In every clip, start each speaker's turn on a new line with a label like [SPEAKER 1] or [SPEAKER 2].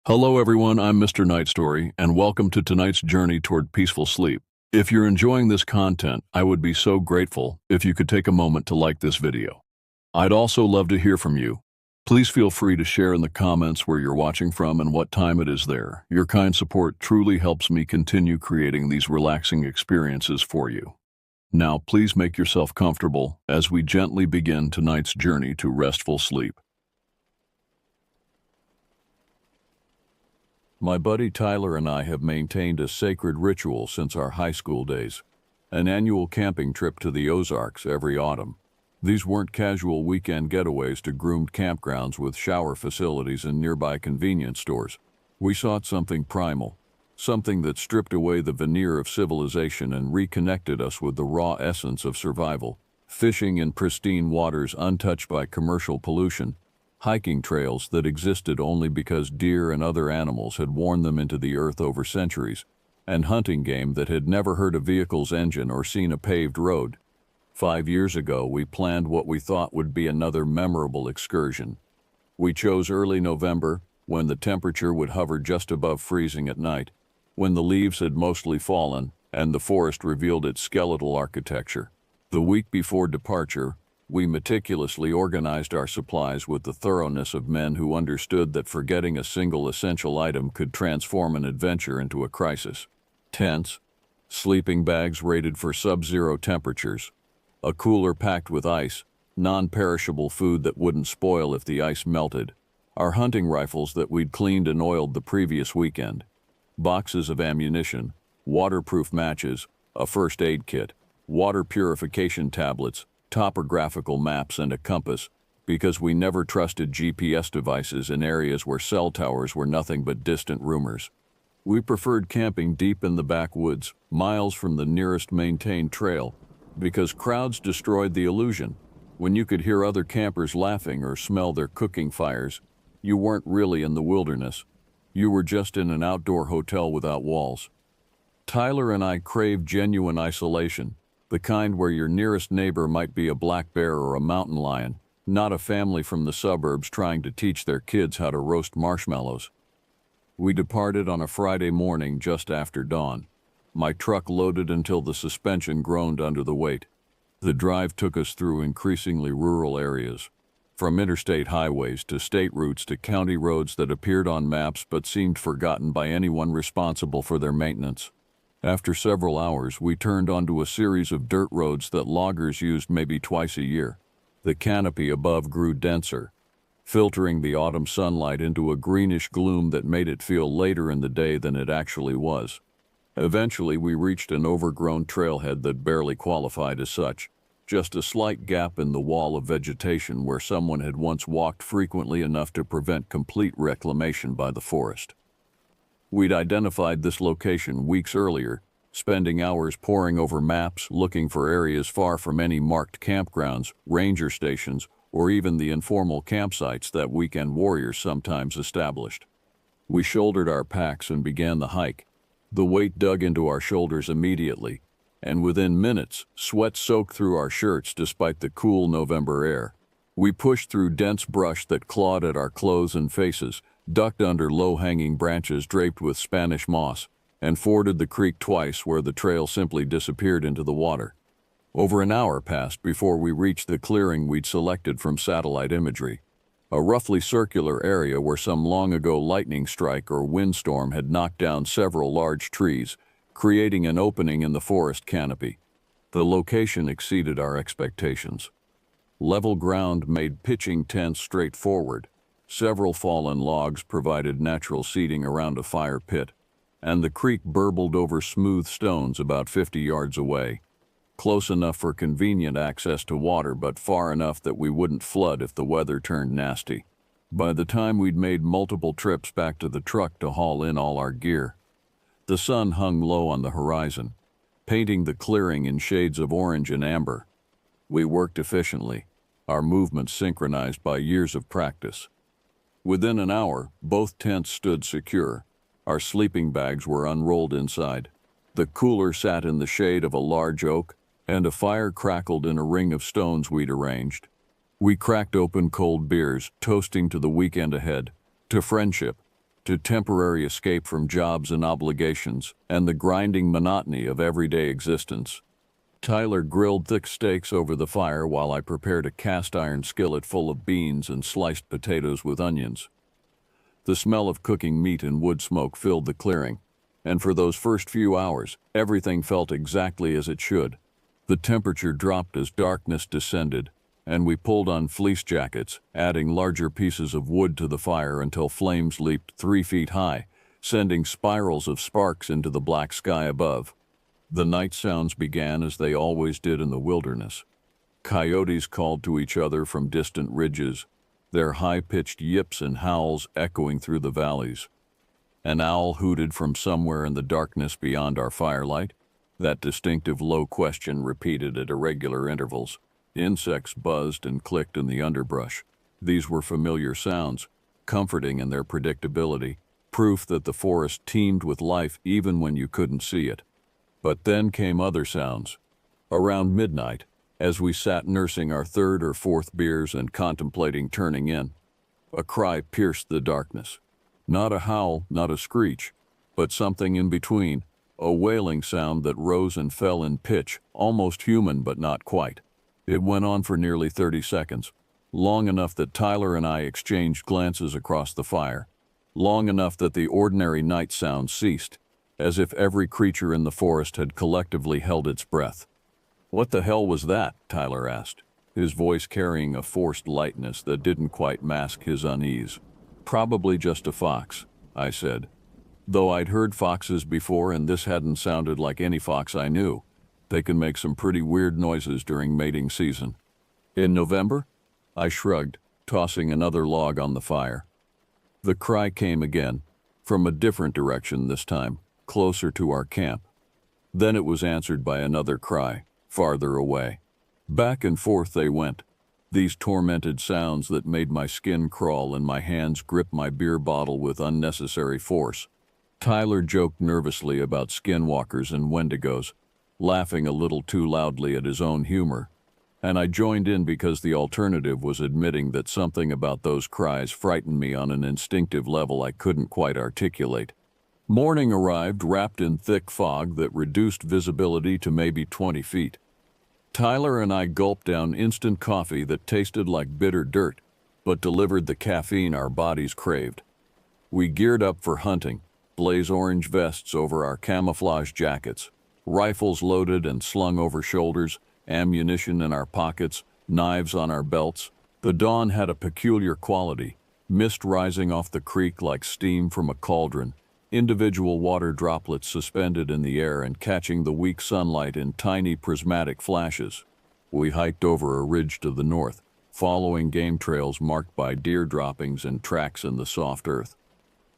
[SPEAKER 1] Hello everyone, I'm Mr. Night Story, and welcome to tonight's journey toward peaceful sleep. If you're enjoying this content, I would be so grateful if you could take a moment to like this video. I'd also love to hear from you. Please feel free to share in the comments where you're watching from and what time it is there. Your kind support truly helps me continue creating these relaxing experiences for you. Now, please make yourself comfortable as we gently begin tonight's journey to restful sleep. My buddy Tyler and I have maintained a sacred ritual since our high school days, an annual camping trip to the Ozarks every autumn. These weren't casual weekend getaways to groomed campgrounds with shower facilities and nearby convenience stores. We sought something primal, something that stripped away the veneer of civilization and reconnected us with the raw essence of survival. Fishing in pristine waters untouched by commercial pollution, hiking trails that existed only because deer and other animals had worn them into the earth over centuries, and hunting game that had never heard a vehicle's engine or seen a paved road. 5 years ago, we planned what we thought would be another memorable excursion. We chose early November, when the temperature would hover just above freezing at night, when the leaves had mostly fallen and the forest revealed its skeletal architecture. The week before departure, we meticulously organized our supplies with the thoroughness of men who understood that forgetting a single essential item could transform an adventure into a crisis. Tents, sleeping bags rated for sub-zero temperatures, a cooler packed with ice, non-perishable food that wouldn't spoil if the ice melted, our hunting rifles that we'd cleaned and oiled the previous weekend, boxes of ammunition, waterproof matches, a first aid kit, water purification tablets, topographical maps, and a compass, because we never trusted GPS devices in areas where cell towers were nothing but distant rumors. We preferred camping deep in the backwoods, miles from the nearest maintained trail, because crowds destroyed the illusion. When you could hear other campers laughing or smell their cooking fires, you weren't really in the wilderness. You were just in an outdoor hotel without walls. Tyler and I craved genuine isolation, the kind where your nearest neighbor might be a black bear or a mountain lion, not a family from the suburbs trying to teach their kids how to roast marshmallows. We departed on a Friday morning just after dawn, my truck loaded until the suspension groaned under the weight. The drive took us through increasingly rural areas, from interstate highways to state routes to county roads that appeared on maps but seemed forgotten by anyone responsible for their maintenance. After several hours, we turned onto a series of dirt roads that loggers used maybe twice a year. The canopy above grew denser, filtering the autumn sunlight into a greenish gloom that made it feel later in the day than it actually was. Eventually, we reached an overgrown trailhead that barely qualified as such, just a slight gap in the wall of vegetation where someone had once walked frequently enough to prevent complete reclamation by the forest. We'd identified this location weeks earlier, spending hours poring over maps, looking for areas far from any marked campgrounds, ranger stations, or even the informal campsites that weekend warriors sometimes established. We shouldered our packs and began the hike. The weight dug into our shoulders immediately, and within minutes, sweat soaked through our shirts despite the cool November air. We pushed through dense brush that clawed at our clothes and faces, ducked under low-hanging branches draped with Spanish moss, and forded the creek twice where the trail simply disappeared into the water. Over an hour passed before we reached the clearing we'd selected from satellite imagery, a roughly circular area where some long-ago lightning strike or windstorm had knocked down several large trees, creating an opening in the forest canopy. The location exceeded our expectations. Level ground made pitching tents straightforward. Several fallen logs provided natural seating around a fire pit, and the creek burbled over smooth stones about 50 yards away, close enough for convenient access to water but far enough that we wouldn't flood if the weather turned nasty. By the time we'd made multiple trips back to the truck to haul in all our gear, the sun hung low on the horizon, painting the clearing in shades of orange and amber. We worked efficiently, our movements synchronized by years of practice. Within an hour, both tents stood secure. Our sleeping bags were unrolled inside. The cooler sat in the shade of a large oak, and a fire crackled in a ring of stones we'd arranged. We cracked open cold beers, toasting to the weekend ahead, to friendship, to temporary escape from jobs and obligations and the grinding monotony of everyday existence. Tyler grilled thick steaks over the fire while I prepared a cast-iron skillet full of beans and sliced potatoes with onions. The smell of cooking meat and wood smoke filled the clearing, and for those first few hours, everything felt exactly as it should. The temperature dropped as darkness descended, and we pulled on fleece jackets, adding larger pieces of wood to the fire until flames leaped 3 feet high, sending spirals of sparks into the black sky above. The night sounds began as they always did in the wilderness. Coyotes called to each other from distant ridges, their high-pitched yips and howls echoing through the valleys. An owl hooted from somewhere in the darkness beyond our firelight, that distinctive low question repeated at irregular intervals. Insects buzzed and clicked in the underbrush. These were familiar sounds, comforting in their predictability, proof that the forest teemed with life even when you couldn't see it. But then came other sounds. Around midnight, as we sat nursing our third or fourth beers and contemplating turning in, a cry pierced the darkness. Not a howl, not a screech, but something in between, a wailing sound that rose and fell in pitch, almost human but not quite. It went on for nearly 30 seconds, long enough that Tyler and I exchanged glances across the fire, long enough that the ordinary night sound ceased, as if every creature in the forest had collectively held its breath. "What the hell was that?" Tyler asked, his voice carrying a forced lightness that didn't quite mask his unease. "Probably just a fox," I said. Though I'd heard foxes before and this hadn't sounded like any fox I knew. They can make some pretty weird noises during mating season. "In November?" I shrugged, tossing another log on the fire. The cry came again, from a different direction this time, closer to our camp. Then it was answered by another cry, farther away. Back and forth they went, these tormented sounds that made my skin crawl and my hands grip my beer bottle with unnecessary force. Tyler joked nervously about skinwalkers and wendigos, laughing a little too loudly at his own humor, and I joined in because the alternative was admitting that something about those cries frightened me on an instinctive level I couldn't quite articulate. Morning arrived wrapped in thick fog that reduced visibility to maybe 20 feet. Tyler and I gulped down instant coffee that tasted like bitter dirt, but delivered the caffeine our bodies craved. We geared up for hunting, blaze orange vests over our camouflage jackets, rifles loaded and slung over shoulders, ammunition in our pockets, knives on our belts. The dawn had a peculiar quality, mist rising off the creek like steam from a cauldron, individual water droplets suspended in the air and catching the weak sunlight in tiny prismatic flashes. We hiked over a ridge to the north, following game trails marked by deer droppings and tracks in the soft earth.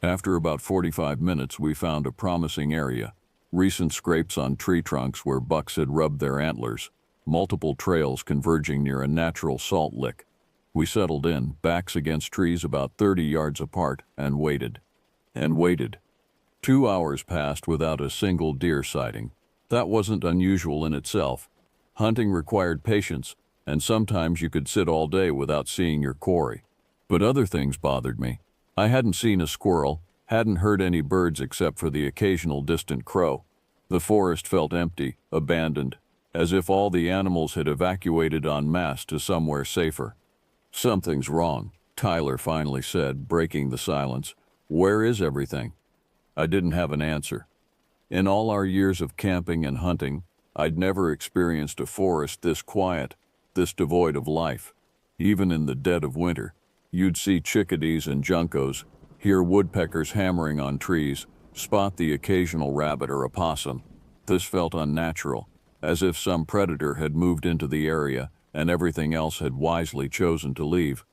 [SPEAKER 1] After about 45 minutes, we found a promising area. Recent scrapes on tree trunks where bucks had rubbed their antlers, multiple trails converging near a natural salt lick. We settled in, backs against trees about 30 yards apart, and waited. And waited. 2 hours passed without a single deer sighting. That wasn't unusual in itself. Hunting required patience, and sometimes you could sit all day without seeing your quarry. But other things bothered me. I hadn't seen a squirrel, hadn't heard any birds except for the occasional distant crow. The forest felt empty, abandoned, as if all the animals had evacuated en masse to somewhere safer. "Something's wrong," Tyler finally said, breaking the silence. "Where is everything?" I didn't have an answer. In all our years of camping and hunting, I'd never experienced a forest this quiet, this devoid of life. Even in the dead of winter, you'd see chickadees and juncos, hear woodpeckers hammering on trees, spot the occasional rabbit or opossum. This felt unnatural, as if some predator had moved into the area and everything else had wisely chosen to leave.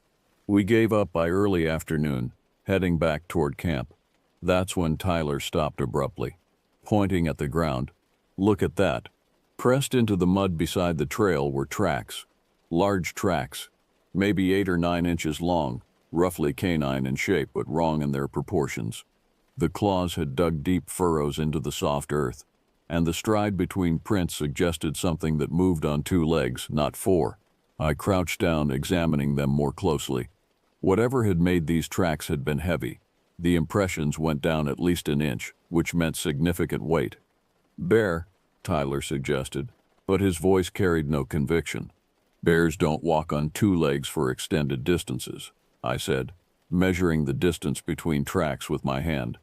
[SPEAKER 1] We gave up by early afternoon, heading back toward camp. That's when Tyler stopped abruptly, pointing at the ground. "Look at that." Pressed into the mud beside the trail were tracks. Large tracks, maybe 8 or 9 inches long, roughly canine in shape but wrong in their proportions. The claws had dug deep furrows into the soft earth, and the stride between prints suggested something that moved on 2 legs, not 4. I crouched down, examining them more closely. Whatever had made these tracks had been heavy, The impressions went down at least an inch, which meant significant weight. "Bear," Tyler suggested, but his voice carried no conviction. "Bears don't walk on two legs for extended distances," I said, measuring the distance between tracks with my hand.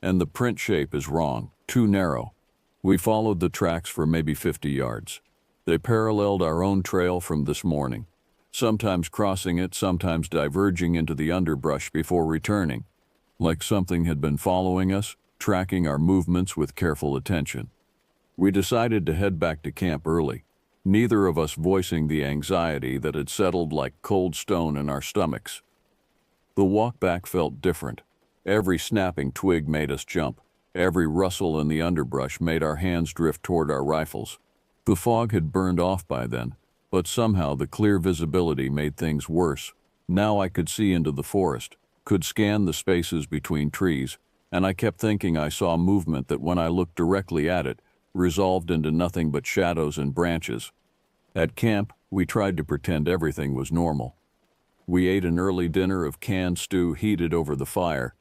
[SPEAKER 1] "And the print shape is wrong, too narrow." We followed the tracks for maybe 50 yards. They paralleled our own trail from this morning, sometimes crossing it, sometimes diverging into the underbrush before returning, like something had been following us, tracking our movements with careful attention. We decided to head back to camp early, neither of us voicing the anxiety that had settled like cold stone in our stomachs. The walk back felt different. Every snapping twig made us jump. Every rustle in the underbrush made our hands drift toward our rifles. The fog had burned off by then, but somehow the clear visibility made things worse. Now I could see into the forest, could scan the spaces between trees, and I kept thinking I saw movement that, when I looked directly at it, resolved into nothing but shadows and branches. At camp, we tried to pretend everything was normal. We ate an early dinner of canned stew heated over the fire,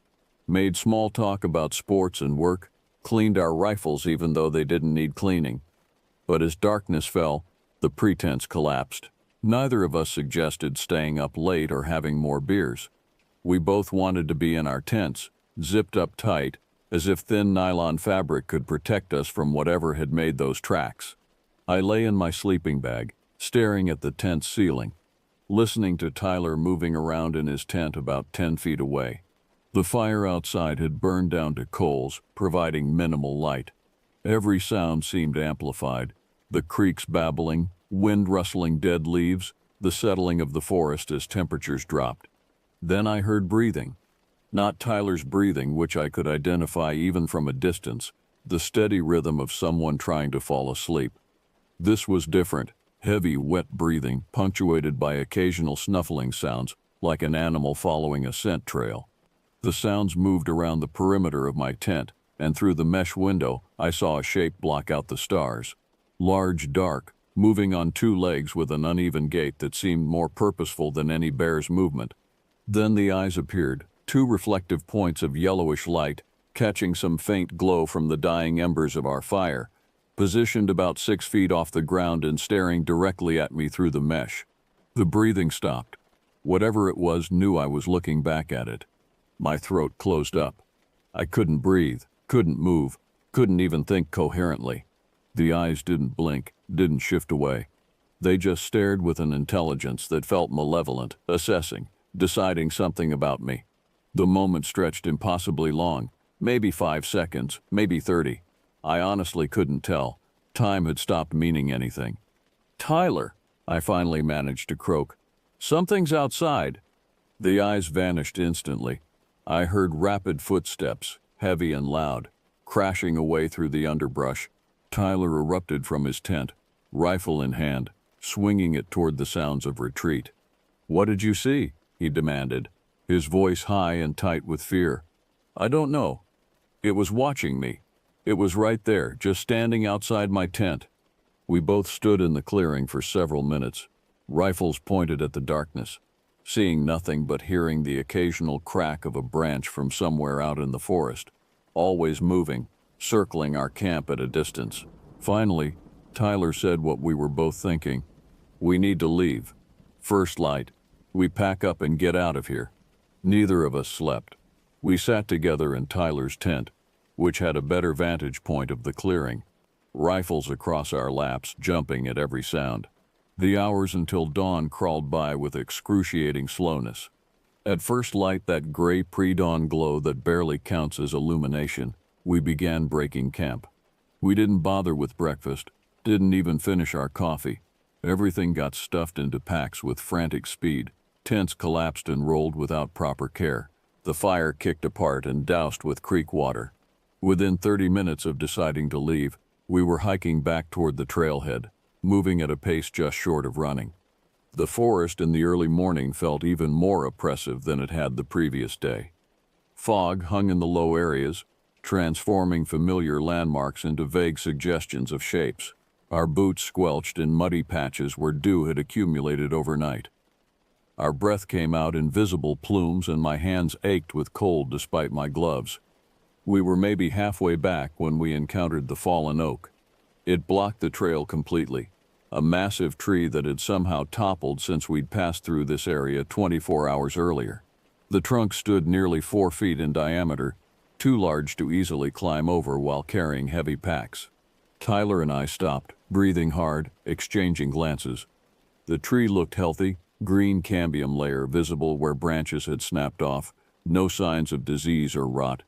[SPEAKER 1] made small talk about sports and work, cleaned our rifles even though they didn't need cleaning. But as darkness fell, the pretense collapsed. Neither of us suggested staying up late or having more beers. We both wanted to be in our tents, zipped up tight, as if thin nylon fabric could protect us from whatever had made those tracks. I lay in my sleeping bag, staring at the tent's ceiling, listening to Tyler moving around in his tent about 10 feet away. The fire outside had burned down to coals, providing minimal light. Every sound seemed amplified: the creeks babbling, wind rustling dead leaves, the settling of the forest as temperatures dropped. Then I heard breathing. Not Tyler's breathing, which I could identify even from a distance, the steady rhythm of someone trying to fall asleep. This was different, heavy, wet breathing, punctuated by occasional snuffling sounds, like an animal following a scent trail. The sounds moved around the perimeter of my tent, and through the mesh window, I saw a shape block out the stars. Large, dark, moving on two legs with an uneven gait that seemed more purposeful than any bear's movement. Then the eyes appeared, two reflective points of yellowish light, catching some faint glow from the dying embers of our fire, positioned about 6 feet off the ground and staring directly at me through the mesh. The breathing stopped. Whatever it was knew I was looking back at it. My throat closed up. I couldn't breathe, couldn't move, couldn't even think coherently. The eyes didn't blink, didn't shift away. They just stared with an intelligence that felt malevolent, assessing, deciding something about me. The moment stretched impossibly long, maybe 5 seconds, maybe 30. I honestly couldn't tell. Time had stopped meaning anything. "Tyler," I finally managed to croak. "Something's outside." The eyes vanished instantly. I heard rapid footsteps, heavy and loud, crashing away through the underbrush. Tyler erupted from his tent, rifle in hand, swinging it toward the sounds of retreat. "What did you see?" he demanded, his voice high and tight with fear. "I don't know. It was watching me. It was right there, just standing outside my tent." We both stood in the clearing for several minutes, rifles pointed at the darkness, seeing nothing but hearing the occasional crack of a branch from somewhere out in the forest, always moving, circling our camp at a distance. Finally, Tyler said what we were both thinking. "We need to leave. First light. We pack up and get out of here." Neither of us slept. We sat together in Tyler's tent, which had a better vantage point of the clearing, rifles across our laps, jumping at every sound. The hours until dawn crawled by with excruciating slowness. At first light, that gray pre-dawn glow that barely counts as illumination, we began breaking camp. We didn't bother with breakfast, didn't even finish our coffee. Everything got stuffed into packs with frantic speed. Tents collapsed and rolled without proper care. The fire kicked apart and doused with creek water. Within 30 minutes of deciding to leave, we were hiking back toward the trailhead, moving at a pace just short of running. The forest in the early morning felt even more oppressive than it had the previous day. Fog hung in the low areas, transforming familiar landmarks into vague suggestions of shapes. Our boots squelched in muddy patches where dew had accumulated overnight. Our breath came out in visible plumes and my hands ached with cold despite my gloves. We were maybe halfway back when we encountered the fallen oak. It blocked the trail completely, a massive tree that had somehow toppled since we'd passed through this area 24 hours earlier. The trunk stood nearly 4 feet in diameter, too large to easily climb over while carrying heavy packs. Tyler and I stopped, breathing hard, exchanging glances. The tree looked healthy, green cambium layer visible where branches had snapped off, no signs of disease or rot.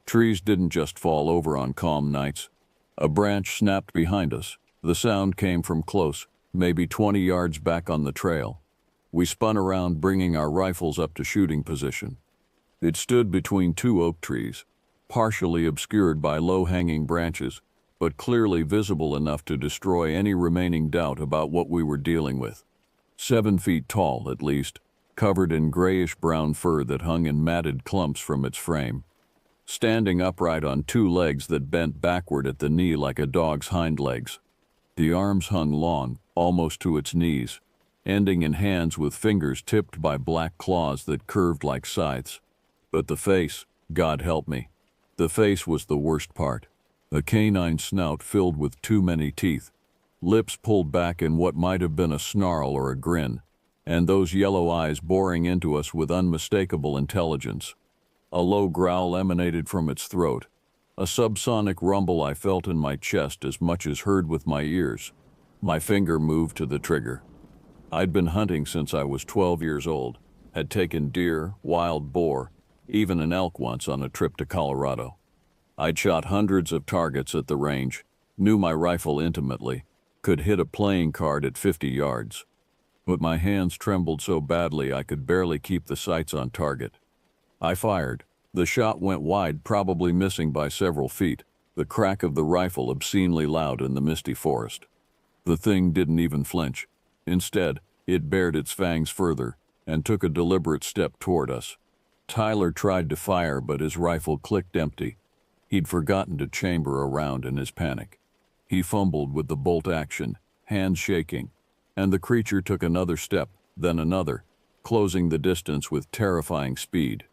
[SPEAKER 1] Trees didn't just fall over on calm nights. A branch snapped behind us. The sound came from close, maybe 20 yards back on the trail. We spun around, bringing our rifles up to shooting position. It stood between 2 oak trees, partially obscured by low-hanging branches, but clearly visible enough to destroy any remaining doubt about what we were dealing with. 7 feet tall, at least, covered in grayish-brown fur that hung in matted clumps from its frame. Standing upright on 2 legs that bent backward at the knee like a dog's hind legs. The arms hung long, almost to its knees, ending in hands with fingers tipped by black claws that curved like scythes. But the face, God help me, the face was the worst part. A canine snout filled with too many teeth, lips pulled back in what might have been a snarl or a grin, and those yellow eyes boring into us with unmistakable intelligence. A low growl emanated from its throat, a subsonic rumble I felt in my chest as much as heard with my ears. My finger moved to the trigger. I'd been hunting since I was 12 years old, had taken deer, wild boar, even an elk once on a trip to Colorado. I'd shot hundreds of targets at the range, knew my rifle intimately, could hit a playing card at 50 yards. But my hands trembled so badly I could barely keep the sights on target. I fired. The shot went wide, probably missing by several feet, the crack of the rifle obscenely loud in the misty forest. The thing didn't even flinch. Instead, it bared its fangs further and took a deliberate step toward us. Tyler tried to fire, but his rifle clicked empty. He'd forgotten to chamber a round in his panic. He fumbled with the bolt action, hands shaking, and the creature took another step, then another, closing the distance with terrifying speed.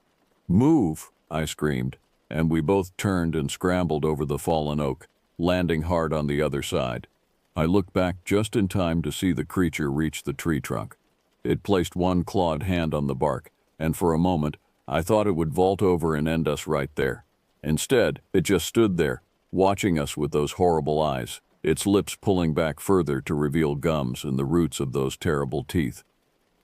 [SPEAKER 1] "Move!" I screamed, and we both turned and scrambled over the fallen oak, landing hard on the other side. I looked back just in time to see the creature reach the tree trunk. It placed one clawed hand on the bark, and for a moment, I thought it would vault over and end us right there. Instead, it just stood there, watching us with those horrible eyes, its lips pulling back further to reveal gums and the roots of those terrible teeth.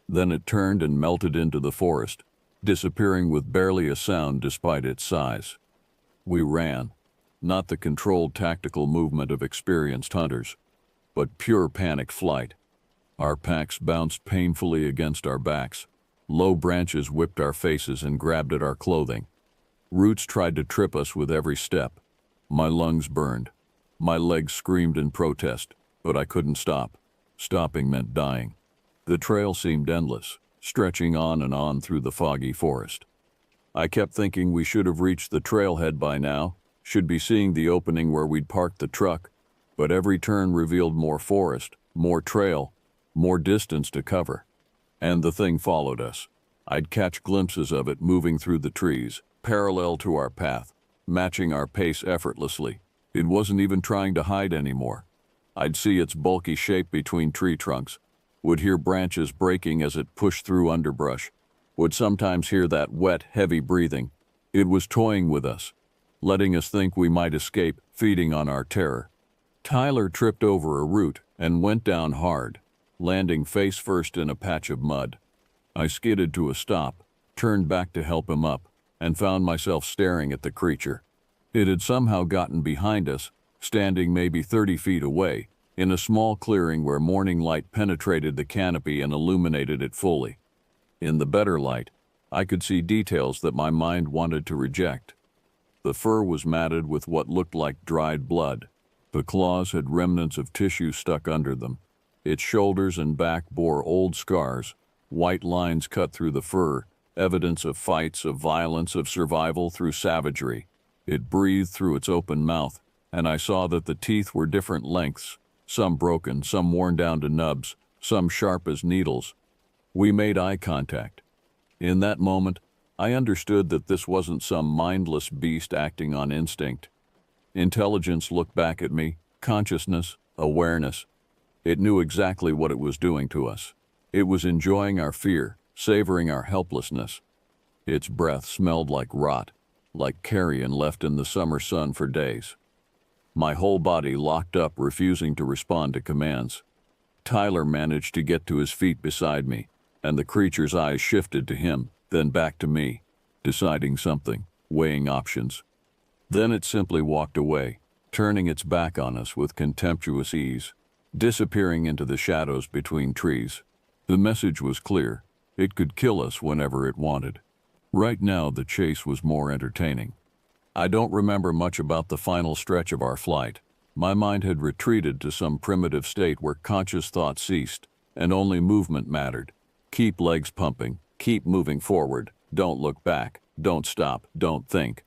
[SPEAKER 1] Then it turned and melted into the forest, disappearing with barely a sound despite its size. We ran, not the controlled tactical movement of experienced hunters, but pure panic flight. Our packs bounced painfully against our backs. Low branches whipped our faces and grabbed at our clothing. Roots tried to trip us with every step. My lungs burned. My legs screamed in protest, but I couldn't stop. Stopping meant dying. The trail seemed endless, stretching on and on through the foggy forest. I kept thinking we should have reached the trailhead by now, should be seeing the opening where we'd parked the truck, but every turn revealed more forest, more trail, more distance to cover. And the thing followed us. I'd catch glimpses of it moving through the trees, parallel to our path, matching our pace effortlessly. It wasn't even trying to hide anymore. I'd see its bulky shape between tree trunks, would hear branches breaking as it pushed through underbrush, would sometimes hear that wet, heavy breathing. It was toying with us, letting us think we might escape, feeding on our terror. Tyler tripped over a root and went down hard, landing face first in a patch of mud. I skidded to a stop, turned back to help him up, and found myself staring at the creature. It had somehow gotten behind us, standing maybe 30 feet away, in a small clearing where morning light penetrated the canopy and illuminated it fully. In the better light, I could see details that my mind wanted to reject. The fur was matted with what looked like dried blood. The claws had remnants of tissue stuck under them. Its shoulders and back bore old scars, white lines cut through the fur, evidence of fights, of violence, of survival through savagery. It breathed through its open mouth, and I saw that the teeth were different lengths, some broken, some worn down to nubs, some sharp as needles. We made eye contact. In that moment, I understood that this wasn't some mindless beast acting on instinct. Intelligence looked back at me, consciousness, awareness. It knew exactly what it was doing to us. It was enjoying our fear, savoring our helplessness. Its breath smelled like rot, like carrion left in the summer sun for days. My whole body locked up, refusing to respond to commands. Tyler managed to get to his feet beside me, and the creature's eyes shifted to him, then back to me, deciding something, weighing options. Then it simply walked away, turning its back on us with contemptuous ease, disappearing into the shadows between trees. The message was clear. It could kill us whenever it wanted. Right now, the chase was more entertaining. I don't remember much about the final stretch of our flight. My mind had retreated to some primitive state where conscious thought ceased, and only movement mattered. Keep legs pumping, keep moving forward, don't look back, don't stop, don't think.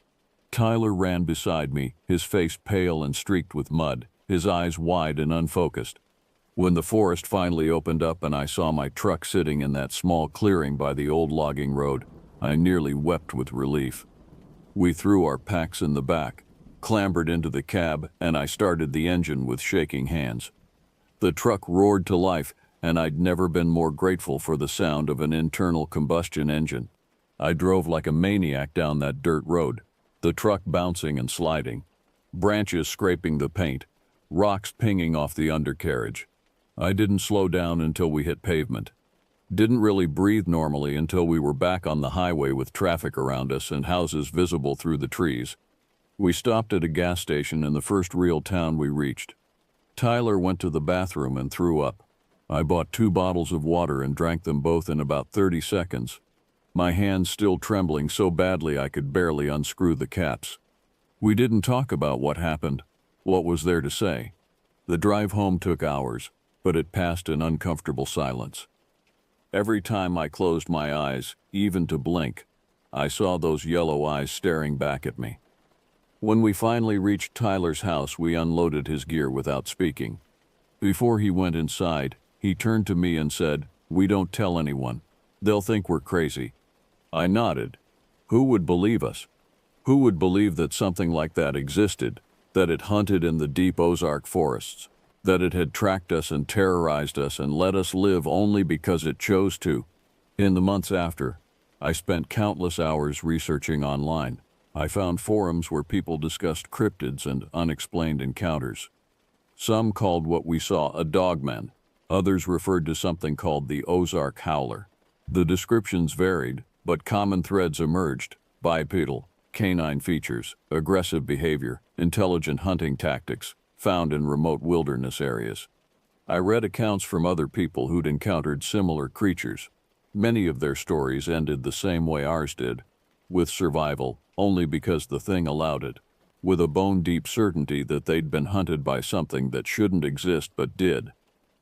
[SPEAKER 1] Tyler ran beside me, his face pale and streaked with mud, his eyes wide and unfocused. When the forest finally opened up and I saw my truck sitting in that small clearing by the old logging road, I nearly wept with relief. We threw our packs in the back, clambered into the cab, and I started the engine with shaking hands. The truck roared to life, and I'd never been more grateful for the sound of an internal combustion engine. I drove like a maniac down that dirt road, the truck bouncing and sliding, branches scraping the paint, rocks pinging off the undercarriage. I didn't slow down until we hit pavement. Didn't really breathe normally until we were back on the highway with traffic around us and houses visible through the trees. We stopped at a gas station in the first real town we reached. Tyler went to the bathroom and threw up. I bought 2 bottles of water and drank them both in about 30 seconds, my hands still trembling so badly I could barely unscrew the caps. We didn't talk about what happened, what was there to say. The drive home took hours, but it passed in uncomfortable silence. Every time I closed my eyes, even to blink, I saw those yellow eyes staring back at me. When we finally reached Tyler's house, we unloaded his gear without speaking. Before he went inside, he turned to me and said, "We don't tell anyone. They'll think we're crazy." I nodded. Who would believe us? Who would believe that something like that existed, that it hunted in the deep Ozark forests, that it had tracked us and terrorized us and let us live only because it chose to? In the months after, I spent countless hours researching online. I found forums where people discussed cryptids and unexplained encounters. Some called what we saw a dogman. Others referred to something called the Ozark Howler. The descriptions varied, but common threads emerged: bipedal, canine features, aggressive behavior, intelligent hunting tactics, found in remote wilderness areas. I read accounts from other people who'd encountered similar creatures. Many of their stories ended the same way ours did, with survival only because the thing allowed it, with a bone-deep certainty that they'd been hunted by something that shouldn't exist but did.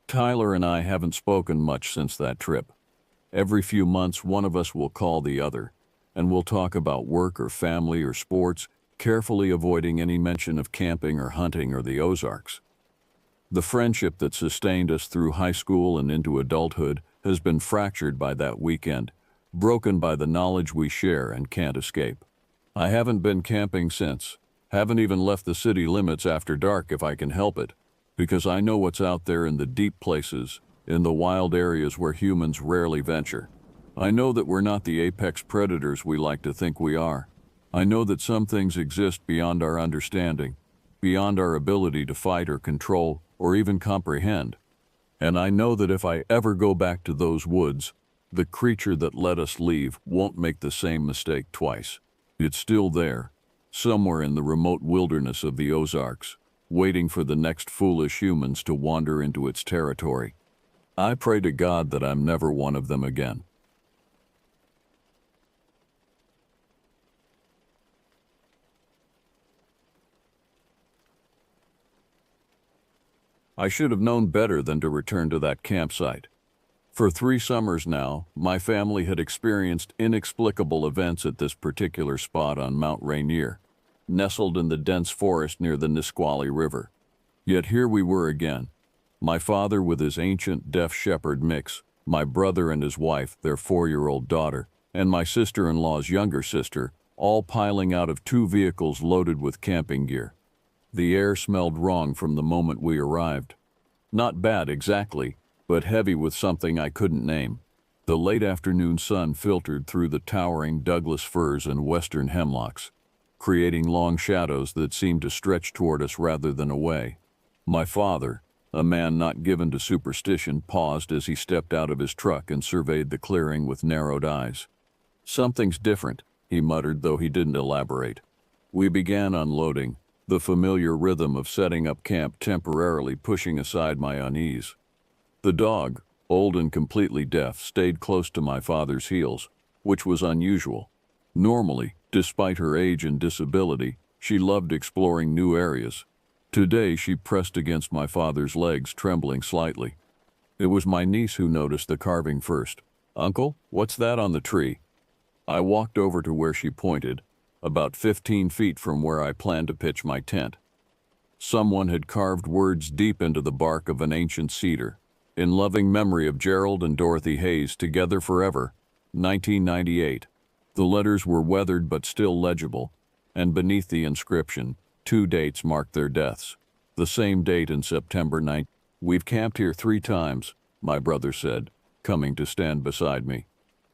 [SPEAKER 1] Tyler and I haven't spoken much since that trip. Every few months, one of us will call the other, and we'll talk about work or family or sports, carefully avoiding any mention of camping or hunting or the Ozarks. The friendship that sustained us through high school and into adulthood has been fractured by that weekend, broken by the knowledge we share and can't escape. I haven't been camping since, haven't even left the city limits after dark if I can help it, because I know what's out there in the deep places, in the wild areas where humans rarely venture. I know that we're not the apex predators we like to think we are. I know that some things exist beyond our understanding, beyond our ability to fight or control or even comprehend. And I know that if I ever go back to those woods, the creature that let us leave won't make the same mistake twice. It's still there, somewhere in the remote wilderness of the Ozarks, waiting for the next foolish humans to wander into its territory. I pray to God that I'm never one of them again. I should have known better than to return to that campsite. For 3 summers now, my family had experienced inexplicable events at this particular spot on Mount Rainier, nestled in the dense forest near the Nisqually River. Yet here we were again. My father with his ancient deaf shepherd mix, My brother and his wife, their 4-year-old daughter, and my sister-in-law's younger sister, all piling out of 2 vehicles loaded with camping gear. The air smelled wrong from the moment we arrived. Not bad exactly, but heavy with something I couldn't name. The late afternoon sun filtered through the towering Douglas firs and western hemlocks, creating long shadows that seemed to stretch toward us rather than away. My father, a man not given to superstition, paused as he stepped out of his truck and surveyed the clearing with narrowed eyes. "Something's different," he muttered, though he didn't elaborate. We began unloading, the familiar rhythm of setting up camp temporarily pushing aside my unease. The dog, old and completely deaf, stayed close to my father's heels, which was unusual. Normally, despite her age and disability, she loved exploring new areas. Today she pressed against my father's legs, trembling slightly. It was my niece who noticed the carving first. "Uncle, what's that on the tree?" I walked over to where she pointed, about 15 feet from where I planned to pitch my tent. Someone had carved words deep into the bark of an ancient cedar. "In loving memory of Gerald and Dorothy Hayes, together forever, 1998. The letters were weathered but still legible, and beneath the inscription, 2 dates marked their deaths. The same date in September 9th. "We've camped here 3 times, my brother said, coming to stand beside me.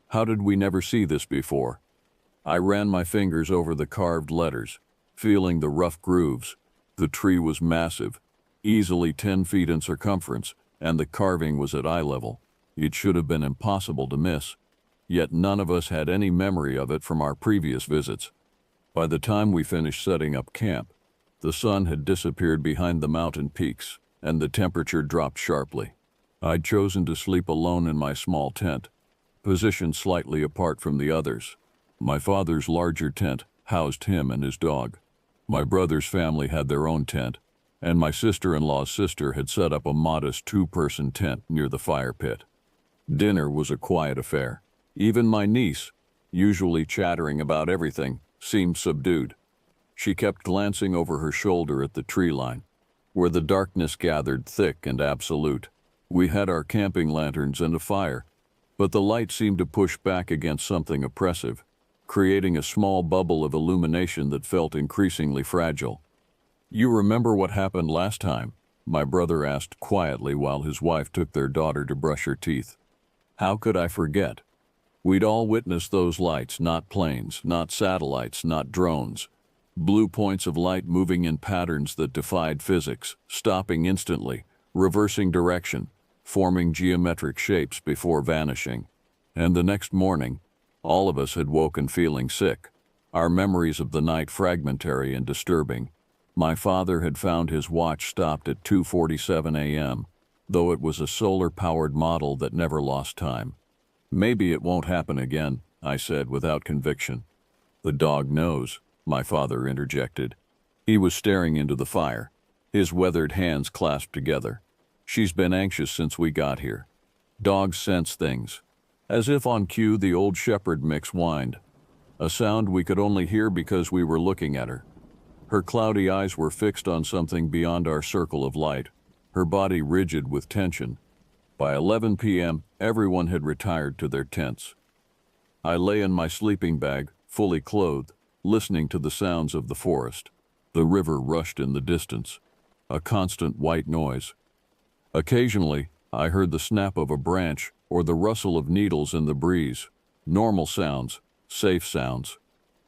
[SPEAKER 1] "How did we never see this before?" I ran my fingers over the carved letters, feeling the rough grooves. The tree was massive, easily 10 feet in circumference, and the carving was at eye level. It should have been impossible to miss. Yet none of us had any memory of it from our previous visits. By the time we finished setting up camp, the sun had disappeared behind the mountain peaks, and the temperature dropped sharply. I'd chosen to sleep alone in my small tent, positioned slightly apart from the others. My father's larger tent housed him and his dog. My brother's family had their own tent, and my sister-in-law's sister had set up a modest 2-person tent near the fire pit. Dinner was a quiet affair. Even my niece, usually chattering about everything, seemed subdued. She kept glancing over her shoulder at the tree line, where the darkness gathered thick and absolute. We had our camping lanterns and a fire, but the light seemed to push back against something oppressive, creating a small bubble of illumination that felt increasingly fragile. "You remember what happened last time?" my brother asked quietly while his wife took their daughter to brush her teeth. How could I forget? We'd all witnessed those lights, not planes, not satellites, not drones. Blue points of light moving in patterns that defied physics, stopping instantly, reversing direction, forming geometric shapes before vanishing. And the next morning, all of us had woken feeling sick, our memories of the night fragmentary and disturbing. My father had found his watch stopped at 2:47 a.m., though it was a solar-powered model that never lost time. "Maybe it won't happen again," I said without conviction. "The dog knows," my father interjected. He was staring into the fire, his weathered hands clasped together. "She's been anxious since we got here. Dogs sense things." As if on cue, the old shepherd mix whined, a sound we could only hear because we were looking at her. Her cloudy eyes were fixed on something beyond our circle of light, her body rigid with tension. By 11 p.m., everyone had retired to their tents. I lay in my sleeping bag, fully clothed, listening to the sounds of the forest. The river rushed in the distance, a constant white noise. Occasionally, I heard the snap of a branch or the rustle of needles in the breeze. Normal sounds, safe sounds.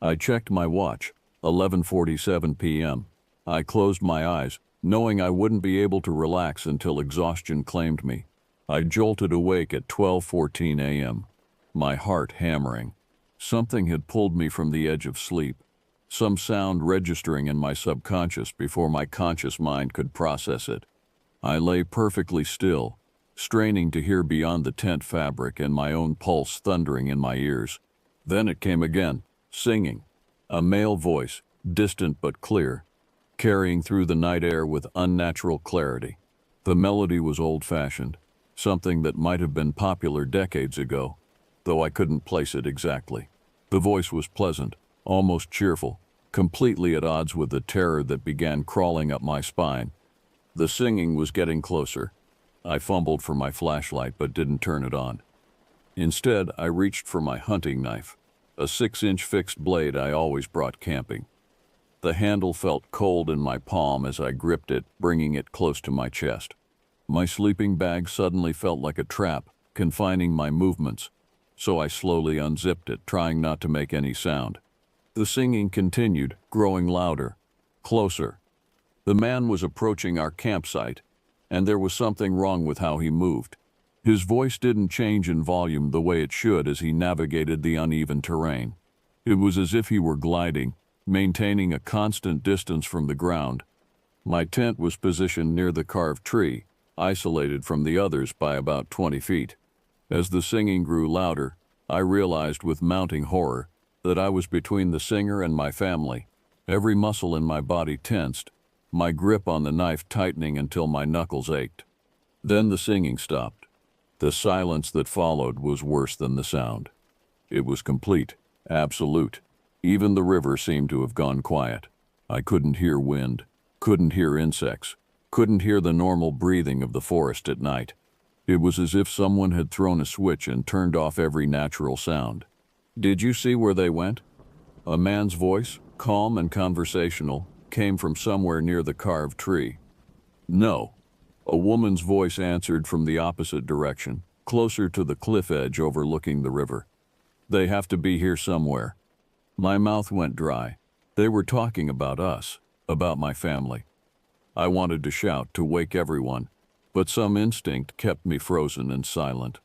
[SPEAKER 1] I checked my watch, 11:47 p.m. I closed my eyes, knowing I wouldn't be able to relax until exhaustion claimed me. I jolted awake at 12:14 a.m., my heart hammering. Something had pulled me from the edge of sleep, some sound registering in my subconscious before my conscious mind could process it. I lay perfectly still, straining to hear beyond the tent fabric and my own pulse thundering in my ears. Then it came again, singing, a male voice, distant but clear, carrying through the night air with unnatural clarity. The melody was old-fashioned, something that might have been popular decades ago, though I couldn't place it exactly. The voice was pleasant, almost cheerful, completely at odds with the terror that began crawling up my spine. The singing was getting closer. I fumbled for my flashlight but didn't turn it on. Instead, I reached for my hunting knife, a 6-inch fixed blade I always brought camping. The handle felt cold in my palm as I gripped it, bringing it close to my chest. My sleeping bag suddenly felt like a trap, confining my movements, so I slowly unzipped it, trying not to make any sound. The singing continued, growing louder, closer. The man was approaching our campsite, and there was something wrong with how he moved. His voice didn't change in volume the way it should as he navigated the uneven terrain. It was as if he were gliding, maintaining a constant distance from the ground. My tent was positioned near the carved tree, isolated from the others by about 20 feet. As the singing grew louder, I realized with mounting horror that I was between the singer and my family. Every muscle in my body tensed, my grip on the knife tightening until my knuckles ached. Then the singing stopped. The silence that followed was worse than the sound. It was complete, absolute. Even the river seemed to have gone quiet. I couldn't hear wind, couldn't hear insects, couldn't hear the normal breathing of the forest at night. It was as if someone had thrown a switch and turned off every natural sound. "Did you see where they went?" A man's voice, calm and conversational, came from somewhere near the carved tree. "No." A woman's voice answered from the opposite direction, closer to the cliff edge overlooking the river. "They have to be here somewhere." My mouth went dry. They were talking about us, about my family. I wanted to shout, to wake everyone, but some instinct kept me frozen and silent.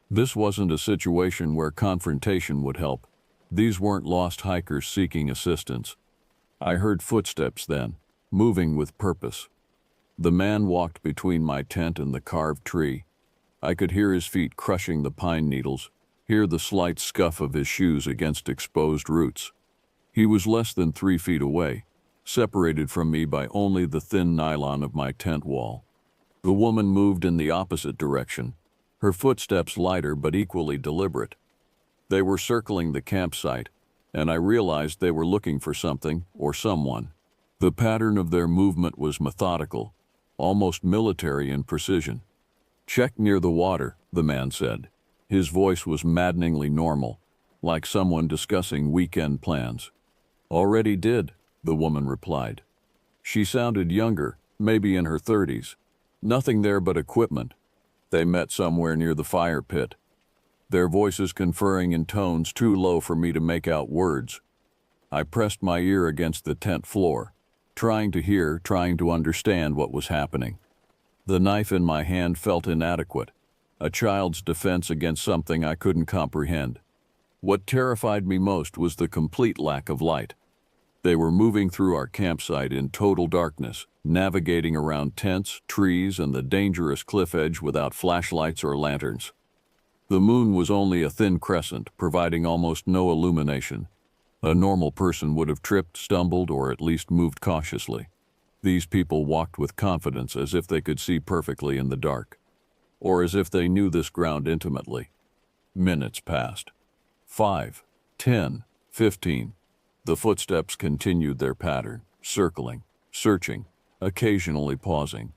[SPEAKER 1] This wasn't a situation where confrontation would help. These weren't lost hikers seeking assistance. I heard footsteps then, moving with purpose. The man walked between my tent and the carved tree. I could hear his feet crushing the pine needles, hear the slight scuff of his shoes against exposed roots. He was less than 3 feet away, separated from me by only the thin nylon of my tent wall. The woman moved in the opposite direction, her footsteps lighter but equally deliberate. They were circling the campsite, and I realized they were looking for something or someone. The pattern of their movement was methodical, almost military in precision. "Check near the water," the man said. His voice was maddeningly normal, like someone discussing weekend plans. "Already did," the woman replied. She sounded younger, maybe in her 30s. Nothing there but equipment. They met somewhere near the fire pit, their voices conferring in tones too low for me to make out words. I pressed my ear against the tent floor, trying to hear, trying to understand what was happening. The knife in my hand felt inadequate, a child's defense against something I couldn't comprehend. What terrified me most was the complete lack of light. They were moving through our campsite in total darkness, navigating around tents, trees, and the dangerous cliff edge without flashlights or lanterns. The moon was only a thin crescent, providing almost no illumination. A normal person would have tripped, stumbled, or at least moved cautiously. These people walked with confidence as if they could see perfectly in the dark, or as if they knew this ground intimately. Minutes passed. 5, 10, 15. The footsteps continued their pattern, circling, searching, occasionally pausing.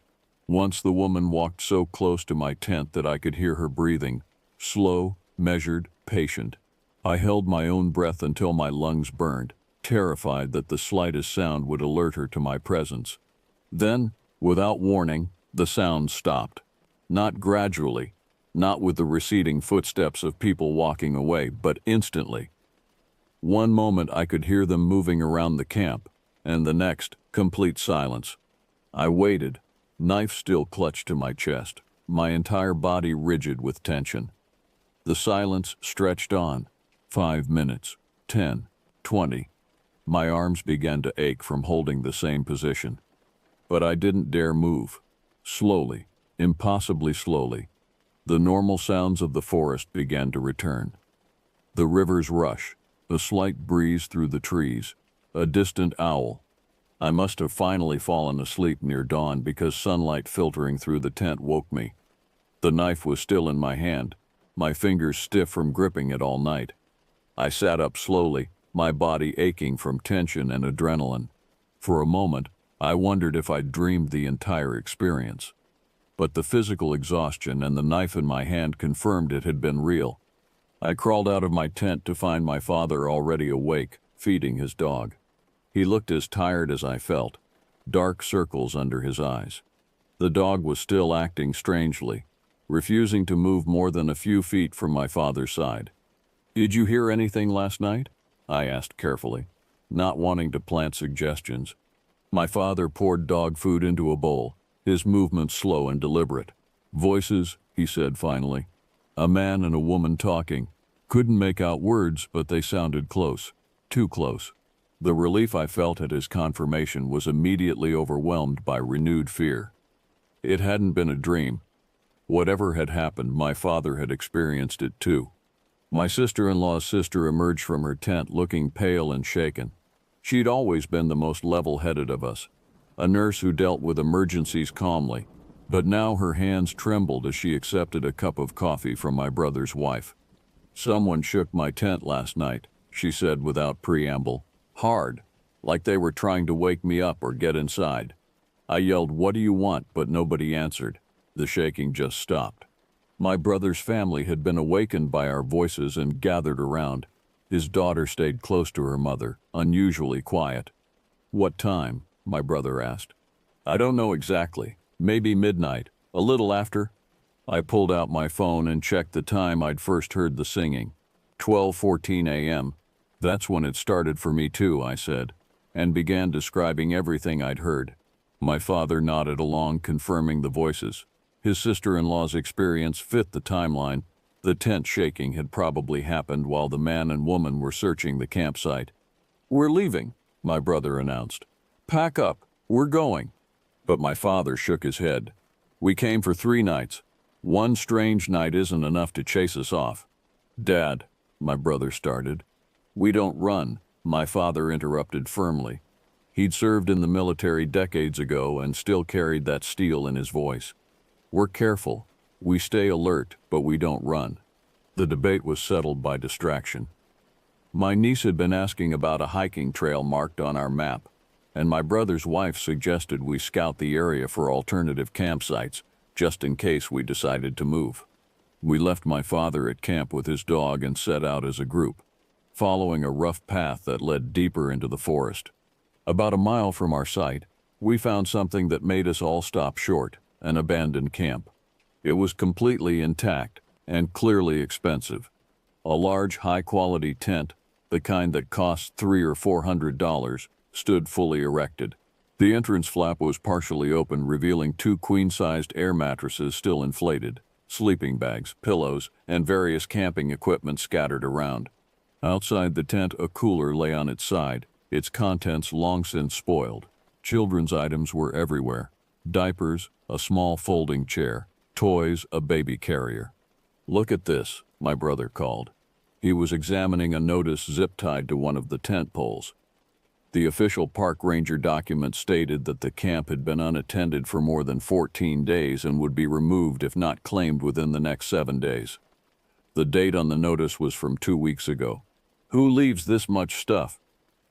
[SPEAKER 1] Once the woman walked so close to my tent that I could hear her breathing, slow, measured, patient. I held my own breath until my lungs burned, terrified that the slightest sound would alert her to my presence. Then, without warning, the sound stopped. Not gradually, not with the receding footsteps of people walking away, but instantly. One moment I could hear them moving around the camp, and the next, complete silence. I waited, knife still clutched to my chest, my entire body rigid with tension. The silence stretched on. 5 minutes, 10, 20. My arms began to ache from holding the same position. But I didn't dare move. Slowly, impossibly slowly, the normal sounds of the forest began to return. The river's rush, a slight breeze through the trees, a distant owl. I must have finally fallen asleep near dawn because sunlight filtering through the tent woke me. The knife was still in my hand, my fingers stiff from gripping it all night. I sat up slowly, my body aching from tension and adrenaline. For a moment, I wondered if I'd dreamed the entire experience. but the physical exhaustion and the knife in my hand confirmed it had been real. I crawled out of my tent to find my father already awake, feeding his dog. He looked as tired as I felt, dark circles under his eyes. The dog was still acting strangely, refusing to move more than a few feet from my father's side. "Did you hear anything last night?" I asked carefully, not wanting to plant suggestions. My father poured dog food into a bowl, his movements slow and deliberate. "Voices," he said finally. "A man and a woman talking. Couldn't make out words, but they sounded close. Too close." The relief I felt at his confirmation was immediately overwhelmed by renewed fear. It hadn't been a dream. Whatever had happened, my father had experienced it too. My sister-in-law's sister emerged from her tent looking pale and shaken. She'd always been the most level-headed of us, a nurse who dealt with emergencies calmly, but now her hands trembled as she accepted a cup of coffee from my brother's wife. "Someone shook my tent last night," she said without preamble. "Hard, like they were trying to wake me up or get inside." I yelled, "What do you want?" but nobody answered. The shaking just stopped. My brother's family had been awakened by our voices and gathered around. His daughter stayed close to her mother, unusually quiet. "What time?" my brother asked. "I don't know exactly. Maybe midnight, a little after." I pulled out my phone and checked the time I'd first heard the singing. 12:14 a.m. "That's when it started for me too," I said, and began describing everything I'd heard. My father nodded along, confirming the voices. His sister-in-law's experience fit the timeline. The tent shaking had probably happened while the man and woman were searching the campsite. "We're leaving," my brother announced. "Pack up, we're going." But my father shook his head. "We came for 3 nights. One strange night isn't enough to chase us off." "Dad," my brother started. "We don't run," my father interrupted firmly. He'd served in the military decades ago and still carried that steel in his voice. "We're careful. We stay alert, but we don't run." The debate was settled by distraction. My niece had been asking about a hiking trail marked on our map, and my brother's wife suggested we scout the area for alternative campsites, just in case we decided to move. We left my father at camp with his dog and set out as a group, following a rough path that led deeper into the forest. About a mile from our site, we found something that made us all stop short: an abandoned camp. It was completely intact and clearly expensive. A large, high-quality tent, the kind that costs $300 or $400, stood fully erected. The entrance flap was partially open, revealing 2 queen-sized air mattresses still inflated, sleeping bags, pillows, and various camping equipment scattered around. Outside the tent, a cooler lay on its side, its contents long since spoiled. Children's items were everywhere: diapers, a small folding chair, toys, a baby carrier. "Look at this," my brother called. He was examining a notice zip-tied to one of the tent poles. The official park ranger document stated that the camp had been unattended for more than 14 days and would be removed if not claimed within the next 7 days. The date on the notice was from 2 weeks ago. "Who leaves this much stuff?"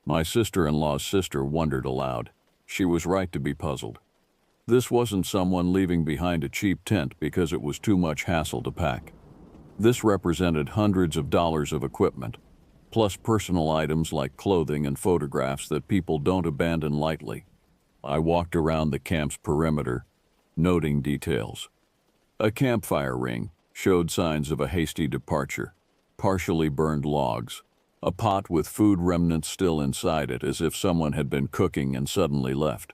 [SPEAKER 1] My sister-in-law's sister wondered aloud. She was right to be puzzled. This wasn't someone leaving behind a cheap tent because it was too much hassle to pack. This represented hundreds of dollars of equipment, plus personal items like clothing and photographs that people don't abandon lightly. I walked around the camp's perimeter, noting details. A campfire ring showed signs of a hasty departure, partially burned logs, a pot with food remnants still inside it as if someone had been cooking and suddenly left.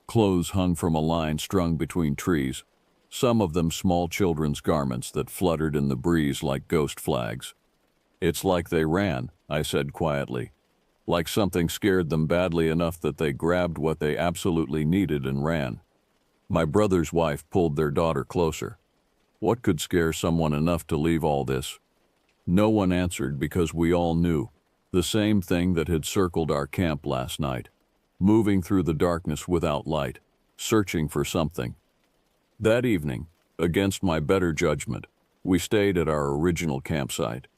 [SPEAKER 1] Clothes hung from a line strung between trees, some of them small children's garments that fluttered in the breeze like ghost flags. "It's like they ran," I said quietly. "Like something scared them badly enough that they grabbed what they absolutely needed and ran." My brother's wife pulled their daughter closer. "What could scare someone enough to leave all this?" No one answered because we all knew. The same thing that had circled our camp last night. Moving through the darkness without light, searching for something. That evening, against my better judgment, we stayed at our original campsite.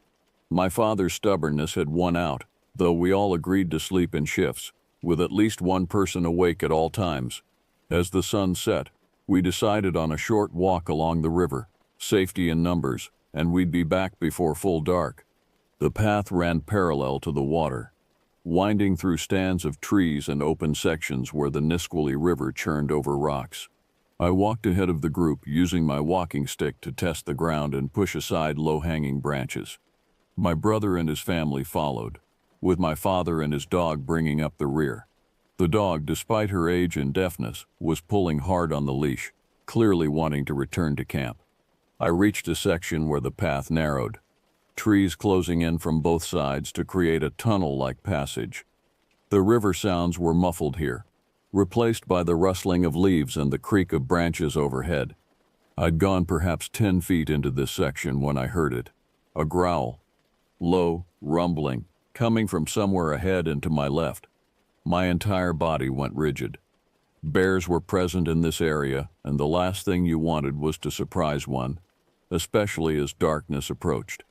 [SPEAKER 1] My father's stubbornness had won out, though we all agreed to sleep in shifts, with at least one person awake at all times. As the sun set, We decided on a short walk along the river, safety in numbers, and we'd be back before full dark. The path ran parallel to the water, winding through stands of trees and open sections where the Nisqually River churned over rocks. I walked ahead of the group, using my walking stick to test the ground and push aside low-hanging branches. My brother and his family followed, with my father and his dog bringing up the rear. The dog, despite her age and deafness, was pulling hard on the leash, clearly wanting to return to camp. I reached a section where the path narrowed, trees closing in from both sides to create a tunnel-like passage. The river sounds were muffled here, replaced by the rustling of leaves and the creak of branches overhead. I'd gone perhaps 10 feet into this section when I heard it. A growl, low, rumbling, coming from somewhere ahead and to my left. My entire body went rigid. Bears were present in this area, and the last thing you wanted was to surprise one, especially as darkness approached.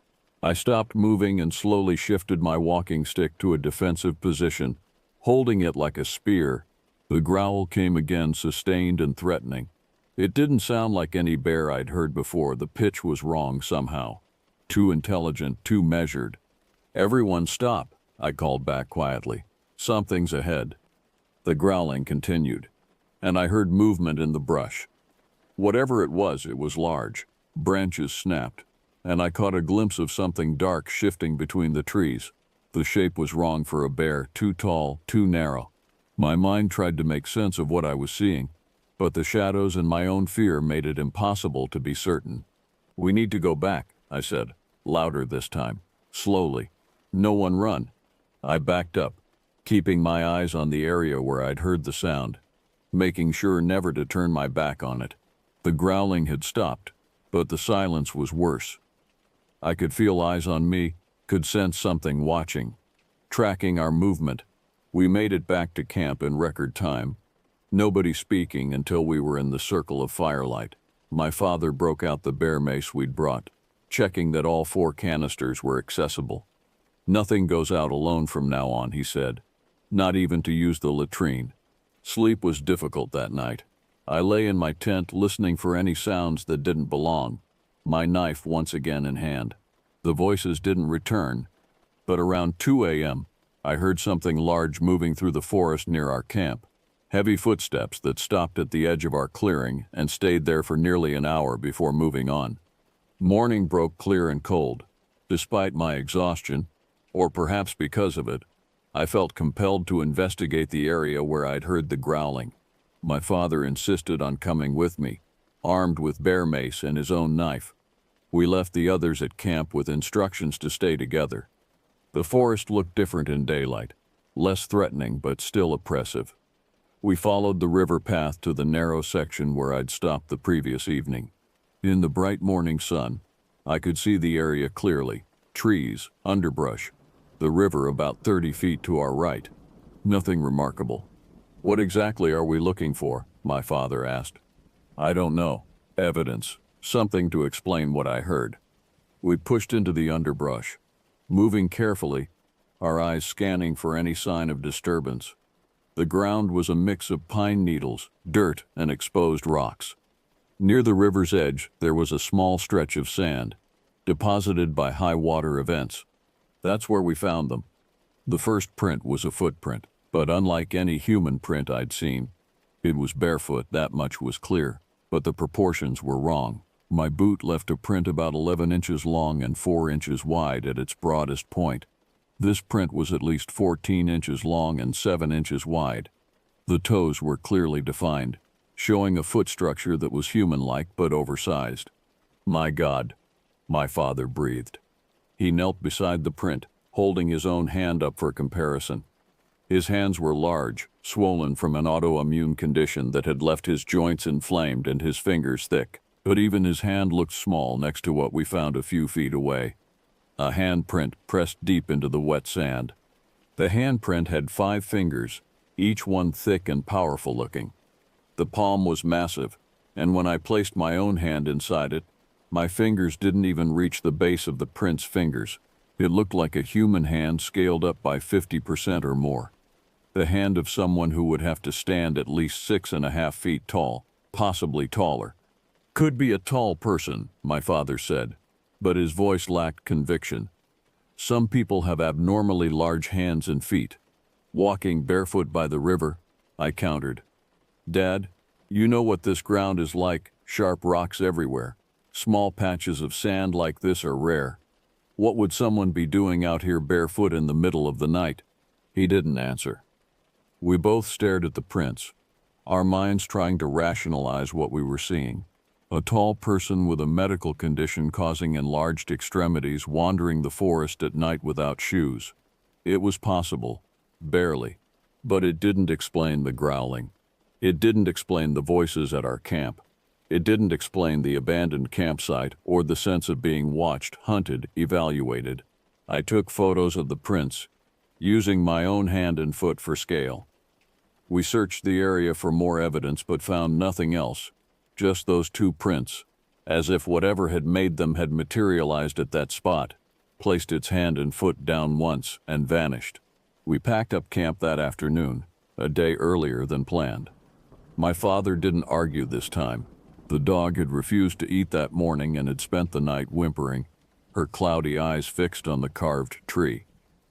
[SPEAKER 1] I stopped moving and slowly shifted my walking stick to a defensive position, holding it like a spear. The growl came again, sustained and threatening. It didn't sound like any bear I'd heard before. The pitch was wrong somehow. Too intelligent, too measured. "Everyone stop," I called back quietly. "Something's ahead." The growling continued, and I heard movement in the brush. Whatever it was large. Branches snapped, and I caught a glimpse of something dark shifting between the trees. The shape was wrong for a bear, too tall, too narrow. My mind tried to make sense of what I was seeing, but the shadows and my own fear made it impossible to be certain. "We need to go back," I said, louder this time, slowly. "No one run." I backed up, keeping my eyes on the area where I'd heard the sound, making sure never to turn my back on it. The growling had stopped, but the silence was worse. I could feel eyes on me, could sense something watching, tracking our movement. We made it back to camp in record time, nobody speaking until we were in the circle of firelight. My father broke out the bear mace we'd brought, checking that all 4 canisters were accessible. "Nothing goes out alone from now on," he said, "not even to use the latrine." Sleep was difficult that night. I lay in my tent listening for any sounds that didn't belong, my knife once again in hand. The voices didn't return, but around 2 a.m., I heard something large moving through the forest near our camp. Heavy footsteps that stopped at the edge of our clearing and stayed there for nearly an hour before moving on. Morning broke clear and cold. Despite my exhaustion, or perhaps because of it, I felt compelled to investigate the area where I'd heard the growling. My father insisted on coming with me, armed with bear mace and his own knife. We left the others at camp with instructions to stay together. The forest looked different in daylight, less threatening but still oppressive. We followed the river path to the narrow section where I'd stopped the previous evening. In the bright morning sun, I could see the area clearly: trees, underbrush, the river about 30 feet to our right. Nothing remarkable. "What exactly are we looking for?" my father asked. "I don't know. Evidence. Something to explain what I heard." We pushed into the underbrush, moving carefully, our eyes scanning for any sign of disturbance. The ground was a mix of pine needles, dirt, and exposed rocks. Near the river's edge, there was a small stretch of sand, deposited by high water events. That's where we found them. The first print was a footprint, but unlike any human print I'd seen. It was barefoot, that much was clear, but the proportions were wrong. My boot left a print about 11 inches long and 4 inches wide at its broadest point. This print was at least 14 inches long and 7 inches wide. The toes were clearly defined, showing a foot structure that was human-like but oversized. "My God," my father breathed. He knelt beside the print, holding his own hand up for comparison. His hands were large, swollen from an autoimmune condition that had left his joints inflamed and his fingers thick. But even his hand looked small next to what we found a few feet away. A handprint pressed deep into the wet sand. The handprint had 5 fingers, each one thick and powerful looking. The palm was massive, and when I placed my own hand inside it, my fingers didn't even reach the base of the print's fingers. It looked like a human hand scaled up by 50% or more. The hand of someone who would have to stand at least 6.5 feet tall. possibly taller. Could be a tall person, my father said, but his voice lacked conviction. Some people have abnormally large hands and feet. Walking barefoot by the river, I countered. Dad, you know what this ground is like, sharp rocks everywhere. Small patches of sand like this are rare. What would someone be doing out here barefoot in the middle of the night? He didn't answer. We both stared at the prints, our minds trying to rationalize what we were seeing. A tall person with a medical condition causing enlarged extremities wandering the forest at night without shoes. It was possible, barely, but it didn't explain the growling. It didn't explain the voices at our camp. It didn't explain the abandoned campsite or the sense of being watched, hunted, evaluated. I took photos of the prints, using my own hand and foot for scale. We searched the area for more evidence but found nothing else. Just those two prints, as if whatever had made them had materialized at that spot, placed its hand and foot down once, and vanished. We packed up camp that afternoon, a day earlier than planned. My father didn't argue this time. The dog had refused to eat that morning and had spent the night whimpering, her cloudy eyes fixed on the carved tree.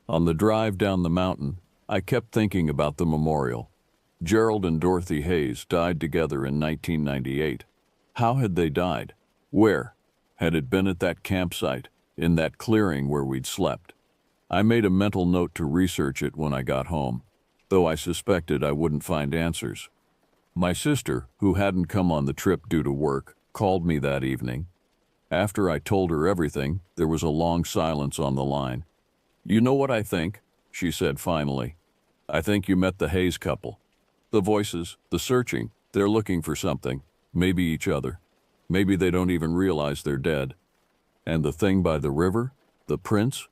[SPEAKER 1] On the drive down the mountain, I kept thinking about the memorial. Gerald and Dorothy Hayes died together in 1998. How had they died? Where? Had it been at that campsite, in that clearing where we'd slept? I made a mental note to research it when I got home, though I suspected I wouldn't find answers. My sister, who hadn't come on the trip due to work, called me that evening. After I told her everything, there was a long silence on the line. "You know what I think?" she said finally. "I think you met the Hayes couple. The voices, the searching, they're looking for something, maybe each other. Maybe they don't even realize they're dead. And the thing by the river? The prints?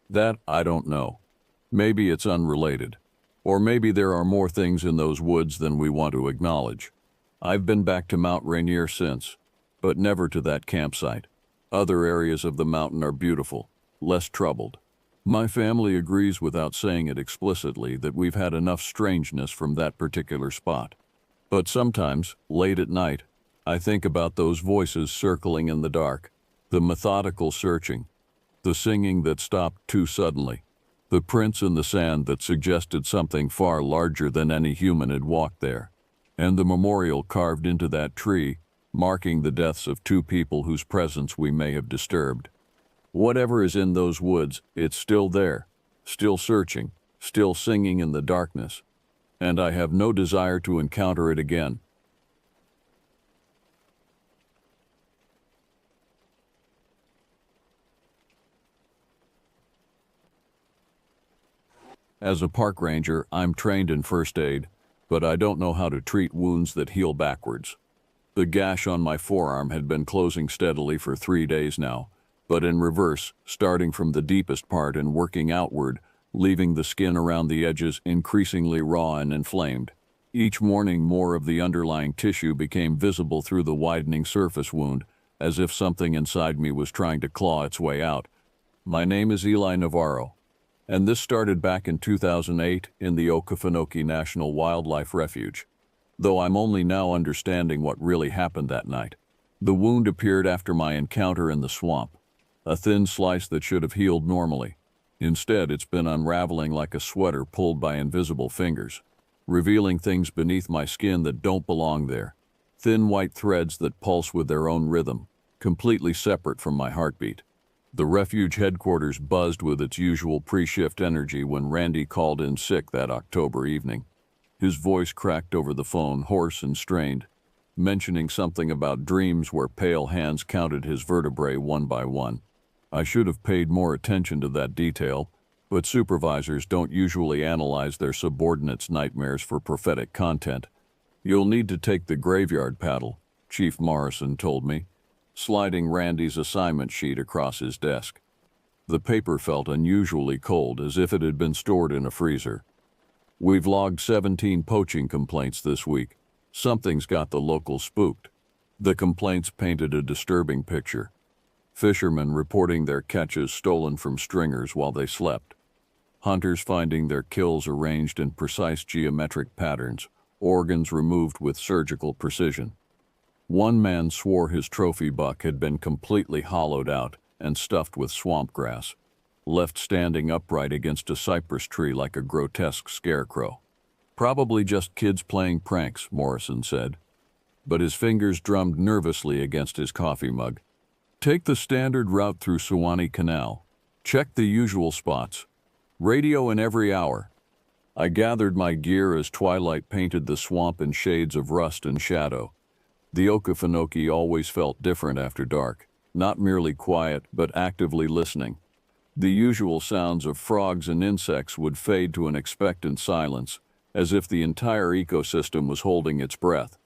[SPEAKER 1] That I don't know. Maybe it's unrelated. Or maybe there are more things in those woods than we want to acknowledge. I've been back to Mount Rainier since, but never to that campsite. Other areas of the mountain are beautiful, less troubled. My family agrees without saying it explicitly that we've had enough strangeness from that particular spot. But sometimes, late at night, I think about those voices circling in the dark, the methodical searching, the singing that stopped too suddenly, the prints in the sand that suggested something far larger than any human had walked there, and the memorial carved into that tree, marking the deaths of two people whose presence we may have disturbed. Whatever is in those woods, it's still there, still searching, still singing in the darkness, and I have no desire to encounter it again. As a park ranger, I'm trained in first aid, but I don't know how to treat wounds that heal backwards. The gash on my forearm had been closing steadily for 3 days now, but in reverse, starting from the deepest part and working outward, leaving the skin around the edges increasingly raw and inflamed. Each morning more of the underlying tissue became visible through the widening surface wound, as if something inside me was trying to claw its way out. My name is Eli Navarro, and this started back in 2008 in the Okefenokee National Wildlife Refuge, though I'm only now understanding what really happened that night. The wound appeared after my encounter in the swamp, a thin slice that should have healed normally. Instead, it's been unraveling like a sweater pulled by invisible fingers, revealing things beneath my skin that don't belong there, thin white threads that pulse with their own rhythm, completely separate from my heartbeat. The refuge headquarters buzzed with its usual pre-shift energy when Randy called in sick that October evening. His voice cracked over the phone, hoarse and strained, mentioning something about dreams where pale hands counted his vertebrae one by one. I should have paid more attention to that detail, but supervisors don't usually analyze their subordinates' nightmares for prophetic content. "You'll need to take the graveyard paddle," Chief Morrison told me, sliding Randy's assignment sheet across his desk. The paper felt unusually cold, as if it had been stored in a freezer. "We've logged 17 poaching complaints this week. Something's got the locals spooked." The complaints painted a disturbing picture. Fishermen reporting their catches stolen from stringers while they slept. Hunters finding their kills arranged in precise geometric patterns, organs removed with surgical precision. One man swore his trophy buck had been completely hollowed out and stuffed with swamp grass, left standing upright against a cypress tree like a grotesque scarecrow. Probably just kids playing pranks, Morrison said, but his fingers drummed nervously against his coffee mug. Take the standard route through Suwannee Canal. Check the usual spots. Radio in every hour. I gathered my gear as twilight painted the swamp in shades of rust and shadow. The Okefenokee always felt different after dark, not merely quiet, but actively listening. The usual sounds of frogs and insects would fade to an expectant silence, as if the entire ecosystem was holding its breath.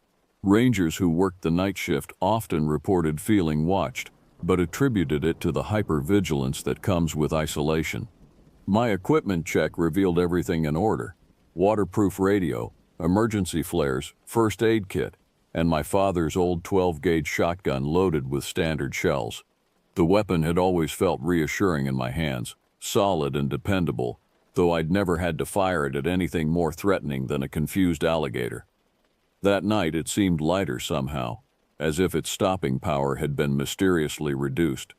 [SPEAKER 1] Rangers who worked the night shift often reported feeling watched, but attributed it to the hypervigilance that comes with isolation. My equipment check revealed everything in order: waterproof radio, emergency flares, first aid kit, and my father's old 12-gauge shotgun loaded with standard shells. The weapon had always felt reassuring in my hands, solid and dependable, though I'd never had to fire it at anything more threatening than a confused alligator. That night it seemed lighter somehow, as if its stopping power had been mysteriously reduced.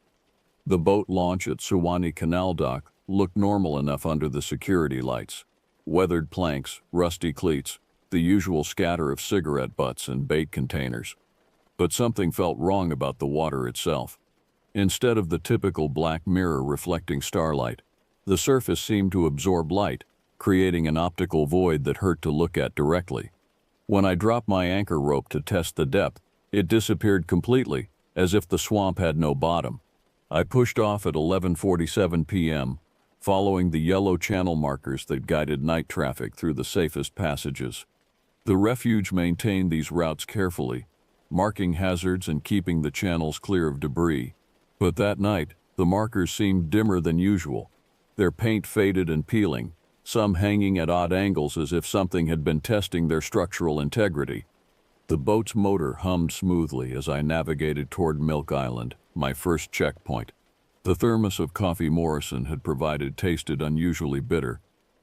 [SPEAKER 1] The boat launch at Suwannee Canal Dock looked normal enough under the security lights. Weathered planks, rusty cleats, the usual scatter of cigarette butts and bait containers. But something felt wrong about the water itself. Instead of the typical black mirror reflecting starlight, the surface seemed to absorb light, creating an optical void that hurt to look at directly. When I dropped my anchor rope to test the depth, it disappeared completely, as if the swamp had no bottom. I pushed off at 11:47 p.m., following the yellow channel markers that guided night traffic through the safest passages. The refuge maintained these routes carefully, marking hazards and keeping the channels clear of debris. But that night, the markers seemed dimmer than usual, their paint faded and peeling, some hanging at odd angles as if something had been testing their structural integrity. The boat's motor hummed smoothly as I navigated toward Milk Island, my first checkpoint. The thermos of coffee Morrison had provided tasted unusually bitter,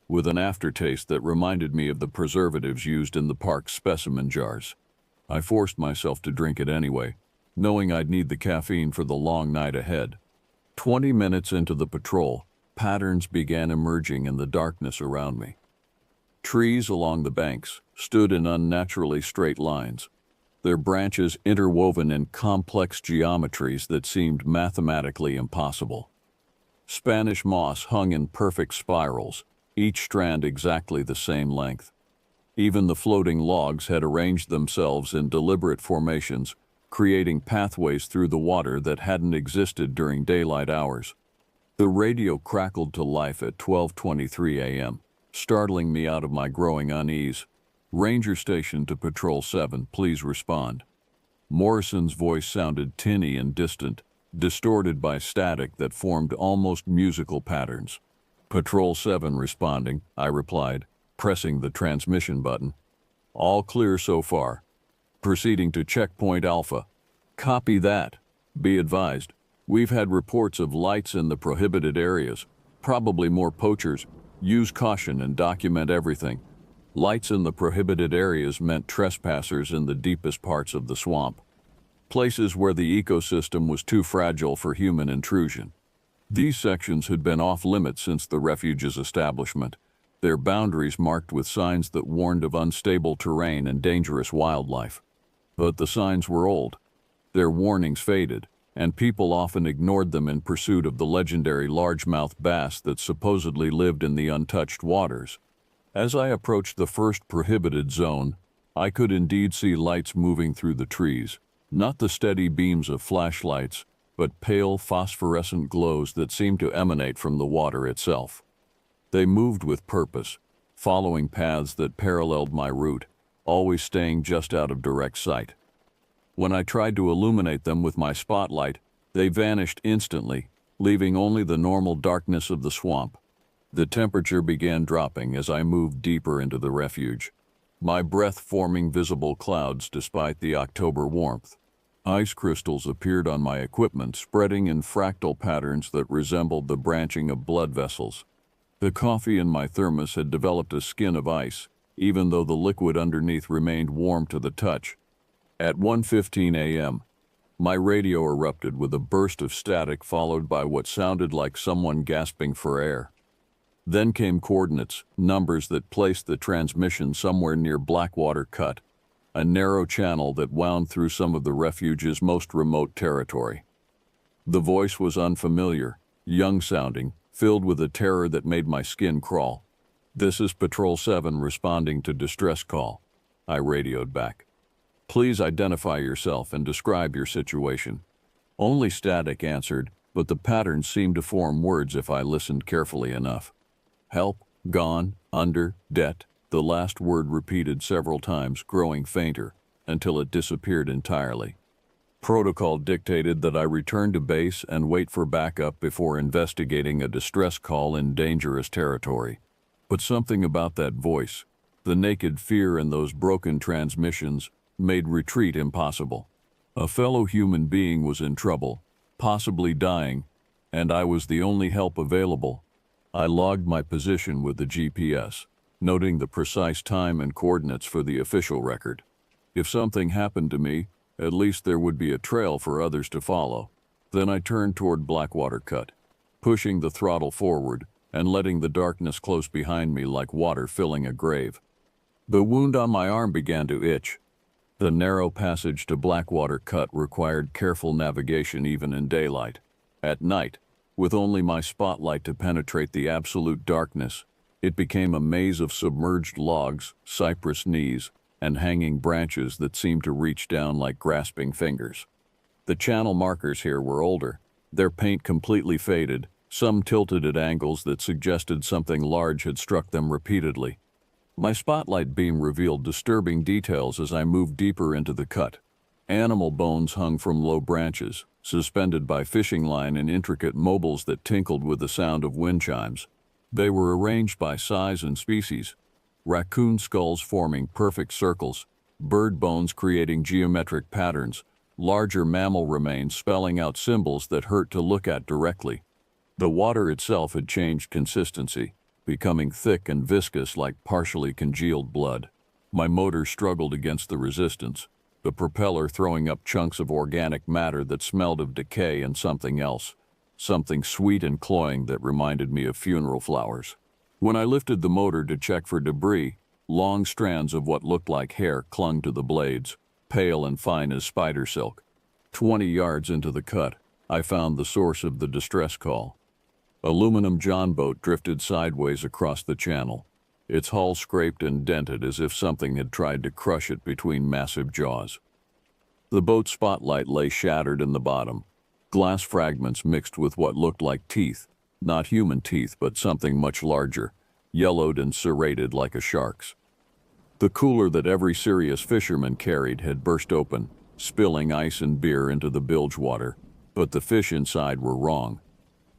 [SPEAKER 1] with an aftertaste that reminded me of the preservatives used in the park's specimen jars. I forced myself to drink it anyway, knowing I'd need the caffeine for the long night ahead. 20 minutes into the patrol, patterns began emerging in the darkness around me. Trees along the banks stood in unnaturally straight lines, their branches interwoven in complex geometries that seemed mathematically impossible. Spanish moss hung in perfect spirals, each strand exactly the same length. Even the floating logs had arranged themselves in deliberate formations, creating pathways through the water that hadn't existed during daylight hours. The radio crackled to life at 12:23 a.m., startling me out of my growing unease. Ranger Station to Patrol 7, please respond. Morrison's voice sounded tinny and distant, distorted by static that formed almost musical patterns. Patrol 7 responding, I replied, pressing the transmission button. All clear so far. Proceeding to Checkpoint Alpha. Copy that. Be advised, we've had reports of lights in the prohibited areas, probably more poachers. Use caution and document everything. Lights in the prohibited areas meant trespassers in the deepest parts of the swamp, places where the ecosystem was too fragile for human intrusion. These sections had been off-limits since the refuge's establishment, their boundaries marked with signs that warned of unstable terrain and dangerous wildlife. But the signs were old. Their warnings faded, and people often ignored them in pursuit of the legendary largemouth bass that supposedly lived in the untouched waters. As I approached the first prohibited zone, I could indeed see lights moving through the trees, not the steady beams of flashlights, but pale phosphorescent glows that seemed to emanate from the water itself. They moved with purpose, following paths that paralleled my route, always staying just out of direct sight. When I tried to illuminate them with my spotlight, they vanished instantly, leaving only the normal darkness of the swamp. The temperature began dropping as I moved deeper into the refuge, my breath forming visible clouds despite the October warmth. Ice crystals appeared on my equipment, spreading in fractal patterns that resembled the branching of blood vessels. The coffee in my thermos had developed a skin of ice, even though the liquid underneath remained warm to the touch. At 1:15 a.m., my radio erupted with a burst of static followed by what sounded like someone gasping for air. Then came coordinates, numbers that placed the transmission somewhere near Blackwater Cut, a narrow channel that wound through some of the refuge's most remote territory. The voice was unfamiliar, young-sounding, filled with a terror that made my skin crawl. "This is Patrol 7 responding to distress call," I radioed back. "Please identify yourself and describe your situation." Only static answered, but the pattern seemed to form words if I listened carefully enough. "Help, gone, under, det," the last word repeated several times, growing fainter, until it disappeared entirely. Protocol dictated that I return to base and wait for backup before investigating a distress call in dangerous territory. But something about that voice, the naked fear in those broken transmissions, made retreat impossible. A fellow human being was in trouble, possibly dying, and I was the only help available. I logged my position with the GPS, noting the precise time and coordinates for the official record. If something happened to me, at least there would be a trail for others to follow. Then I turned toward Blackwater Cut, pushing the throttle forward and letting the darkness close behind me like water filling a grave. The wound on my arm began to itch. The narrow passage to Blackwater Cut required careful navigation even in daylight. At night, with only my spotlight to penetrate the absolute darkness, it became a maze of submerged logs, cypress knees, and hanging branches that seemed to reach down like grasping fingers. The channel markers here were older, their paint completely faded, some tilted at angles that suggested something large had struck them repeatedly. My spotlight beam revealed disturbing details as I moved deeper into the cut. Animal bones hung from low branches, suspended by fishing line in intricate mobiles that tinkled with the sound of wind chimes. They were arranged by size and species, raccoon skulls forming perfect circles, bird bones creating geometric patterns, larger mammal remains spelling out symbols that hurt to look at directly. The water itself had changed consistency, becoming thick and viscous like partially congealed blood. My motor struggled against the resistance, the propeller throwing up chunks of organic matter that smelled of decay and something else, something sweet and cloying that reminded me of funeral flowers. When I lifted the motor to check for debris, long strands of what looked like hair clung to the blades, pale and fine as spider silk. 20 yards into the cut, I found the source of the distress call. Aluminum John boat drifted sideways across the channel, its hull scraped and dented as if something had tried to crush it between massive jaws. The boat's spotlight lay shattered in the bottom, glass fragments mixed with what looked like teeth, not human teeth but something much larger, yellowed and serrated like a shark's. The cooler that every serious fisherman carried had burst open, spilling ice and beer into the bilge water, but the fish inside were wrong.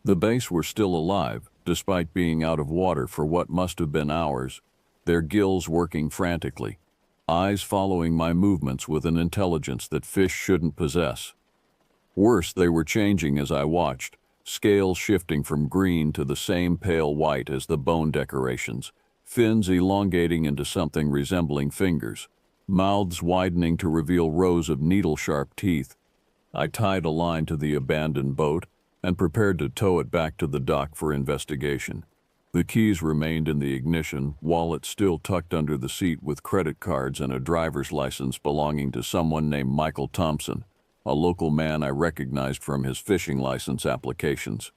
[SPEAKER 1] The base were still alive, despite being out of water for what must have been hours, their gills working frantically, eyes following my movements with an intelligence that fish shouldn't possess. Worse, they were changing as I watched, scales shifting from green to the same pale white as the bone decorations, fins elongating into something resembling fingers, mouths widening to reveal rows of needle-sharp teeth. I tied a line to the abandoned boat and prepared to tow it back to the dock for investigation. The keys remained in the ignition, wallet still tucked under the seat with credit cards and a driver's license belonging to someone named Michael Thompson, a local man I recognized from his fishing license applications.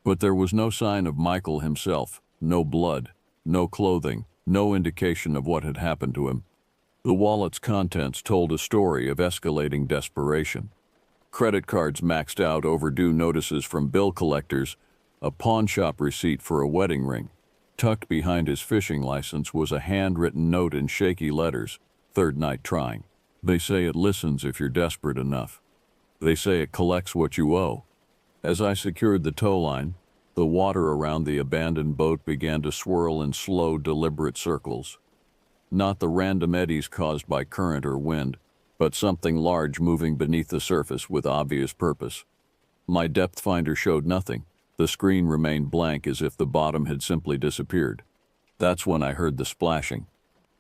[SPEAKER 1] But there was no sign of Michael himself, no blood, no clothing, no indication of what had happened to him. The wallet's contents told a story of escalating desperation. Credit cards maxed out, overdue notices from bill collectors, a pawn shop receipt for a wedding ring. Tucked behind his fishing license was a handwritten note in shaky letters, "Third night trying. They say it listens if you're desperate enough. They say it collects what you owe." As I secured the tow line, the water around the abandoned boat began to swirl in slow, deliberate circles. Not the random eddies caused by current or wind, but something large moving beneath the surface with obvious purpose. My depth finder showed nothing. The screen remained blank as if the bottom had simply disappeared. That's when I heard the splashing.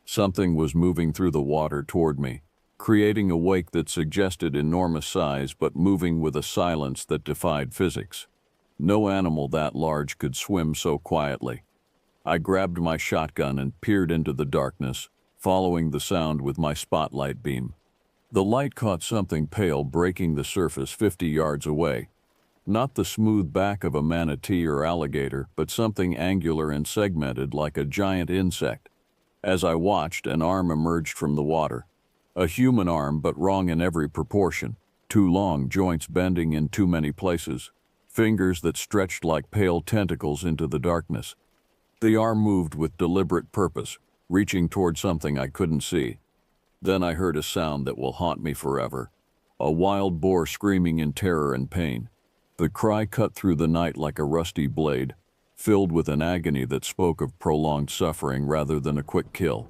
[SPEAKER 1] Something was moving through the water toward me, creating a wake that suggested enormous size but moving with a silence that defied physics. No animal that large could swim so quietly. I grabbed my shotgun and peered into the darkness, following the sound with my spotlight beam. The light caught something pale breaking the surface 50 yards away. Not the smooth back of a manatee or alligator, but something angular and segmented like a giant insect. As I watched, an arm emerged from the water. A human arm, but wrong in every proportion. Too long, joints bending in too many places. Fingers that stretched like pale tentacles into the darkness. The arm moved with deliberate purpose, reaching toward something I couldn't see. Then I heard a sound that will haunt me forever. A wild boar screaming in terror and pain. The cry cut through the night like a rusty blade, filled with an agony that spoke of prolonged suffering rather than a quick kill.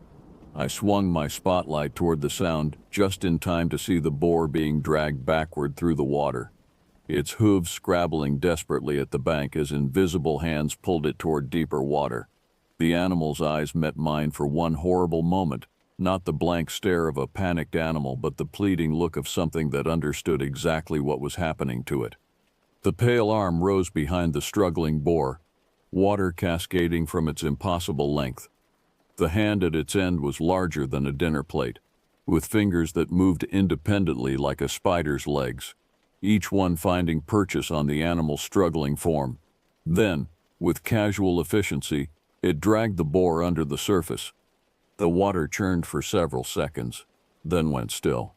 [SPEAKER 1] I swung my spotlight toward the sound, just in time to see the boar being dragged backward through the water. Its hooves scrabbling desperately at the bank as invisible hands pulled it toward deeper water. The animal's eyes met mine for one horrible moment, not the blank stare of a panicked animal, but the pleading look of something that understood exactly what was happening to it. The pale arm rose behind the struggling boar, water cascading from its impossible length. The hand at its end was larger than a dinner plate, with fingers that moved independently like a spider's legs, each one finding purchase on the animal's struggling form. Then, with casual efficiency, it dragged the boar under the surface. The water churned for several seconds, then went still.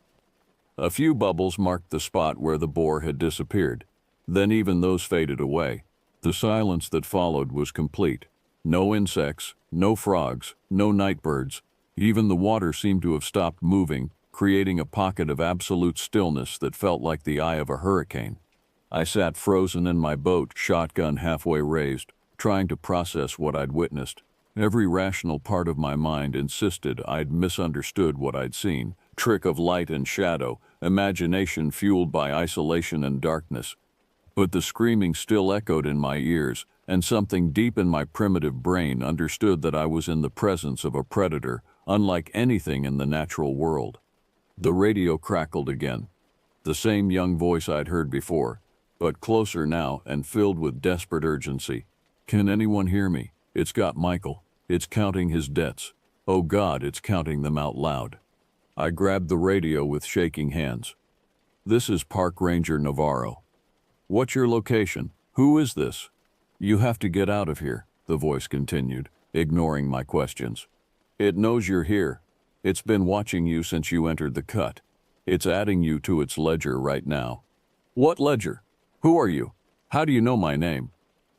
[SPEAKER 1] A few bubbles marked the spot where the boar had disappeared. Then even those faded away. The silence that followed was complete. No insects, no frogs, no nightbirds. Even the water seemed to have stopped moving, creating a pocket of absolute stillness that felt like the eye of a hurricane. I sat frozen in my boat, shotgun halfway raised, trying to process what I'd witnessed. Every rational part of my mind insisted I'd misunderstood what I'd seen. Trick of light and shadow, imagination fueled by isolation and darkness. But the screaming still echoed in my ears, and something deep in my primitive brain understood that I was in the presence of a predator, unlike anything in the natural world. The radio crackled again. The same young voice I'd heard before, but closer now and filled with desperate urgency. "Can anyone hear me? It's got Michael. It's counting his debts. Oh God, it's counting them out loud." I grabbed the radio with shaking hands. "This is Park Ranger Navarro. What's your location? Who is this?" "You have to get out of here," the voice continued, ignoring my questions. "It knows you're here. It's been watching you since you entered the cut. It's adding you to its ledger right now." "What ledger? Who are you? How do you know my name?"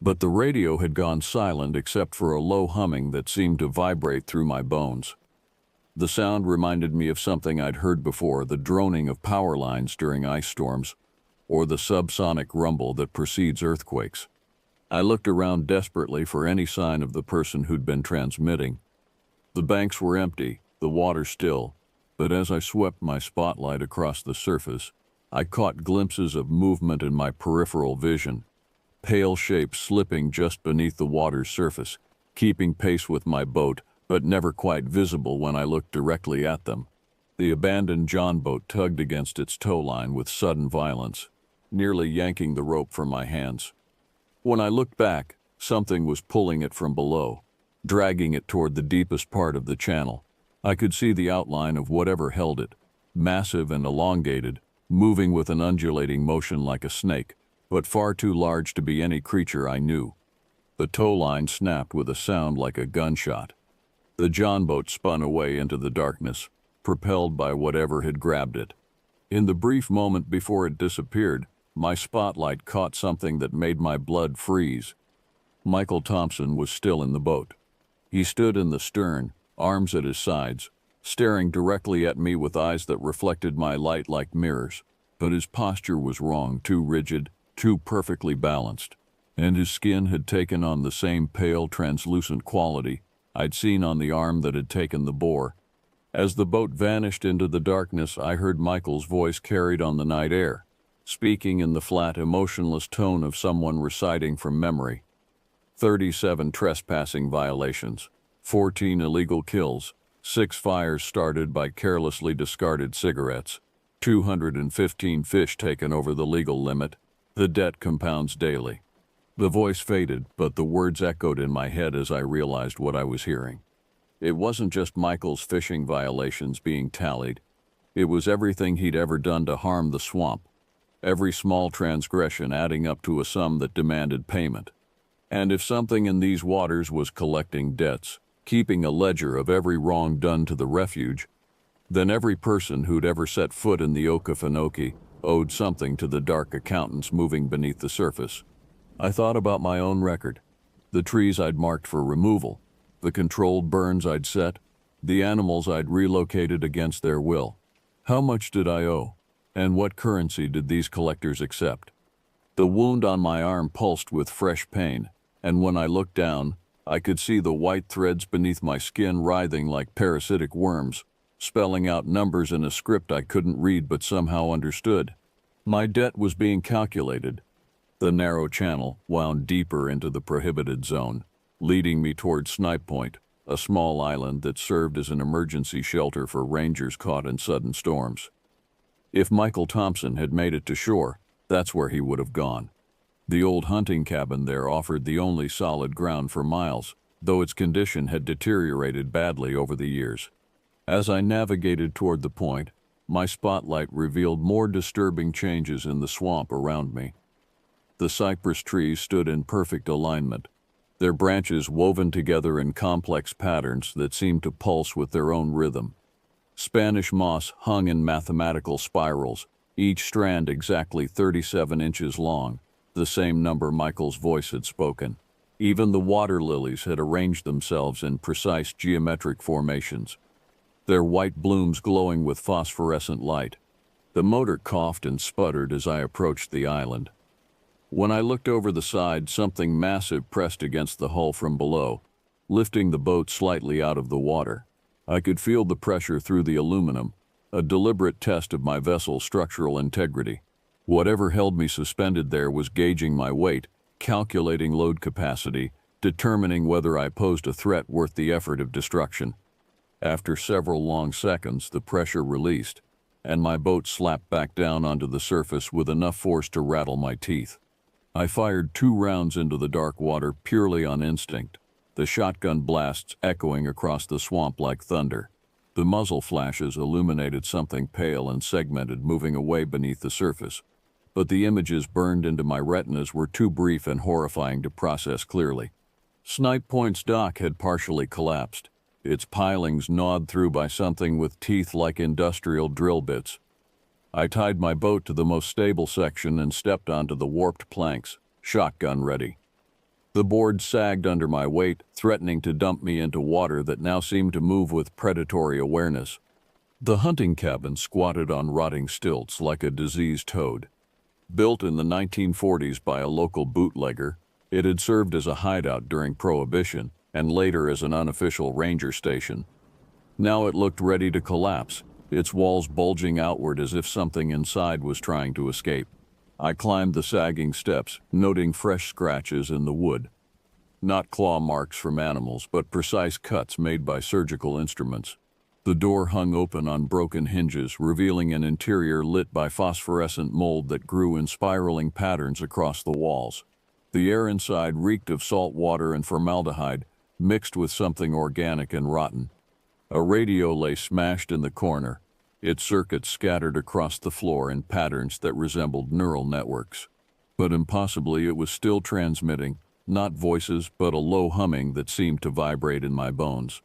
[SPEAKER 1] But the radio had gone silent except for a low humming that seemed to vibrate through my bones. The sound reminded me of something I'd heard before, the droning of power lines during ice storms, or the subsonic rumble that precedes earthquakes. I looked around desperately for any sign of the person who'd been transmitting. The banks were empty, the water still, but as I swept my spotlight across the surface, I caught glimpses of movement in my peripheral vision. Pale shapes slipping just beneath the water's surface, keeping pace with my boat, but never quite visible when I looked directly at them. The abandoned John boat tugged against its tow line with sudden violence, nearly yanking the rope from my hands. When I looked back, something was pulling it from below, dragging it toward the deepest part of the channel. I could see the outline of whatever held it, massive and elongated, moving with an undulating motion like a snake, but far too large to be any creature I knew. The tow line snapped with a sound like a gunshot. The John boat spun away into the darkness, propelled by whatever had grabbed it. In the brief moment before it disappeared, my spotlight caught something that made my blood freeze. Michael Thompson was still in the boat. He stood in the stern, arms at his sides, staring directly at me with eyes that reflected my light like mirrors. But his posture was wrong, too rigid, too perfectly balanced, and his skin had taken on the same pale, translucent quality I'd seen on the arm that had taken the boar. As the boat vanished into the darkness, I heard Michael's voice carried on the night air, speaking in the flat, emotionless tone of someone reciting from memory. 37 trespassing violations, 14 illegal kills, 6 fires started by carelessly discarded cigarettes, 215 fish taken over the legal limit. The debt compounds daily. The voice faded, but the words echoed in my head as I realized what I was hearing. It wasn't just Michael's fishing violations being tallied. It was everything he'd ever done to harm the swamp, every small transgression adding up to a sum that demanded payment. And if something in these waters was collecting debts, keeping a ledger of every wrong done to the refuge, then every person who'd ever set foot in the Okefenokee owed something to the dark accountants moving beneath the surface. I thought about my own record, the trees I'd marked for removal, the controlled burns I'd set, the animals I'd relocated against their will. How much did I owe? And what currency did these collectors accept? The wound on my arm pulsed with fresh pain, and when I looked down, I could see the white threads beneath my skin writhing like parasitic worms, spelling out numbers in a script I couldn't read but somehow understood. My debt was being calculated. The narrow channel wound deeper into the prohibited zone, leading me toward Snipe Point, a small island that served as an emergency shelter for rangers caught in sudden storms. If Michael Thompson had made it to shore, that's where he would have gone. The old hunting cabin there offered the only solid ground for miles, though its condition had deteriorated badly over the years. As I navigated toward the point, my spotlight revealed more disturbing changes in the swamp around me. The cypress trees stood in perfect alignment, their branches woven together in complex patterns that seemed to pulse with their own rhythm. Spanish moss hung in mathematical spirals, each strand exactly 37 inches long, the same number Michael's voice had spoken. Even the water lilies had arranged themselves in precise geometric formations, their white blooms glowing with phosphorescent light. The motor coughed and sputtered as I approached the island. When I looked over the side, something massive pressed against the hull from below, lifting the boat slightly out of the water. I could feel the pressure through the aluminum, a deliberate test of my vessel's structural integrity. Whatever held me suspended there was gauging my weight, calculating load capacity, determining whether I posed a threat worth the effort of destruction. After several long seconds, the pressure released, and my boat slapped back down onto the surface with enough force to rattle my teeth. I fired 2 rounds into the dark water purely on instinct, the shotgun blasts echoing across the swamp like thunder. The muzzle flashes illuminated something pale and segmented moving away beneath the surface, but the images burned into my retinas were too brief and horrifying to process clearly. Snipe Point's dock had partially collapsed, its pilings gnawed through by something with teeth like industrial drill bits. I tied my boat to the most stable section and stepped onto the warped planks, shotgun ready. The board sagged under my weight, threatening to dump me into water that now seemed to move with predatory awareness. The hunting cabin squatted on rotting stilts like a diseased toad. Built in the 1940s by a local bootlegger, it had served as a hideout during Prohibition and later as an unofficial ranger station. Now it looked ready to collapse, its walls bulging outward as if something inside was trying to escape. I climbed the sagging steps, noting fresh scratches in the wood. Not claw marks from animals, but precise cuts made by surgical instruments. The door hung open on broken hinges, revealing an interior lit by phosphorescent mold that grew in spiraling patterns across the walls. The air inside reeked of salt water and formaldehyde, mixed with something organic and rotten. A radio lay smashed in the corner, its circuits scattered across the floor in patterns that resembled neural networks. But impossibly it was still transmitting, not voices but a low humming that seemed to vibrate in my bones.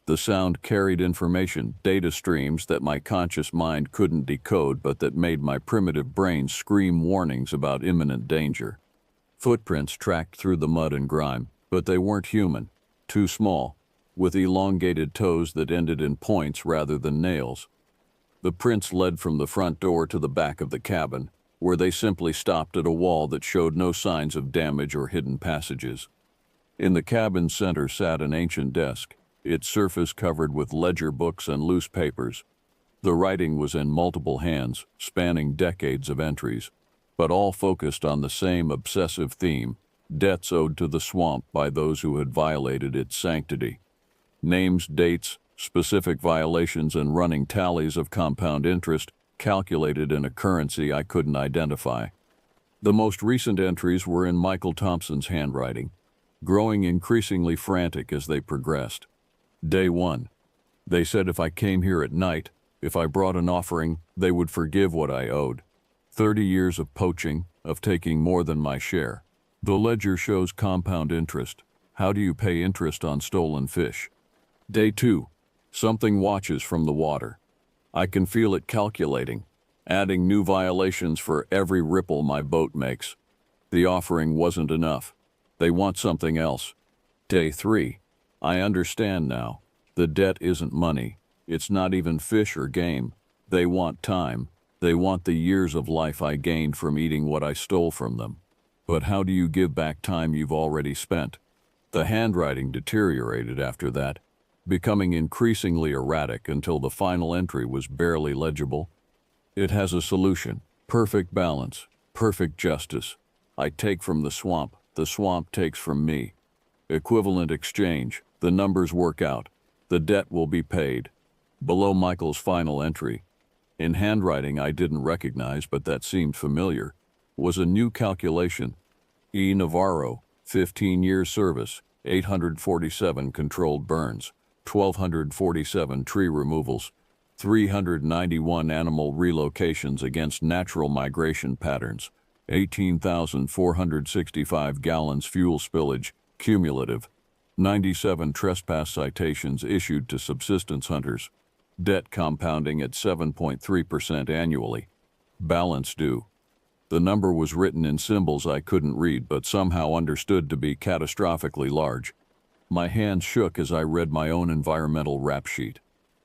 [SPEAKER 1] The sound carried information, data streams that my conscious mind couldn't decode but that made my primitive brain scream warnings about imminent danger. Footprints tracked through the mud and grime, but they weren't human, too small, with elongated toes that ended in points rather than nails. The prints led from the front door to the back of the cabin, where they simply stopped at a wall that showed no signs of damage or hidden passages. In the cabin's center sat an ancient desk, its surface covered with ledger books and loose papers. The writing was in multiple hands, spanning decades of entries, but all focused on the same obsessive theme, debts owed to the swamp by those who had violated its sanctity. Names, dates, specific violations and running tallies of compound interest calculated in a currency I couldn't identify. The most recent entries were in Michael Thompson's handwriting, growing increasingly frantic as they progressed. Day 1. They said if I came here at night, if I brought an offering, they would forgive what I owed. 30 years of poaching, of taking more than my share. The ledger shows compound interest. How do you pay interest on stolen fish? Day 2. Something watches from the water. I can feel it calculating, adding new violations for every ripple my boat makes. The offering wasn't enough. They want something else. Day 3. I understand now. The debt isn't money. It's not even fish or game. They want time. They want the years of life I gained from eating what I stole from them. But how do you give back time you've already spent? The handwriting deteriorated after that, becoming increasingly erratic until the final entry was barely legible. It has a solution. Perfect balance. Perfect justice. I take from the swamp takes from me. Equivalent exchange. The numbers work out. The debt will be paid. Below Michael's final entry, in handwriting I didn't recognize but that seemed familiar, was a new calculation. E. Navarro, 15 years service, 847 controlled burns, 1,247 tree removals, 391 animal relocations against natural migration patterns, 18,465 gallons fuel spillage, cumulative, 97 trespass citations issued to subsistence hunters, debt compounding at 7.3% annually, balance due. The number was written in symbols I couldn't read but somehow understood to be catastrophically large. My hands shook as I read my own environmental rap sheet.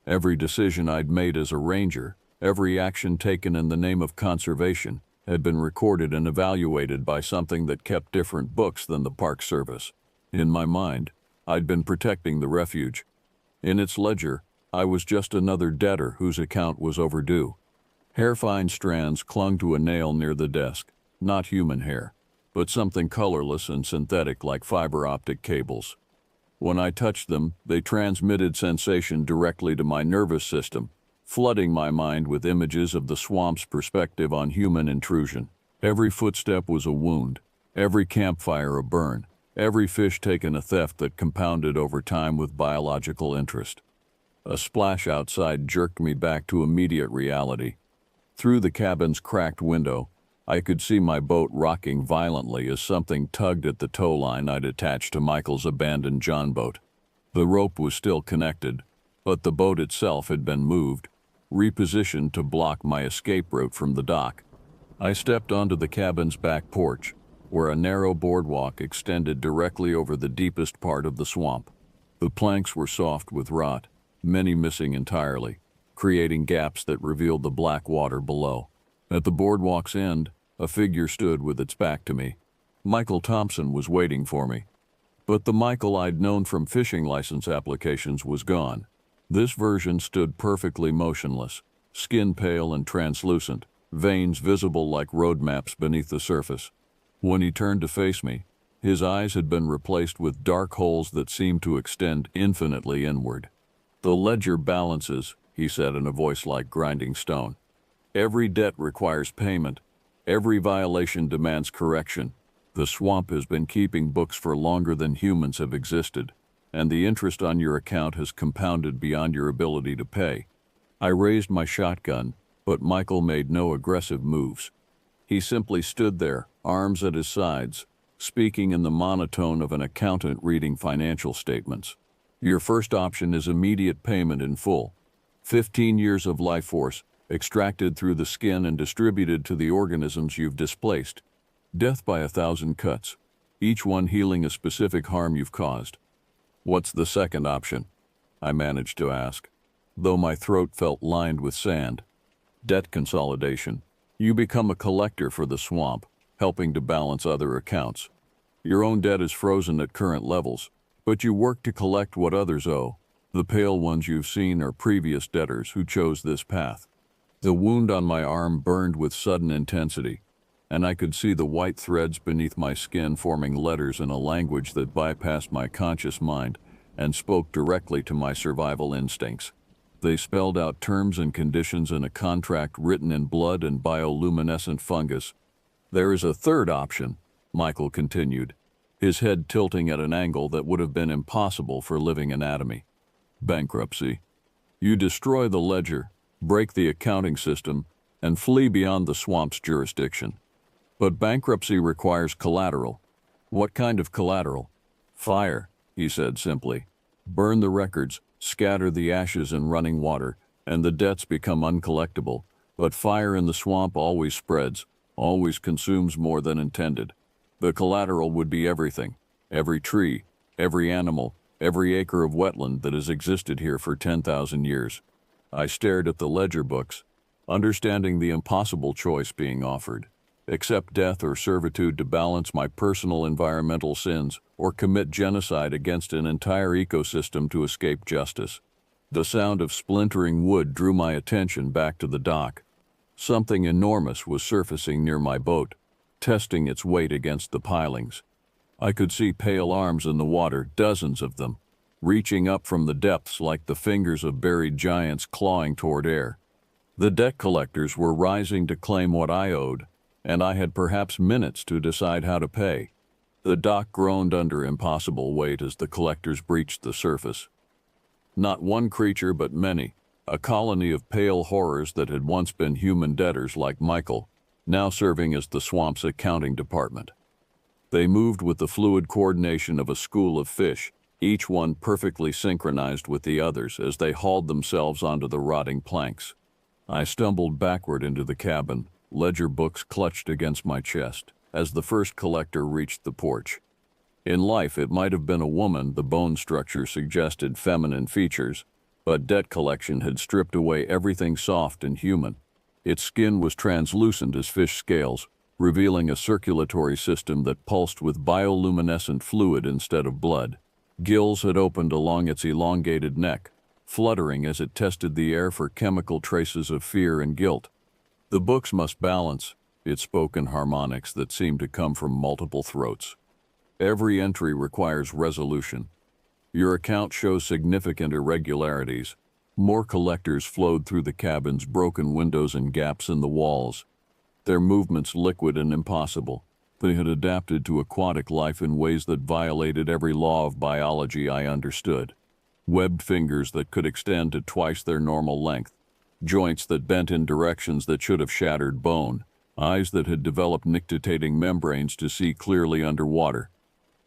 [SPEAKER 1] Every decision I'd made as a ranger, every action taken in the name of conservation, had been recorded and evaluated by something that kept different books than the Park Service. In my mind, I'd been protecting the refuge. In its ledger, I was just another debtor whose account was overdue. Hair-fine strands clung to a nail near the desk, not human hair, but something colorless and synthetic like fiber-optic cables. When I touched them, they transmitted sensation directly to my nervous system, flooding my mind with images of the swamp's perspective on human intrusion. Every footstep was a wound, every campfire a burn, every fish taken a theft that compounded over time with biological interest. A splash outside jerked me back to immediate reality. Through the cabin's cracked window, I could see my boat rocking violently as something tugged at the tow line I'd attached to Michael's abandoned John boat. The rope was still connected, but the boat itself had been moved, repositioned to block my escape route from the dock. I stepped onto the cabin's back porch, where a narrow boardwalk extended directly over the deepest part of the swamp. The planks were soft with rot, many missing entirely, creating gaps that revealed the black water below. At the boardwalk's end, a figure stood with its back to me. Michael Thompson was waiting for me. But the Michael I'd known from fishing license applications was gone. This version stood perfectly motionless, skin pale and translucent, veins visible like road maps beneath the surface. When he turned to face me, his eyes had been replaced with dark holes that seemed to extend infinitely inward. "The ledger balances," he said in a voice like grinding stone. "Every debt requires payment. Every violation demands correction. The swamp has been keeping books for longer than humans have existed, and the interest on your account has compounded beyond your ability to pay." I raised my shotgun, but Michael made no aggressive moves. He simply stood there, arms at his sides, speaking in the monotone of an accountant reading financial statements. "Your first option is immediate payment in full. 15 years of life force, extracted through the skin and distributed to the organisms you've displaced. Death by 1,000 cuts, each one healing a specific harm you've caused." "What's the second option?" I managed to ask, though my throat felt lined with sand. "Debt consolidation. You become a collector for the swamp, helping to balance other accounts. Your own debt is frozen at current levels, but you work to collect what others owe. The pale ones you've seen are previous debtors who chose this path." The wound on my arm burned with sudden intensity, and I could see the white threads beneath my skin forming letters in a language that bypassed my conscious mind and spoke directly to my survival instincts. They spelled out terms and conditions in a contract written in blood and bioluminescent fungus. "There is a third option," Michael continued, his head tilting at an angle that would have been impossible for living anatomy. "Bankruptcy. You destroy the ledger, break the accounting system, and flee beyond the swamp's jurisdiction. But bankruptcy requires collateral." "What kind of collateral?" "Fire," he said simply. "Burn the records, scatter the ashes in running water, and the debts become uncollectible. But fire in the swamp always spreads, always consumes more than intended. The collateral would be everything, every tree, every animal, every acre of wetland that has existed here for 10,000 years. I stared at the ledger books, understanding the impossible choice being offered. Accept death or servitude to balance my personal environmental sins, or commit genocide against an entire ecosystem to escape justice. The sound of splintering wood drew my attention back to the dock. Something enormous was surfacing near my boat, testing its weight against the pilings. I could see pale arms in the water, dozens of them, reaching up from the depths like the fingers of buried giants clawing toward air. The debt collectors were rising to claim what I owed, and I had perhaps minutes to decide how to pay. The dock groaned under impossible weight as the collectors breached the surface. Not one creature but many, a colony of pale horrors that had once been human debtors like Michael, now serving as the swamp's accounting department. They moved with the fluid coordination of a school of fish, each one perfectly synchronized with the others as they hauled themselves onto the rotting planks. I stumbled backward into the cabin, ledger books clutched against my chest, as the first collector reached the porch. In life, it might have been a woman. The bone structure suggested feminine features, but debt collection had stripped away everything soft and human. Its skin was translucent as fish scales, revealing a circulatory system that pulsed with bioluminescent fluid instead of blood. Gills had opened along its elongated neck, fluttering as it tested the air for chemical traces of fear and guilt. "The books must balance," it spoke in harmonics that seemed to come from multiple throats. "Every entry requires resolution. Your account shows significant irregularities." More collectors flowed through the cabin's broken windows and gaps in the walls, their movements liquid and impossible. They had adapted to aquatic life in ways that violated every law of biology I understood. Webbed fingers that could extend to twice their normal length, joints that bent in directions that should have shattered bone, eyes that had developed nictitating membranes to see clearly underwater.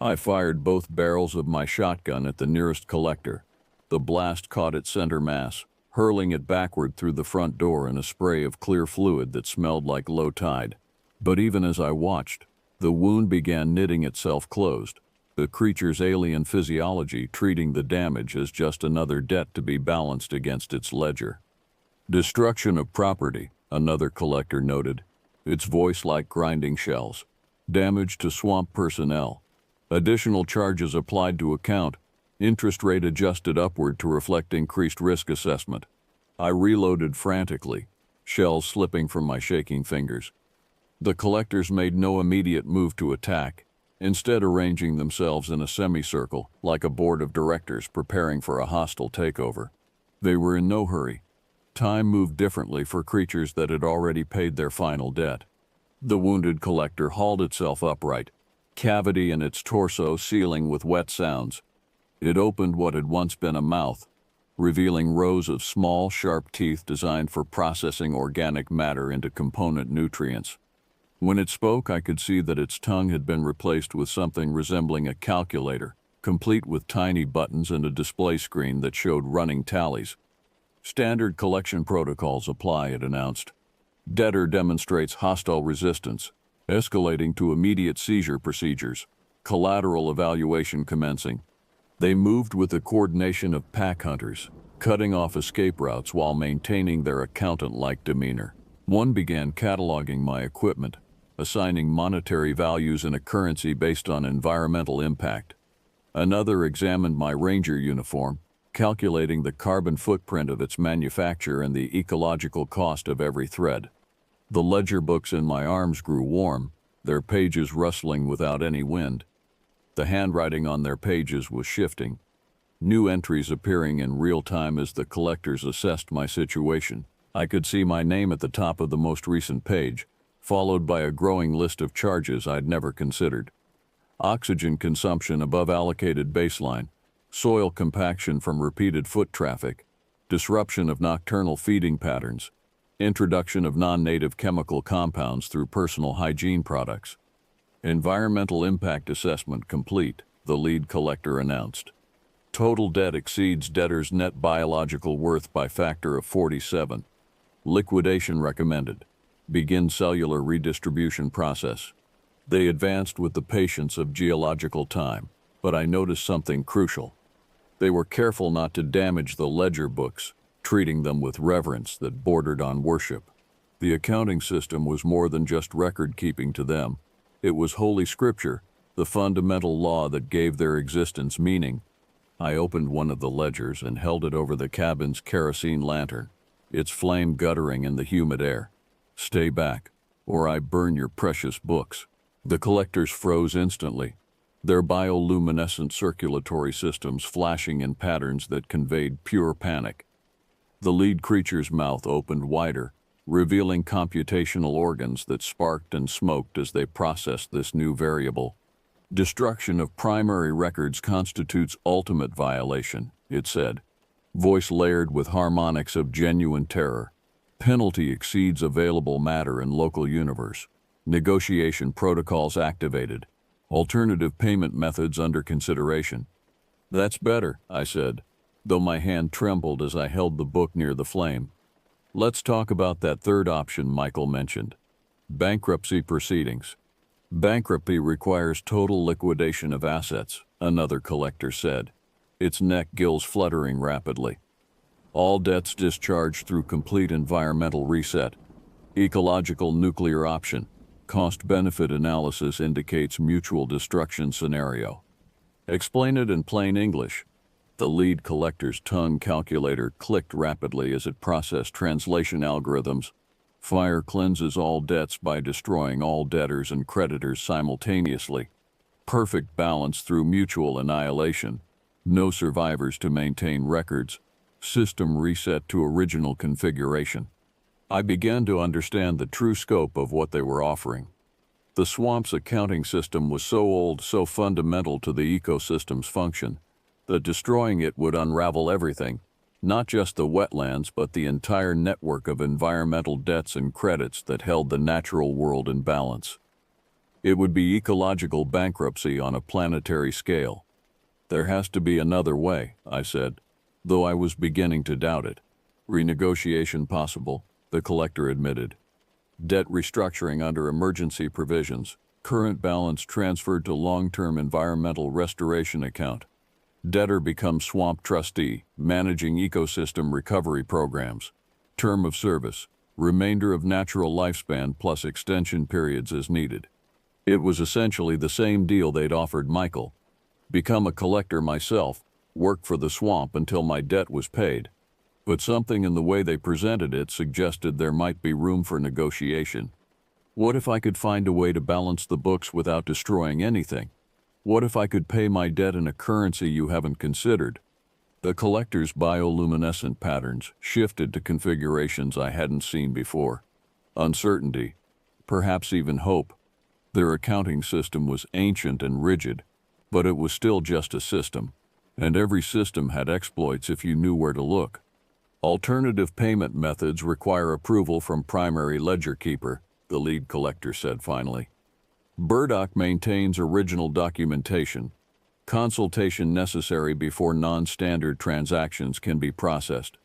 [SPEAKER 1] I fired both barrels of my shotgun at the nearest collector. The blast caught its center mass, hurling it backward through the front door in a spray of clear fluid that smelled like low tide. But even as I watched, the wound began knitting itself closed, the creature's alien physiology treating the damage as just another debt to be balanced against its ledger. "Destruction of property," another collector noted, its voice like grinding shells. "Damage to swamp personnel. Additional charges applied to account, interest rate adjusted upward to reflect increased risk assessment." I reloaded frantically, shells slipping from my shaking fingers. The collectors made no immediate move to attack, instead arranging themselves in a semicircle like a board of directors preparing for a hostile takeover. They were in no hurry. Time moved differently for creatures that had already paid their final debt. The wounded collector hauled itself upright, cavity in its torso sealing with wet sounds. It opened what had once been a mouth, revealing rows of small, sharp teeth designed for processing organic matter into component nutrients. When it spoke, I could see that its tongue had been replaced with something resembling a calculator, complete with tiny buttons and a display screen that showed running tallies. "Standard collection protocols apply," it announced. "Debtor demonstrates hostile resistance, escalating to immediate seizure procedures. Collateral evaluation commencing." They moved with the coordination of pack hunters, cutting off escape routes while maintaining their accountant-like demeanor. One began cataloging my equipment, assigning monetary values in a currency based on environmental impact. Another examined my ranger uniform, calculating the carbon footprint of its manufacture and the ecological cost of every thread. The ledger books in my arms grew warm, their pages rustling without any wind. The handwriting on their pages was shifting. new entries appearing in real time as the collectors assessed my situation. I could see my name at the top of the most recent page, followed by a growing list of charges I'd never considered. Oxygen consumption above allocated baseline, soil compaction from repeated foot traffic, disruption of nocturnal feeding patterns, introduction of non-native chemical compounds through personal hygiene products. Environmental impact assessment complete, the lead collector announced. Total debt exceeds debtor's net biological worth by factor of 47. Liquidation recommended. Begin cellular redistribution process. They advanced with the patience of geological time, but I noticed something crucial. They were careful not to damage the ledger books, treating them with reverence that bordered on worship. The accounting system was more than just record-keeping to them. It was Holy Scripture, the fundamental law that gave their existence meaning. I opened one of the ledgers and held it over the cabin's kerosene lantern, its flame guttering in the humid air. "Stay back, or I burn your precious books." The collectors froze instantly, their bioluminescent circulatory systems flashing in patterns that conveyed pure panic. The lead creature's mouth opened wider, revealing computational organs that sparked and smoked as they processed this new variable. "Destruction of primary records constitutes ultimate violation," it said, voice layered with harmonics of genuine terror. "Penalty exceeds available matter in local universe. Negotiation protocols activated. Alternative payment methods under consideration." "That's better," I said, though my hand trembled as I held the book near the flame. "Let's talk about that third option Michael mentioned. Bankruptcy proceedings." "Bankruptcy requires total liquidation of assets," another collector said, its neck gills fluttering rapidly. "All debts discharged through complete environmental reset. Ecological nuclear option. Cost-benefit analysis indicates mutual destruction scenario." "Explain it in plain English." The lead collector's tongue calculator clicked rapidly as it processed translation algorithms. "Fire cleanses all debts by destroying all debtors and creditors simultaneously. Perfect balance through mutual annihilation. No survivors to maintain records. System reset to original configuration." I began to understand the true scope of what they were offering. The swamp's accounting system was so old, so fundamental to the ecosystem's function, that destroying it would unravel everything, not just the wetlands but the entire network of environmental debts and credits that held the natural world in balance. It would be ecological bankruptcy on a planetary scale. "There has to be another way," I said, though I was beginning to doubt it. "Renegotiation possible," the collector admitted. "Debt restructuring under emergency provisions. Current balance transferred to long-term environmental restoration account. Debtor becomes swamp trustee, managing ecosystem recovery programs. Term of service, remainder of natural lifespan plus extension periods as needed." It was essentially the same deal they'd offered Michael. Become a collector myself, work for the swamp until my debt was paid. But something in the way they presented it suggested there might be room for negotiation. What if I could find a way to balance the books without destroying anything? What if I could pay my debt in a currency you haven't considered? The collector's bioluminescent patterns shifted to configurations I hadn't seen before. Uncertainty, perhaps even hope. Their accounting system was ancient and rigid, but it was still just a system, and every system had exploits if you knew where to look. "Alternative payment methods require approval from primary ledger keeper," the lead collector said finally. "Burdock maintains original documentation. Consultation necessary before non-standard transactions can be processed."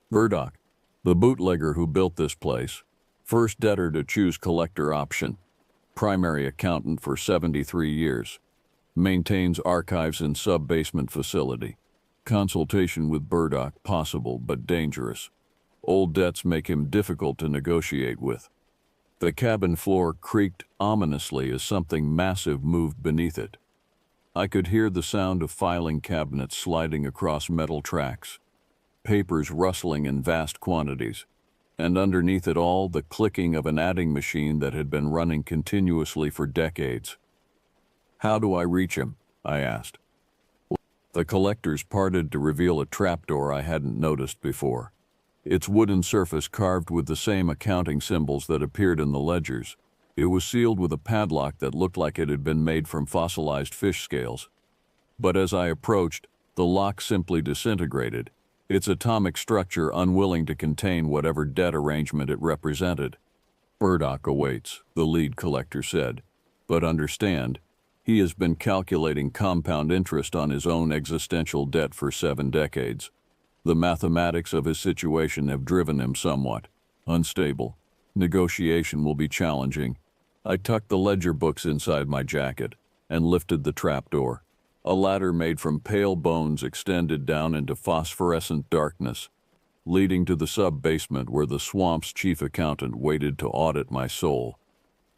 [SPEAKER 1] Burdock, the bootlegger who built this place, first debtor to choose collector option, primary accountant for 73 years, maintains archives in sub-basement facility. Consultation with Burdock possible but dangerous. Old debts make him difficult to negotiate with. The cabin floor creaked ominously as something massive moved beneath it. I could hear the sound of filing cabinets sliding across metal tracks, papers rustling in vast quantities, and underneath it all the clicking of an adding machine that had been running continuously for decades. "How do I reach him?" I asked. The collectors parted to reveal a trapdoor I hadn't noticed before. Its wooden surface carved with the same accounting symbols that appeared in the ledgers. It was sealed with a padlock that looked like it had been made from fossilized fish scales. But as I approached, the lock simply disintegrated, its atomic structure unwilling to contain whatever debt arrangement it represented. "Burdock awaits," the lead collector said. "But understand, he has been calculating compound interest on his own existential debt for 7 decades. The mathematics of his situation have driven him somewhat unstable. Negotiation will be challenging." I tucked the ledger books inside my jacket and lifted the trapdoor. A ladder made from pale bones extended down into phosphorescent darkness, leading to the sub-basement where the swamp's chief accountant waited to audit my soul.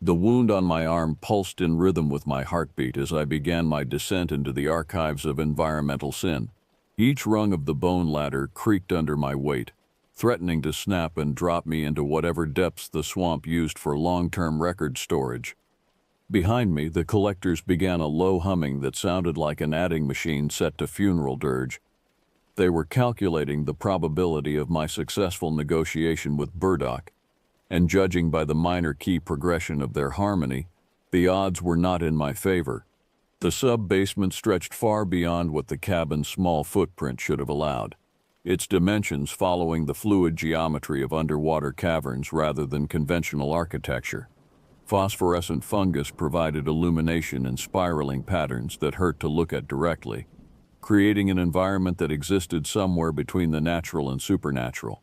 [SPEAKER 1] The wound on my arm pulsed in rhythm with my heartbeat as I began my descent into the archives of environmental sin. Each rung of the bone ladder creaked under my weight, threatening to snap and drop me into whatever depths the swamp used for long-term record storage. Behind me, the collectors began a low humming that sounded like an adding machine set to funeral dirge. They were calculating the probability of my successful negotiation with Burdock, and judging by the minor key progression of their harmony, the odds were not in my favor. The sub-basement stretched far beyond what the cabin's small footprint should have allowed, its dimensions following the fluid geometry of underwater caverns rather than conventional architecture. Phosphorescent fungus provided illumination in spiraling patterns that hurt to look at directly, creating an environment that existed somewhere between the natural and supernatural.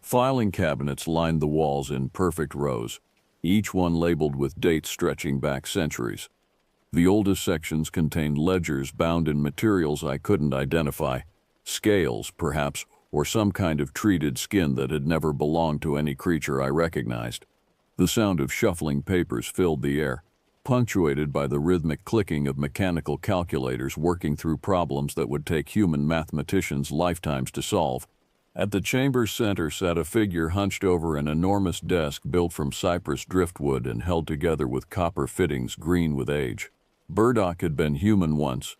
[SPEAKER 1] Filing cabinets lined the walls in perfect rows, each one labeled with dates stretching back centuries. The oldest sections contained ledgers bound in materials I couldn't identify, scales, perhaps, or some kind of treated skin that had never belonged to any creature I recognized. The sound of shuffling papers filled the air, punctuated by the rhythmic clicking of mechanical calculators working through problems that would take human mathematicians lifetimes to solve. At the chamber's center sat a figure hunched over an enormous desk built from cypress driftwood and held together with copper fittings green with age. Burdock had been human once,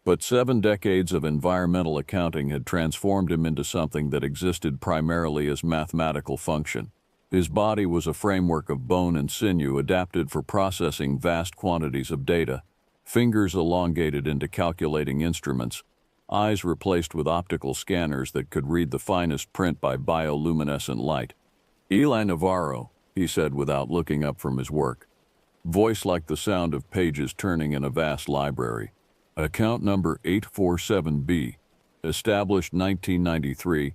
[SPEAKER 1] but 7 decades of environmental accounting had transformed him into something that existed primarily as mathematical function. His body was a framework of bone and sinew adapted for processing vast quantities of data, fingers elongated into calculating instruments, eyes replaced with optical scanners that could read the finest print by bioluminescent light. "Eli Navarro," he said without looking up from his work, voice like the sound of pages turning in a vast library. "Account number 847B, established 1993,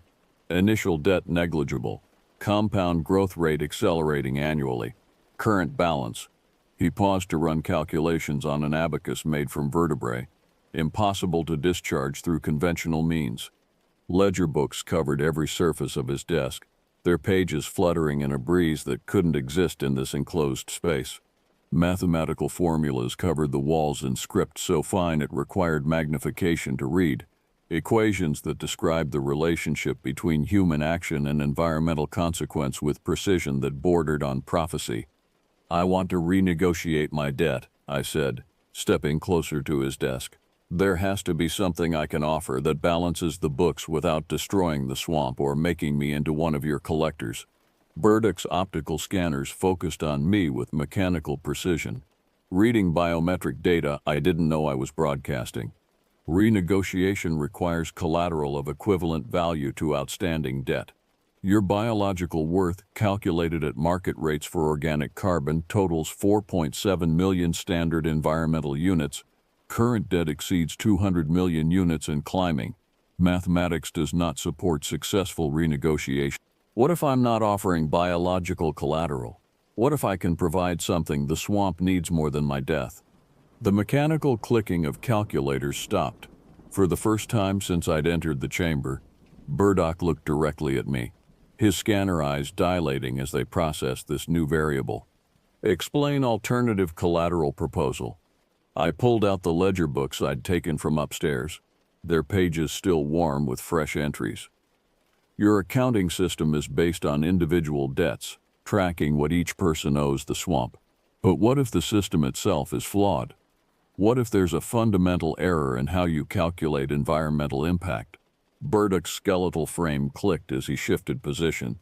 [SPEAKER 1] initial debt negligible, compound growth rate accelerating annually, current balance." He paused to run calculations on an abacus made from vertebrae, impossible to discharge through conventional means. Ledger books covered every surface of his desk, their pages fluttering in a breeze that couldn't exist in this enclosed space. Mathematical formulas covered the walls in script so fine it required magnification to read, equations that described the relationship between human action and environmental consequence with precision that bordered on prophecy. "I want to renegotiate my debt," I said, stepping closer to his desk. "There has to be something I can offer that balances the books without destroying the swamp or making me into one of your collectors." Burdock's optical scanners focused on me with mechanical precision, reading biometric data I didn't know I was broadcasting. "Renegotiation requires collateral of equivalent value to outstanding debt. Your biological worth, calculated at market rates for organic carbon, totals 4.7 million standard environmental units. Current debt exceeds 200 million units and climbing. Mathematics does not support successful renegotiation." What if I'm not offering biological collateral? What if I can provide something the swamp needs more than my death? The mechanical clicking of calculators stopped. For the first time since I'd entered the chamber, Burdock looked directly at me, his scanner eyes dilating as they processed this new variable. "Explain alternative collateral proposal." I pulled out the ledger books I'd taken from upstairs, their pages still warm with fresh entries. "Your accounting system is based on individual debts, tracking what each person owes the swamp. But what if the system itself is flawed? What if there's a fundamental error in how you calculate environmental impact? Burdock's skeletal frame clicked as he shifted position,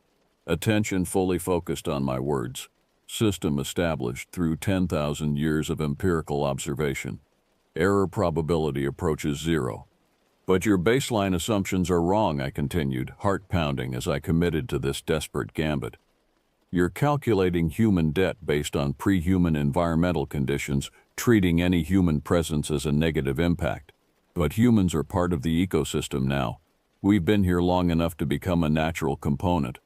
[SPEAKER 1] attention fully focused on my words. System established through 10,000 years of empirical observation. Error probability approaches zero. But your baseline assumptions are wrong, I continued, heart pounding as I committed to this desperate gambit. You're calculating human debt based on pre-human environmental conditions, treating any human presence as a negative impact. But humans are part of the ecosystem now. We've been here long enough to become a natural component.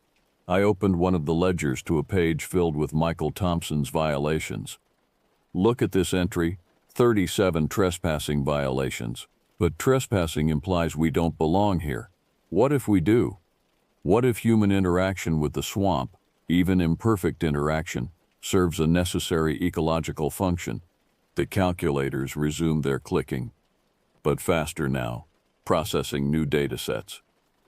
[SPEAKER 1] I opened one of the ledgers to a page filled with Michael Thompson's violations. Look at this entry, 37 trespassing violations. But trespassing implies we don't belong here. What if we do? What if human interaction with the swamp, even imperfect interaction, serves a necessary ecological function? The calculators resumed their clicking. But faster now, processing new data sets.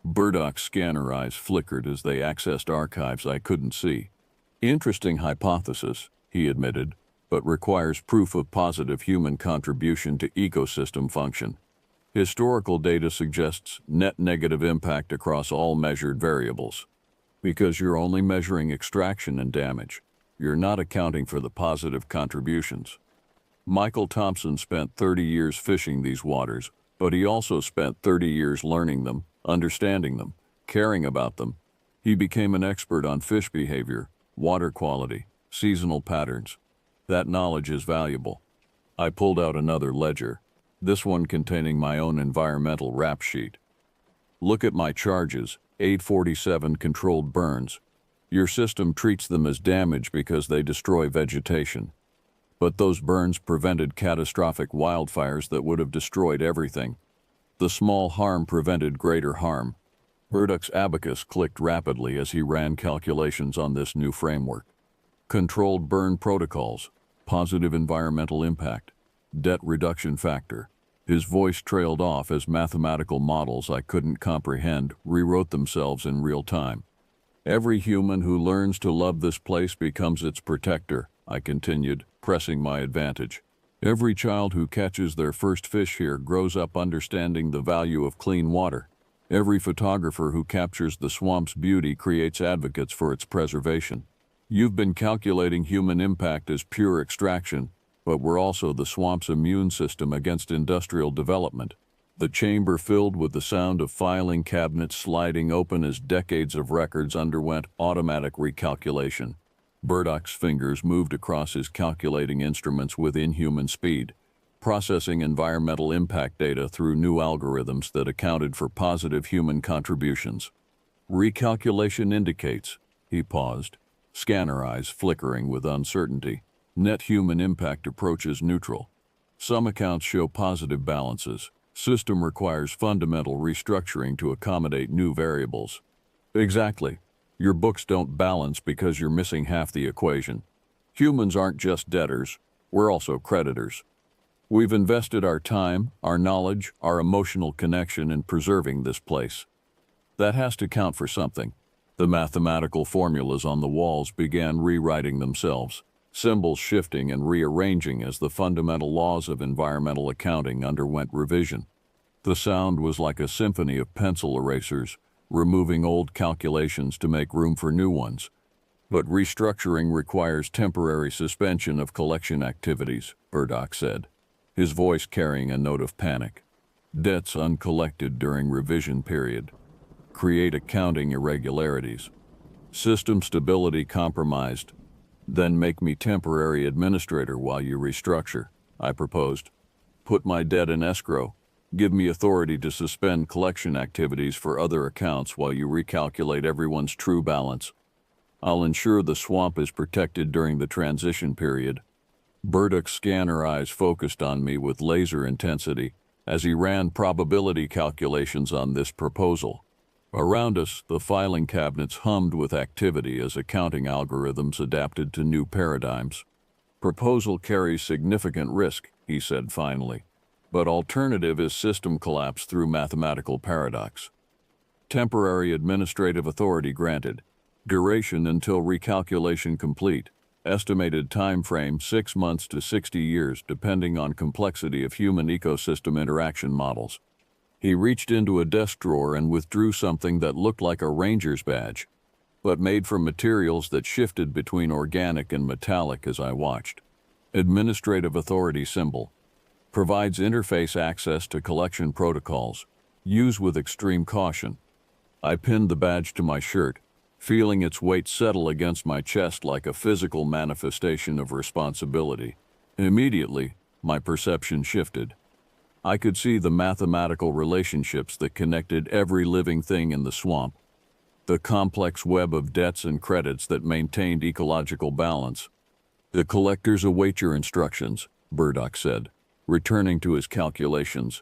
[SPEAKER 1] Burdock's scanner eyes flickered as they accessed archives I couldn't see. Interesting hypothesis, he admitted, but requires proof of positive human contribution to ecosystem function. Historical data suggests net negative impact across all measured variables. Because you're only measuring extraction and damage, you're not accounting for the positive contributions. Michael Thompson spent 30 years fishing these waters, but he also spent 30 years learning them, understanding them, caring about them. He became an expert on fish behavior, water quality, seasonal patterns. That knowledge is valuable. I pulled out another ledger, this one containing my own environmental rap sheet. Look at my charges, 847 controlled burns. Your system treats them as damage because they destroy vegetation. But those burns prevented catastrophic wildfires that would have destroyed everything. The small harm prevented greater harm. Burdock's abacus clicked rapidly as he ran calculations on this new framework. Controlled burn protocols, positive environmental impact, debt reduction factor. His voice trailed off as mathematical models I couldn't comprehend rewrote themselves in real time. Every human who learns to love this place becomes its protector, I continued, pressing my advantage. Every child who catches their first fish here grows up understanding the value of clean water. Every photographer who captures the swamp's beauty creates advocates for its preservation. You've been calculating human impact as pure extraction, but we're also the swamp's immune system against industrial development. The chamber filled with the sound of filing cabinets sliding open as decades of records underwent automatic recalculation. Burdock's fingers moved across his calculating instruments with inhuman speed, processing environmental impact data through new algorithms that accounted for positive human contributions. Recalculation indicates, he paused, scanner eyes flickering with uncertainty. Net human impact approaches neutral. Some accounts show positive balances. System requires fundamental restructuring to accommodate new variables. Exactly. Your books don't balance because you're missing half the equation. Humans aren't just debtors, we're also creditors. We've invested our time, our knowledge, our emotional connection in preserving this place. That has to count for something. The mathematical formulas on the walls began rewriting themselves, symbols shifting and rearranging as the fundamental laws of environmental accounting underwent revision. The sound was like a symphony of pencil erasers, removing old calculations to make room for new ones. But restructuring requires temporary suspension of collection activities, Burdock said, his voice carrying a note of panic. Debts uncollected during revision period. Create accounting irregularities. System stability compromised. Then make me temporary administrator while you restructure, I proposed. Put my debt in escrow. Give me authority to suspend collection activities for other accounts while you recalculate everyone's true balance. I'll ensure the swamp is protected during the transition period. Burdock's scanner eyes focused on me with laser intensity as he ran probability calculations on this proposal. Around us, the filing cabinets hummed with activity as accounting algorithms adapted to new paradigms. Proposal carries significant risk, he said finally, but alternative is system collapse through mathematical paradox. Temporary administrative authority granted. Duration until recalculation complete. Estimated time frame 6 months to 60 years, depending on complexity of human ecosystem interaction models. He reached into a desk drawer and withdrew something that looked like a ranger's badge, but made from materials that shifted between organic and metallic as I watched. Administrative Authority symbol. Provides interface access to collection protocols. Use with extreme caution. I pinned the badge to my shirt, feeling its weight settle against my chest like a physical manifestation of responsibility. Immediately, my perception shifted. I could see the mathematical relationships that connected every living thing in the swamp, the complex web of debts and credits that maintained ecological balance. The collectors await your instructions, Burdock said, returning to his calculations.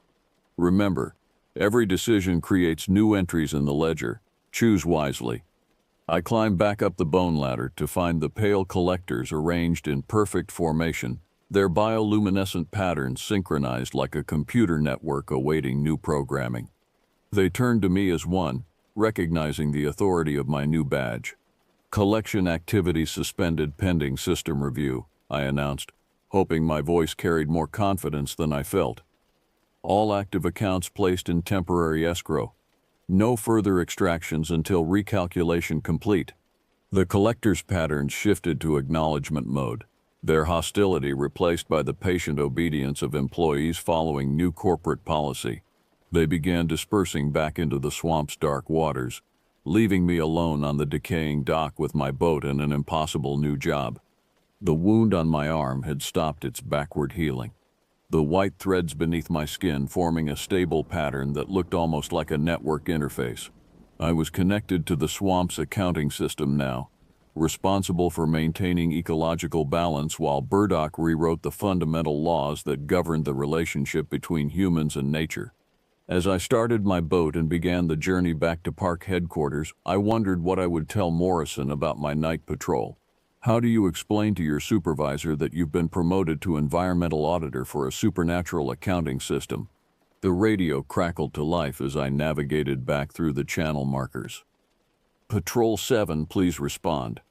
[SPEAKER 1] Remember, every decision creates new entries in the ledger. Choose wisely. I climbed back up the bone ladder to find the pale collectors arranged in perfect formation, their bioluminescent patterns synchronized like a computer network awaiting new programming. They turned to me as one, recognizing the authority of my new badge. Collection activity suspended pending system review, I announced, hoping my voice carried more confidence than I felt. All active accounts placed in temporary escrow. No further extractions until recalculation complete. The collectors' patterns shifted to acknowledgement mode, their hostility replaced by the patient obedience of employees following new corporate policy. They began dispersing back into the swamp's dark waters, leaving me alone on the decaying dock with my boat and an impossible new job. The wound on my arm had stopped its backward healing, the white threads beneath my skin forming a stable pattern that looked almost like a network interface. I was connected to the swamp's accounting system now, responsible for maintaining ecological balance while Burdock rewrote the fundamental laws that governed the relationship between humans and nature. As I started my boat and began the journey back to park headquarters, I wondered what I would tell Morrison about my night patrol. How do you explain to your supervisor that you've been promoted to environmental auditor for a supernatural accounting system? The radio crackled to life as I navigated back through the channel markers. Patrol 7, please respond.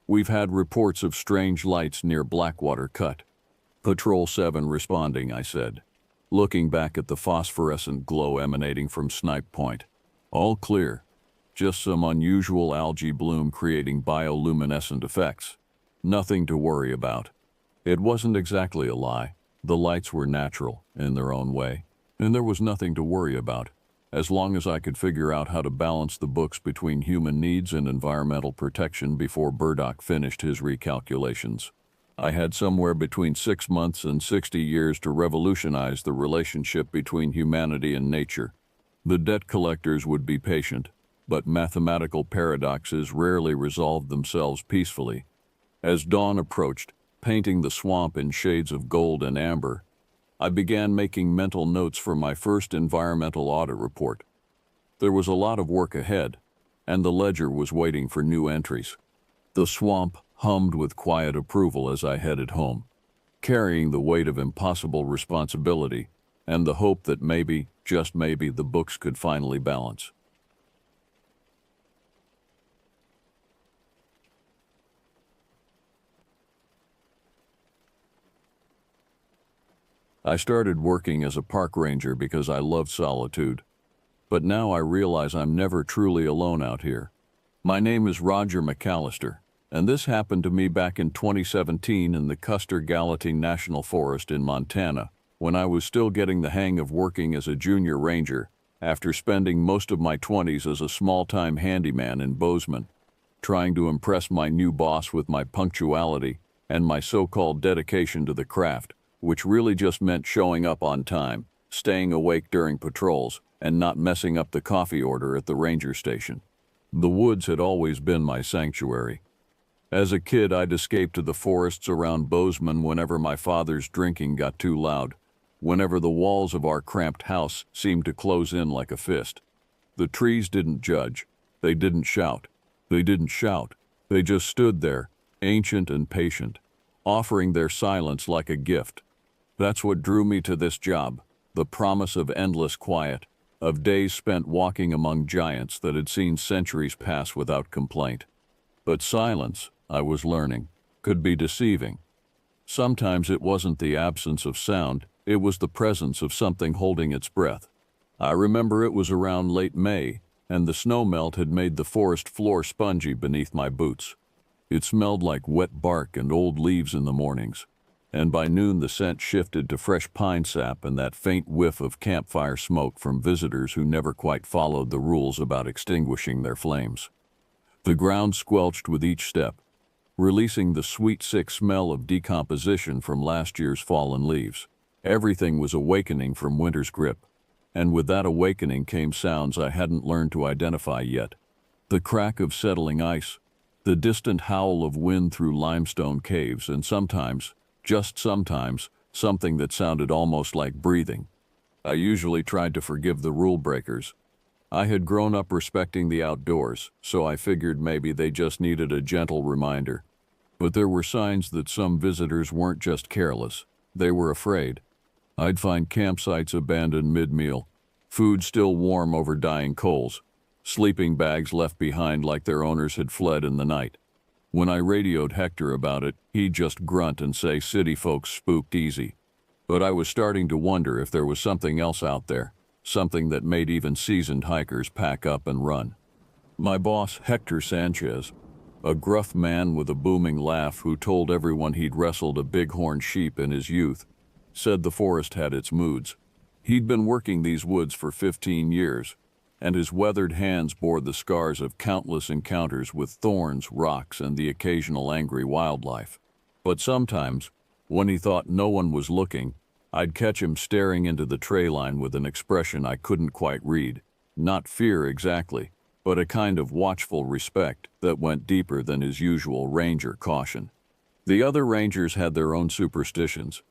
[SPEAKER 1] We've had reports of strange lights near Blackwater Cut. Patrol 7 responding, I said, looking back at the phosphorescent glow emanating from Snipe Point. All clear. Just some unusual algae bloom creating bioluminescent effects. Nothing to worry about. It wasn't exactly a lie. The lights were natural in their own way, and there was nothing to worry about, as long as I could figure out how to balance the books between human needs and environmental protection before Burdock finished his recalculations. I had somewhere between 6 months and 60 years to revolutionize the relationship between humanity and nature. The debt collectors would be patient, but mathematical paradoxes rarely resolved themselves peacefully. As dawn approached, painting the swamp in shades of gold and amber, I began making mental notes for my first environmental audit report. There was a lot of work ahead, and the ledger was waiting for new entries. The swamp hummed with quiet approval as I headed home, carrying the weight of impossible responsibility and the hope that maybe, just maybe, the books could finally balance. I started working as a park ranger because I loved solitude, but now I realize I'm never truly alone out here. My name is Roger McAllister, and this happened to me back in 2017 in the Custer-Gallatin National Forest in Montana, when I was still getting the hang of working as a junior ranger after spending most of my 20s as a small-time handyman in Bozeman, trying to impress my new boss with my punctuality and my so-called dedication to the craft, which really just meant showing up on time, staying awake during patrols, and not messing up the coffee order at the ranger station. The woods had always been my sanctuary. As a kid, I'd escape to the forests around Bozeman whenever my father's drinking got too loud, whenever the walls of our cramped house seemed to close in like a fist. The trees didn't judge. They didn't shout. They didn't shout. They just stood there, ancient and patient, offering their silence like a gift. That's what drew me to this job, the promise of endless quiet, of days spent walking among giants that had seen centuries pass without complaint. But silence, I was learning, could be deceiving. Sometimes it wasn't the absence of sound, it was the presence of something holding its breath. I remember it was around late May, and the snow melt had made the forest floor spongy beneath my boots. It smelled like wet bark and old leaves in the mornings, and by noon the scent shifted to fresh pine sap and that faint whiff of campfire smoke from visitors who never quite followed the rules about extinguishing their flames. The ground squelched with each step, releasing the sweet, sick smell of decomposition from last year's fallen leaves. Everything was awakening from winter's grip, and with that awakening came sounds I hadn't learned to identify yet. The crack of settling ice, the distant howl of wind through limestone caves, and sometimes, just sometimes, something that sounded almost like breathing. I usually tried to forgive the rule breakers. I had grown up respecting the outdoors, so I figured maybe they just needed a gentle reminder. But there were signs that some visitors weren't just careless, they were afraid. I'd find campsites abandoned mid-meal, food still warm over dying coals, sleeping bags left behind like their owners had fled in the night. When I radioed Hector about it, he'd just grunt and say city folks spooked easy. But I was starting to wonder if there was something else out there, something that made even seasoned hikers pack up and run. My boss, Hector Sanchez, a gruff man with a booming laugh who told everyone he'd wrestled a bighorn sheep in his youth, said the forest had its moods. He'd been working these woods for 15 years, and his weathered hands bore the scars of countless encounters with thorns, rocks, and the occasional angry wildlife. But sometimes, when he thought no one was looking, I'd catch him staring into the tray line with an expression I couldn't quite read. Not fear exactly, but a kind of watchful respect that went deeper than his usual ranger caution. The other rangers had their own superstitions.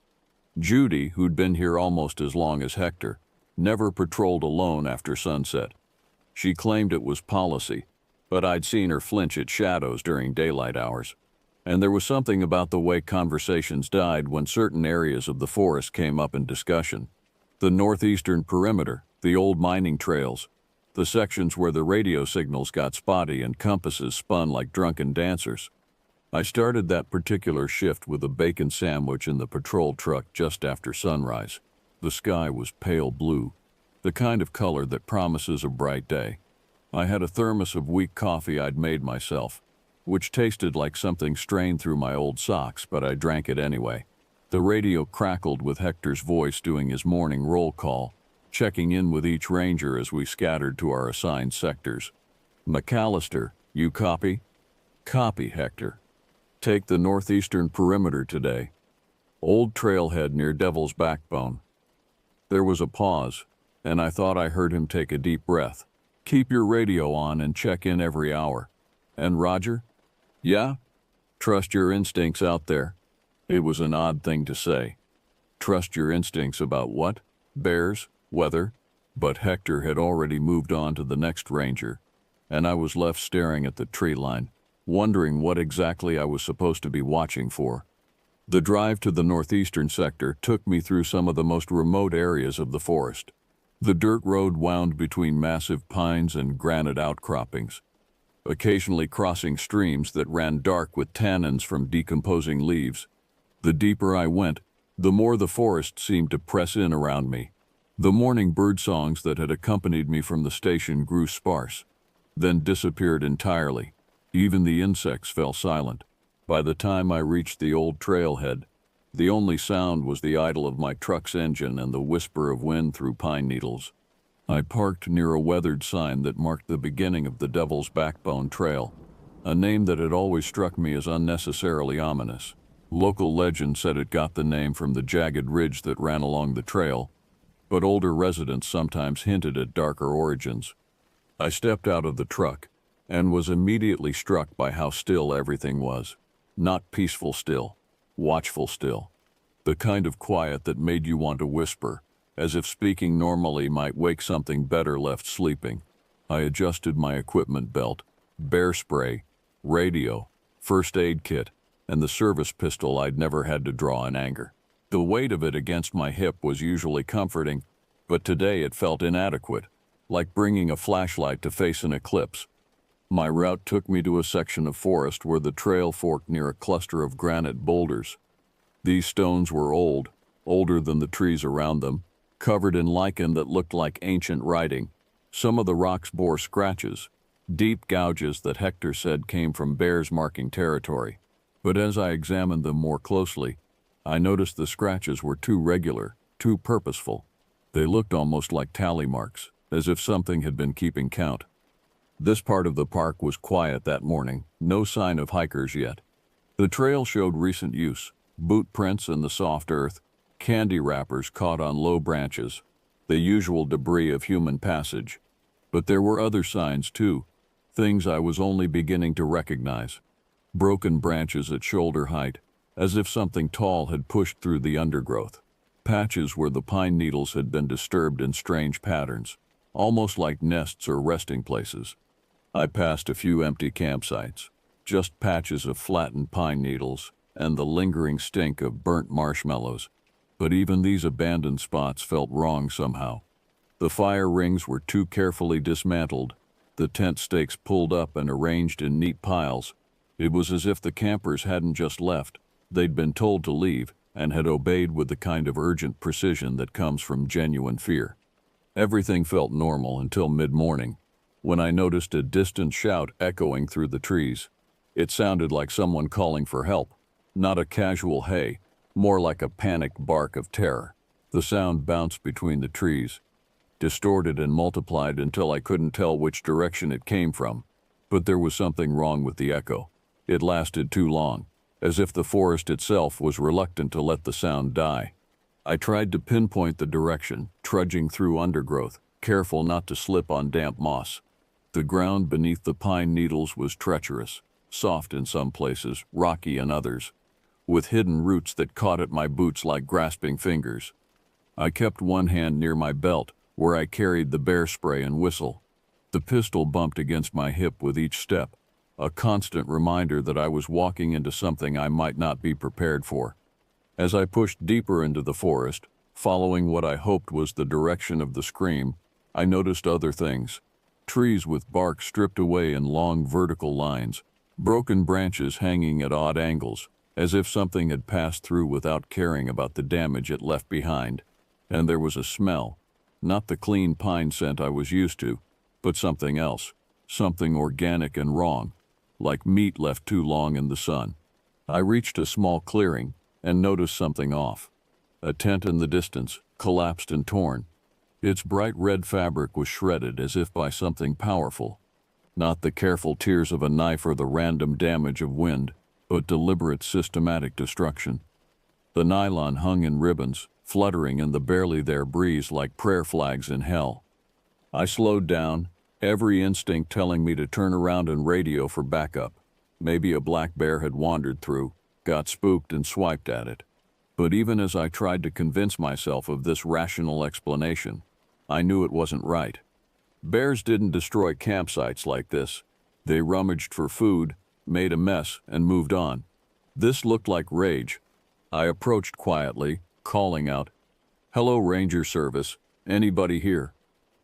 [SPEAKER 1] Judy, who'd been here almost as long as Hector, never patrolled alone after sunset. She claimed it was policy, but I'd seen her flinch at shadows during daylight hours. And there was something about the way conversations died when certain areas of the forest came up in discussion. The northeastern perimeter, the old mining trails, the sections where the radio signals got spotty and compasses spun like drunken dancers. I started that particular shift with a bacon sandwich in the patrol truck just after sunrise. The sky was pale blue, the kind of color that promises a bright day. I had a thermos of weak coffee I'd made myself, which tasted like something strained through my old socks, but I drank it anyway. The radio crackled with Hector's voice doing his morning roll call, checking in with each ranger as we scattered to our assigned sectors. "McAllister, you copy?" "Copy, Hector. Take the northeastern perimeter today. Old trailhead near Devil's Backbone." There was a pause, and I thought I heard him take a deep breath. "Keep your radio on and check in every hour. And Roger?" "Yeah? Trust your instincts out there." It was an odd thing to say. Trust your instincts about what? Bears? Weather? But Hector had already moved on to the next ranger, and I was left staring at the tree line, wondering what exactly I was supposed to be watching for. The drive to the northeastern sector took me through some of the most remote areas of the forest. The dirt road wound between massive pines and granite outcroppings, occasionally crossing streams that ran dark with tannins from decomposing leaves. The deeper I went, the more the forest seemed to press in around me. The morning bird songs that had accompanied me from the station grew sparse, then disappeared entirely. Even the insects fell silent. By the time I reached the old trailhead, the only sound was the idle of my truck's engine and the whisper of wind through pine needles. I parked near a weathered sign that marked the beginning of the Devil's Backbone Trail, a name that had always struck me as unnecessarily ominous. Local legend said it got the name from the jagged ridge that ran along the trail, but older residents sometimes hinted at darker origins. I stepped out of the truck and was immediately struck by how still everything was. Not peaceful still, watchful still. The kind of quiet that made you want to whisper, as if speaking normally might wake something better left sleeping. I adjusted my equipment belt, bear spray, radio, first aid kit, and the service pistol I'd never had to draw in anger. The weight of it against my hip was usually comforting, but today it felt inadequate, like bringing a flashlight to face an eclipse. My route took me to a section of forest where the trail forked near a cluster of granite boulders. These stones were old, older than the trees around them, covered in lichen that looked like ancient writing. Some of the rocks bore scratches, deep gouges that Hector said came from bears marking territory. But as I examined them more closely, I noticed the scratches were too regular, too purposeful. They looked almost like tally marks, as if something had been keeping count. This part of the park was quiet that morning, no sign of hikers yet. The trail showed recent use, boot prints in the soft earth, candy wrappers caught on low branches, the usual debris of human passage. But there were other signs too, things I was only beginning to recognize. Broken branches at shoulder height, as if something tall had pushed through the undergrowth. Patches where the pine needles had been disturbed in strange patterns, almost like nests or resting places. I passed a few empty campsites, just patches of flattened pine needles and the lingering stink of burnt marshmallows. But even these abandoned spots felt wrong somehow. The fire rings were too carefully dismantled, the tent stakes pulled up and arranged in neat piles. It was as if the campers hadn't just left, they'd been told to leave and had obeyed with the kind of urgent precision that comes from genuine fear. Everything felt normal until mid-morning, when I noticed a distant shout echoing through the trees. It sounded like someone calling for help, not a casual hey, more like a panicked bark of terror. The sound bounced between the trees, distorted and multiplied until I couldn't tell which direction it came from. But there was something wrong with the echo. It lasted too long, as if the forest itself was reluctant to let the sound die. I tried to pinpoint the direction, trudging through undergrowth, careful not to slip on damp moss. The ground beneath the pine needles was treacherous, soft in some places, rocky in others, with hidden roots that caught at my boots like grasping fingers. I kept one hand near my belt, where I carried the bear spray and whistle. The pistol bumped against my hip with each step, a constant reminder that I was walking into something I might not be prepared for. As I pushed deeper into the forest, following what I hoped was the direction of the scream, I noticed other things. Trees with bark stripped away in long vertical lines, broken branches hanging at odd angles, as if something had passed through without caring about the damage it left behind. And there was a smell, not the clean pine scent I was used to, but something else, something organic and wrong, like meat left too long in the sun. I reached a small clearing and noticed something off. A tent in the distance, collapsed and torn. Its bright red fabric was shredded as if by something powerful. Not the careful tears of a knife or the random damage of wind, but deliberate systematic destruction. The nylon hung in ribbons, fluttering in the barely there breeze like prayer flags in hell. I slowed down, every instinct telling me to turn around and radio for backup. Maybe a black bear had wandered through, got spooked and swiped at it. But even as I tried to convince myself of this rational explanation, I knew it wasn't right. Bears didn't destroy campsites like this. They rummaged for food, made a mess, and moved on. This looked like rage. I approached quietly, calling out, "Hello, Ranger Service. Anybody here?"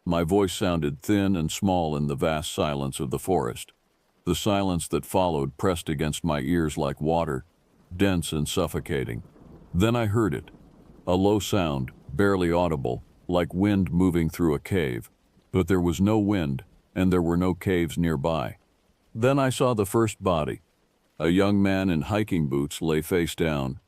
[SPEAKER 1] My voice sounded thin and small in the vast silence of the forest. The silence that followed pressed against my ears like water, dense and suffocating. Then I heard it. A low sound, barely audible, like wind moving through a cave. But there was no wind, and there were no caves nearby. Then I saw the first body. A young man in hiking boots lay face down,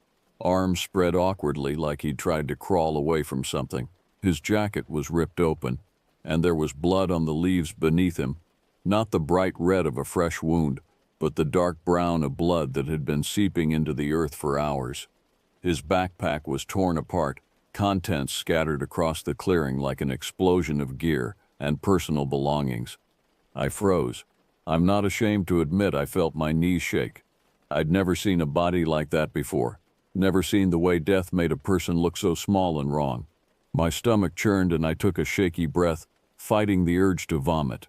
[SPEAKER 1] arms spread awkwardly like he'd tried to crawl away from something. His jacket was ripped open, and there was blood on the leaves beneath him, not the bright red of a fresh wound, but the dark brown of blood that had been seeping into the earth for hours. His backpack was torn apart, contents scattered across the clearing like an explosion of gear and personal belongings. I froze. I'm not ashamed to admit I felt my knees shake. I'd never seen a body like that before, never seen the way death made a person look so small and wrong. My stomach churned and I took a shaky breath, fighting the urge to vomit.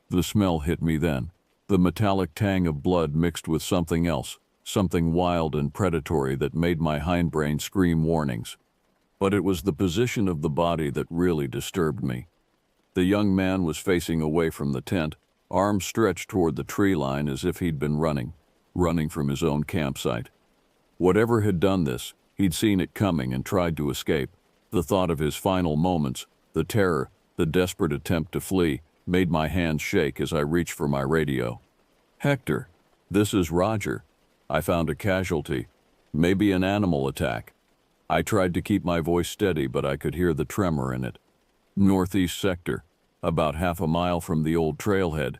[SPEAKER 1] The smell hit me then, the metallic tang of blood mixed with something else, something wild and predatory that made my hindbrain scream warnings. But it was the position of the body that really disturbed me. The young man was facing away from the tent, arms stretched toward the tree line as if he'd been running from his own campsite. Whatever had done this, he'd seen it coming and tried to escape. The thought of his final moments, the terror, the desperate attempt to flee, made my hands shake as I reached for my radio. "Hector, this is Roger. I found a casualty. Maybe an animal attack." I tried to keep my voice steady, but I could hear the tremor in it. "Northeast sector, about half a mile from the old trailhead."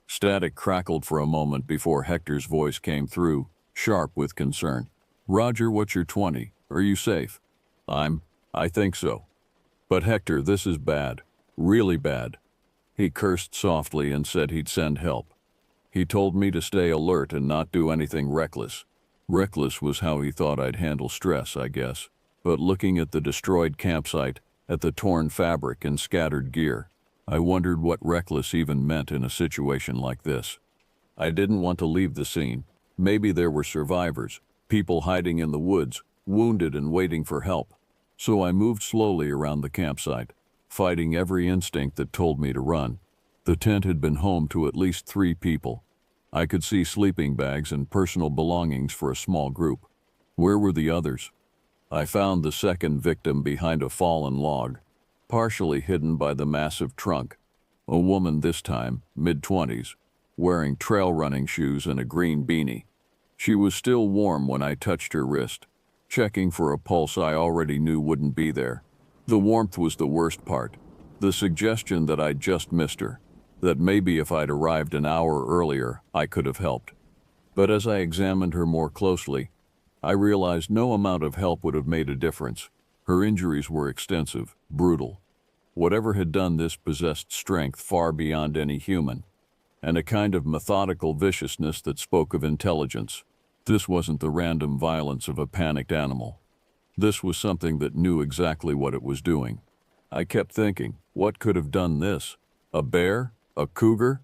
[SPEAKER 1] Static crackled for a moment before Hector's voice came through, sharp with concern. "Roger, what's your 20? Are you safe?" I think so. But Hector, this is bad. Really bad." He cursed softly and said he'd send help. He told me to stay alert and not do anything reckless. Reckless was how he thought I'd handle stress, I guess. But looking at the destroyed campsite, at the torn fabric and scattered gear, I wondered what reckless even meant in a situation like this. I didn't want to leave the scene. Maybe there were survivors, people hiding in the woods, wounded and waiting for help. So I moved slowly around the campsite, fighting every instinct that told me to run. The tent had been home to at least 3 people. I could see sleeping bags and personal belongings for a small group. Where were the others? I found the second victim behind a fallen log, partially hidden by the massive trunk. A woman this time, mid-20s, wearing trail running shoes and a green beanie. She was still warm when I touched her wrist, checking for a pulse I already knew wouldn't be there. The warmth was the worst part, the suggestion that I'd just missed her, that maybe if I'd arrived an hour earlier, I could have helped. But as I examined her more closely, I realized no amount of help would have made a difference. Her injuries were extensive, brutal. Whatever had done this possessed strength far beyond any human, and a kind of methodical viciousness that spoke of intelligence. This wasn't the random violence of a panicked animal. This was something that knew exactly what it was doing. I kept thinking, what could have done this? A bear? A cougar?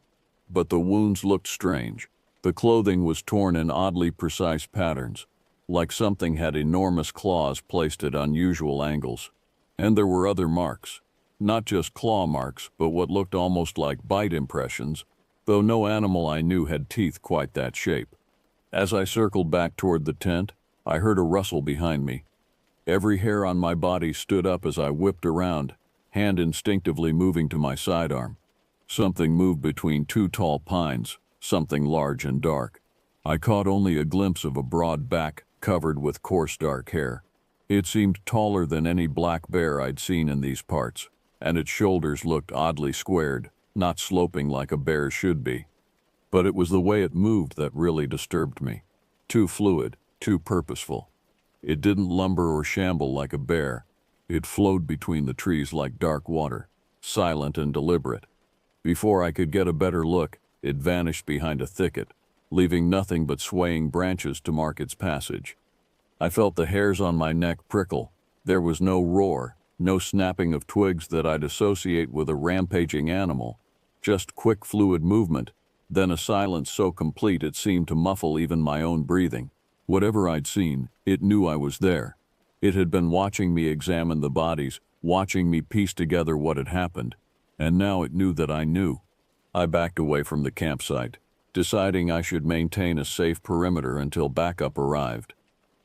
[SPEAKER 1] But the wounds looked strange. The clothing was torn in oddly precise patterns, like something had enormous claws placed at unusual angles. And there were other marks. Not just claw marks, but what looked almost like bite impressions, though no animal I knew had teeth quite that shape. As I circled back toward the tent, I heard a rustle behind me. Every hair on my body stood up as I whipped around, hand instinctively moving to my sidearm. Something moved between 2 tall pines, something large and dark. I caught only a glimpse of a broad back covered with coarse dark hair. It seemed taller than any black bear I'd seen in these parts, and its shoulders looked oddly squared, not sloping like a bear's should be. But it was the way it moved that really disturbed me. Too fluid, too purposeful. It didn't lumber or shamble like a bear. It flowed between the trees like dark water, silent and deliberate. Before I could get a better look, it vanished behind a thicket, leaving nothing but swaying branches to mark its passage. I felt the hairs on my neck prickle. There was no roar, no snapping of twigs that I'd associate with a rampaging animal, just quick fluid movement, then a silence so complete it seemed to muffle even my own breathing. Whatever I'd seen, it knew I was there. It had been watching me examine the bodies, watching me piece together what had happened, and now it knew that I knew. I backed away from the campsite, deciding I should maintain a safe perimeter until backup arrived.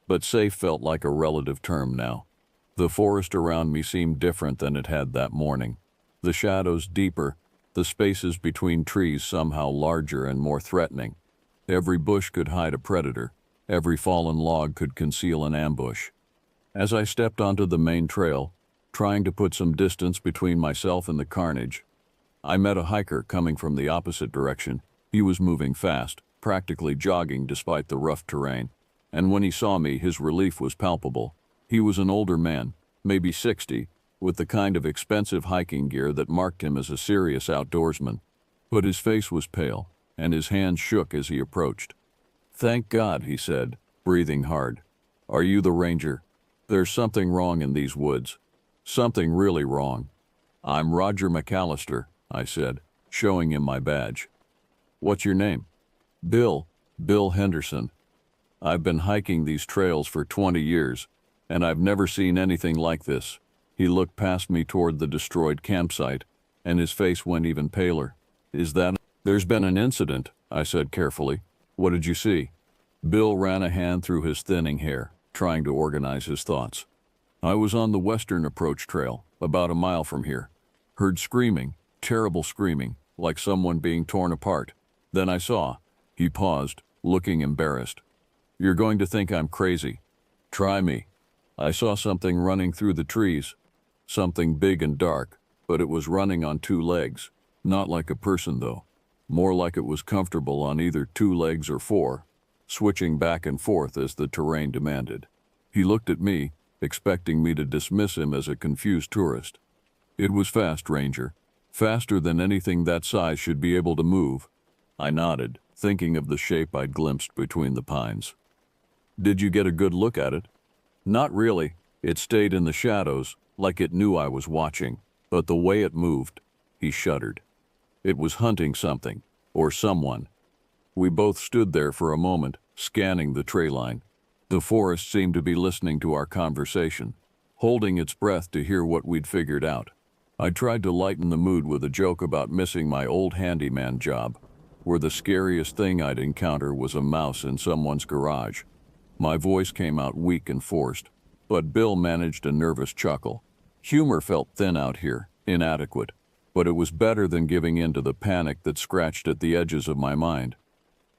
[SPEAKER 1] But safe felt like a relative term now. The forest around me seemed different than it had that morning. The shadows deeper, the spaces between trees somehow larger and more threatening. Every bush could hide a predator. Every fallen log could conceal an ambush. As I stepped onto the main trail, trying to put some distance between myself and the carnage, I met a hiker coming from the opposite direction. He was moving fast, practically jogging despite the rough terrain. And when he saw me, his relief was palpable. He was an older man, maybe 60, with the kind of expensive hiking gear that marked him as a serious outdoorsman. But his face was pale, and his hands shook as he approached. "Thank God," he said, breathing hard. "Are you the ranger? There's something wrong in these woods. Something really wrong." "I'm Roger McAllister," I said, showing him my badge. "What's your name?" Bill Henderson. I've been hiking these trails for 20 years, and I've never seen anything like this." He looked past me toward the destroyed campsite, and his face went even paler. "Is that "There's been an incident," I said carefully. "What did you see?" Bill ran a hand through his thinning hair, trying to organize his thoughts. "I was on the western approach trail, about a mile from here. Heard screaming, terrible screaming, like someone being torn apart. Then I saw." He paused, looking embarrassed. "You're going to think I'm crazy. Try me. I saw something running through the trees. Something big and dark, but it was running on two legs. Not like a person, though. More like it was comfortable on either two legs or four, switching back and forth as the terrain demanded." He looked at me, expecting me to dismiss him as a confused tourist. "It was fast, Ranger. Faster than anything that size should be able to move." I nodded, thinking of the shape I'd glimpsed between the pines. "Did you get a good look at it?" "Not really. It stayed in the shadows, like it knew I was watching. But the way it moved," he shuddered. "It was hunting something, or someone." We both stood there for a moment, scanning the tree line. The forest seemed to be listening to our conversation, holding its breath to hear what we'd figured out. I tried to lighten the mood with a joke about missing my old handyman job, where the scariest thing I'd encounter was a mouse in someone's garage. My voice came out weak and forced, but Bill managed a nervous chuckle. Humor felt thin out here, inadequate, but it was better than giving in to the panic that scratched at the edges of my mind.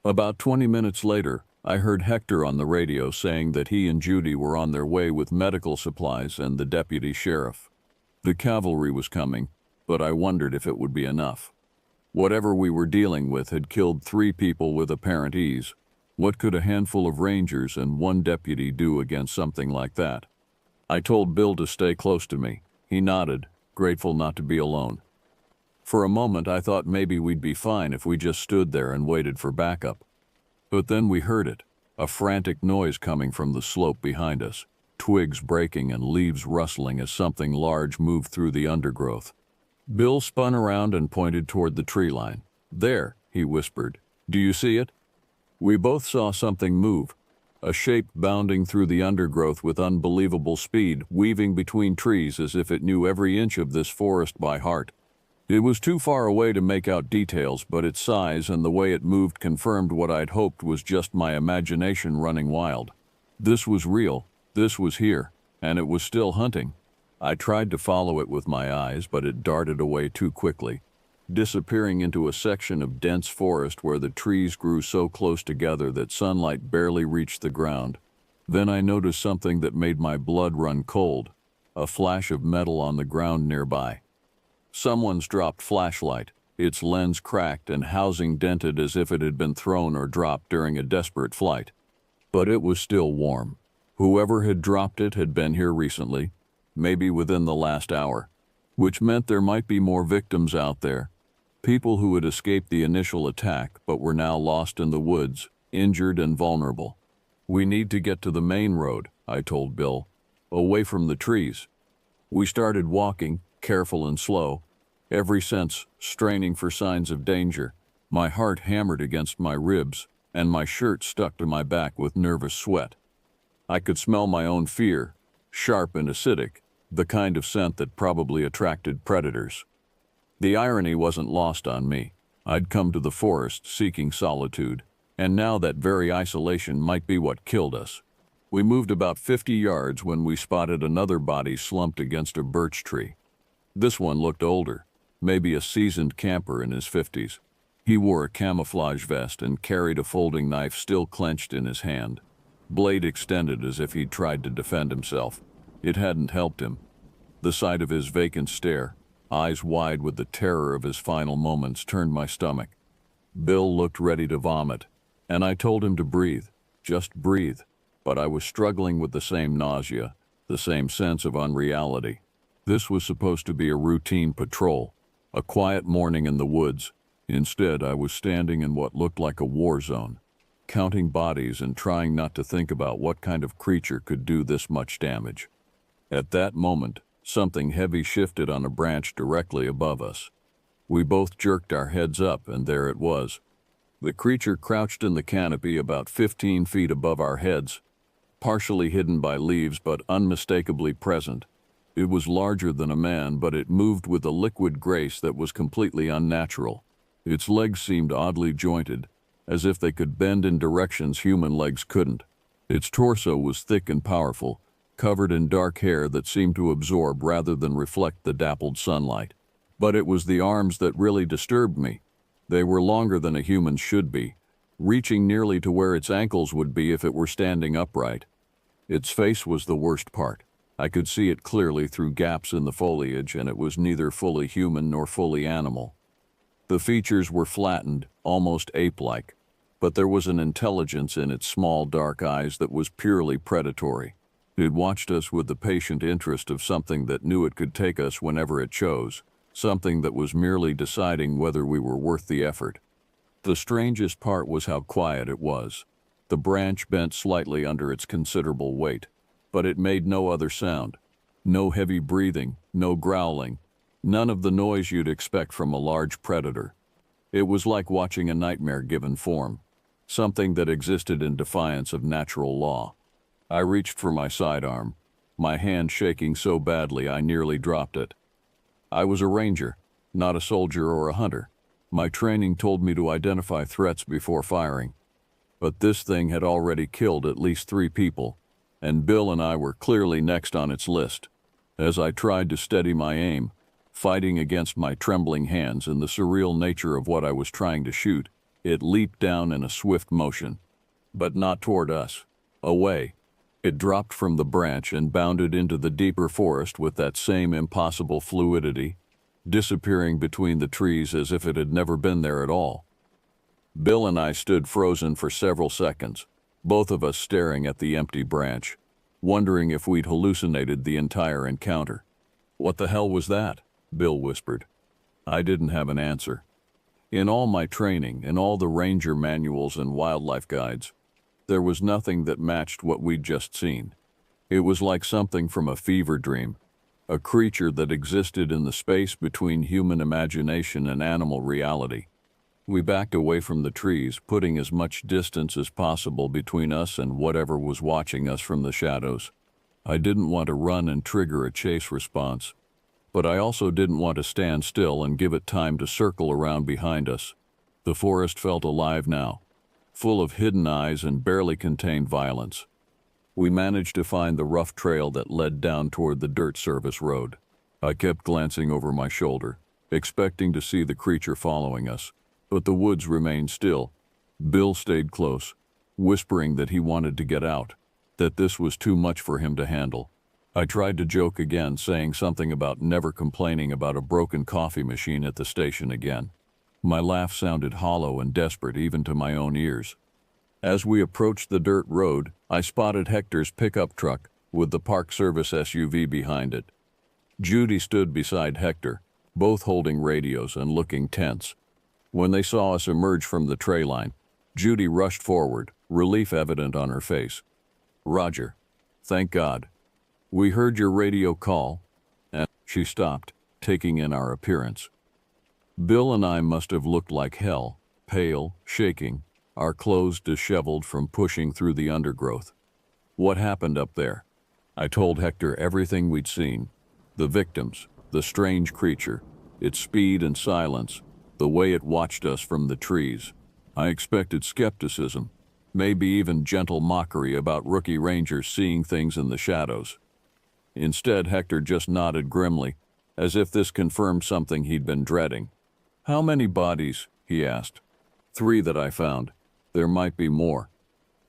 [SPEAKER 1] About 20 minutes later, I heard Hector on the radio saying that he and Judy were on their way with medical supplies and the deputy sheriff. The cavalry was coming, but I wondered if it would be enough. Whatever we were dealing with had killed 3 people with apparent ease. What could a handful of rangers and 1 deputy do against something like that? I told Bill to stay close to me. He nodded, grateful not to be alone. For a moment I thought maybe we'd be fine if we just stood there and waited for backup. But then we heard it, a frantic noise coming from the slope behind us, twigs breaking and leaves rustling as something large moved through the undergrowth. Bill spun around and pointed toward the tree line. "There," he whispered. "Do you see it?" We both saw something move, a shape bounding through the undergrowth with unbelievable speed, weaving between trees as if it knew every inch of this forest by heart. It was too far away to make out details, but its size and the way it moved confirmed what I'd hoped was just my imagination running wild. This was real, this was here, and it was still hunting. I tried to follow it with my eyes, but it darted away too quickly, disappearing into a section of dense forest where the trees grew so close together that sunlight barely reached the ground. Then I noticed something that made my blood run cold, a flash of metal on the ground nearby. Someone's dropped flashlight, its lens cracked and housing dented as if it had been thrown or dropped during a desperate flight. But it was still warm. Whoever had dropped it had been here recently, maybe within the last hour, which meant there might be more victims out there. People who had escaped the initial attack but were now lost in the woods, injured and vulnerable. "We need to get to the main road," I told Bill, "away from the trees." We started walking, careful and slow, every sense straining for signs of danger. My heart hammered against my ribs, and my shirt stuck to my back with nervous sweat. I could smell my own fear, sharp and acidic, the kind of scent that probably attracted predators. The irony wasn't lost on me. I'd come to the forest seeking solitude, and now that very isolation might be what killed us. We moved about 50 yards when we spotted another body slumped against a birch tree. This one looked older, maybe a seasoned camper in his 50s. He wore a camouflage vest and carried a folding knife still clenched in his hand, blade extended as if he'd tried to defend himself. It hadn't helped him. The sight of his vacant stare, eyes wide with the terror of his final moments, turned my stomach. Bill looked ready to vomit, and I told him to breathe, just breathe, but I was struggling with the same nausea, the same sense of unreality. This was supposed to be a routine patrol, a quiet morning in the woods. Instead, I was standing in what looked like a war zone, counting bodies and trying not to think about what kind of creature could do this much damage. At that moment, something heavy shifted on a branch directly above us. We both jerked our heads up, and there it was. The creature crouched in the canopy about 15 feet above our heads, partially hidden by leaves but unmistakably present. It was larger than a man, but it moved with a liquid grace that was completely unnatural. Its legs seemed oddly jointed, as if they could bend in directions human legs couldn't. Its torso was thick and powerful, covered in dark hair that seemed to absorb rather than reflect the dappled sunlight. But it was the arms that really disturbed me. They were longer than a human should be, reaching nearly to where its ankles would be if it were standing upright. Its face was the worst part. I could see it clearly through gaps in the foliage, and it was neither fully human nor fully animal. The features were flattened, almost ape-like, but there was an intelligence in its small dark eyes that was purely predatory. It watched us with the patient interest of something that knew it could take us whenever it chose, something that was merely deciding whether we were worth the effort. The strangest part was how quiet it was. The branch bent slightly under its considerable weight, but it made no other sound. No heavy breathing, no growling, none of the noise you'd expect from a large predator. It was like watching a nightmare given form, something that existed in defiance of natural law. I reached for my sidearm, my hand shaking so badly I nearly dropped it. I was a ranger, not a soldier or a hunter. My training told me to identify threats before firing. But this thing had already killed at least 3 people, and Bill and I were clearly next on its list. As I tried to steady my aim, fighting against my trembling hands and the surreal nature of what I was trying to shoot, it leaped down in a swift motion. But not toward us. Away. It dropped from the branch and bounded into the deeper forest with that same impossible fluidity, disappearing between the trees as if it had never been there at all. Bill and I stood frozen for several seconds, both of us staring at the empty branch, wondering if we'd hallucinated the entire encounter. "What the hell was that?" Bill whispered. I didn't have an answer. In all my training, in all the ranger manuals and wildlife guides, there was nothing that matched what we'd just seen. It was like something from a fever dream, a creature that existed in the space between human imagination and animal reality. We backed away from the trees, putting as much distance as possible between us and whatever was watching us from the shadows. I didn't want to run and trigger a chase response, but I also didn't want to stand still and give it time to circle around behind us. The forest felt alive now, full of hidden eyes and barely contained violence. We managed to find the rough trail that led down toward the dirt service road. I kept glancing over my shoulder, expecting to see the creature following us, but the woods remained still. Bill stayed close, whispering that he wanted to get out, that this was too much for him to handle. I tried to joke again, saying something about never complaining about a broken coffee machine at the station again. My laugh sounded hollow and desperate even to my own ears. As we approached the dirt road, I spotted Hector's pickup truck with the Park Service SUV behind it. Judy stood beside Hector, both holding radios and looking tense. When they saw us emerge from the tray line, Judy rushed forward, relief evident on her face. "Roger. Thank God. We heard your radio call," and she stopped, taking in our appearance. Bill and I must have looked like hell, pale, shaking, our clothes disheveled from pushing through the undergrowth. "What happened up there?" I told Hector everything we'd seen. The victims, the strange creature, its speed and silence, the way it watched us from the trees. I expected skepticism, maybe even gentle mockery about rookie rangers seeing things in the shadows. Instead, Hector just nodded grimly, as if this confirmed something he'd been dreading. "How many bodies?" he asked. "3 that I found. There might be more."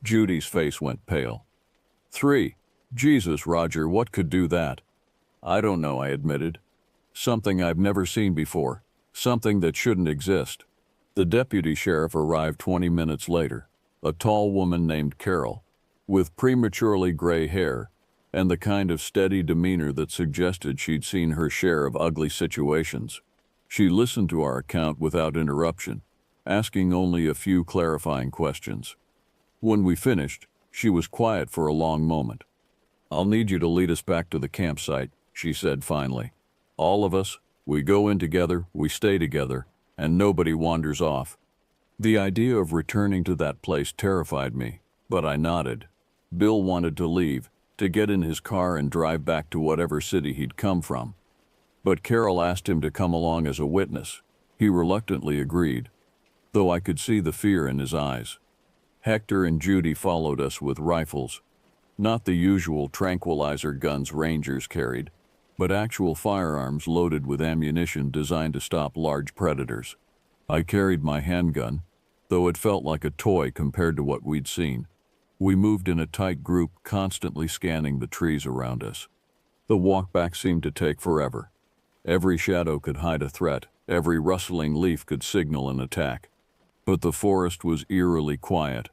[SPEAKER 1] Judy's face went pale. "3? Jesus, Roger, what could do that?" "I don't know," I admitted. "Something I've never seen before. Something that shouldn't exist." The deputy sheriff arrived 20 minutes later, a tall woman named Carol, with prematurely gray hair and the kind of steady demeanor that suggested she'd seen her share of ugly situations. She listened to our account without interruption, asking only a few clarifying questions. When we finished, she was quiet for a long moment. "I'll need you to lead us back to the campsite," she said finally. "All of us. We go in together, we stay together, and nobody wanders off." The idea of returning to that place terrified me, but I nodded. Bill wanted to leave, to get in his car and drive back to whatever city he'd come from. But Carol asked him to come along as a witness. He reluctantly agreed, though I could see the fear in his eyes. Hector and Judy followed us with rifles, not the usual tranquilizer guns rangers carried, but actual firearms loaded with ammunition designed to stop large predators. I carried my handgun, though it felt like a toy compared to what we'd seen. We moved in a tight group, constantly scanning the trees around us. The walk back seemed to take forever. Every shadow could hide a threat, every rustling leaf could signal an attack. But the forest was eerily quiet,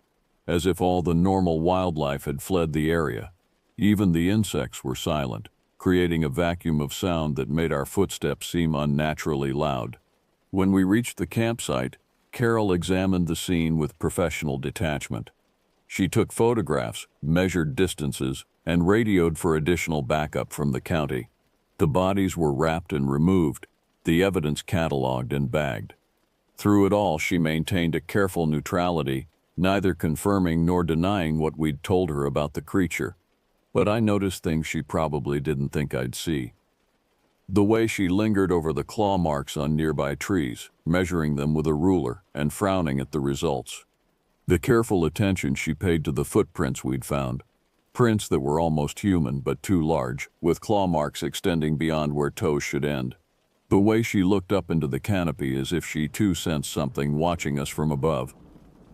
[SPEAKER 1] as if all the normal wildlife had fled the area. Even the insects were silent, creating a vacuum of sound that made our footsteps seem unnaturally loud. When we reached the campsite, Carol examined the scene with professional detachment. She took photographs, measured distances, and radioed for additional backup from the county. The bodies were wrapped and removed, the evidence cataloged and bagged. Through it all, she maintained a careful neutrality, neither confirming nor denying what we'd told her about the creature. But I noticed things she probably didn't think I'd see. The way she lingered over the claw marks on nearby trees, measuring them with a ruler and frowning at the results. The careful attention she paid to the footprints we'd found, prints that were almost human but too large, with claw marks extending beyond where toes should end. The way she looked up into the canopy as if she too sensed something watching us from above.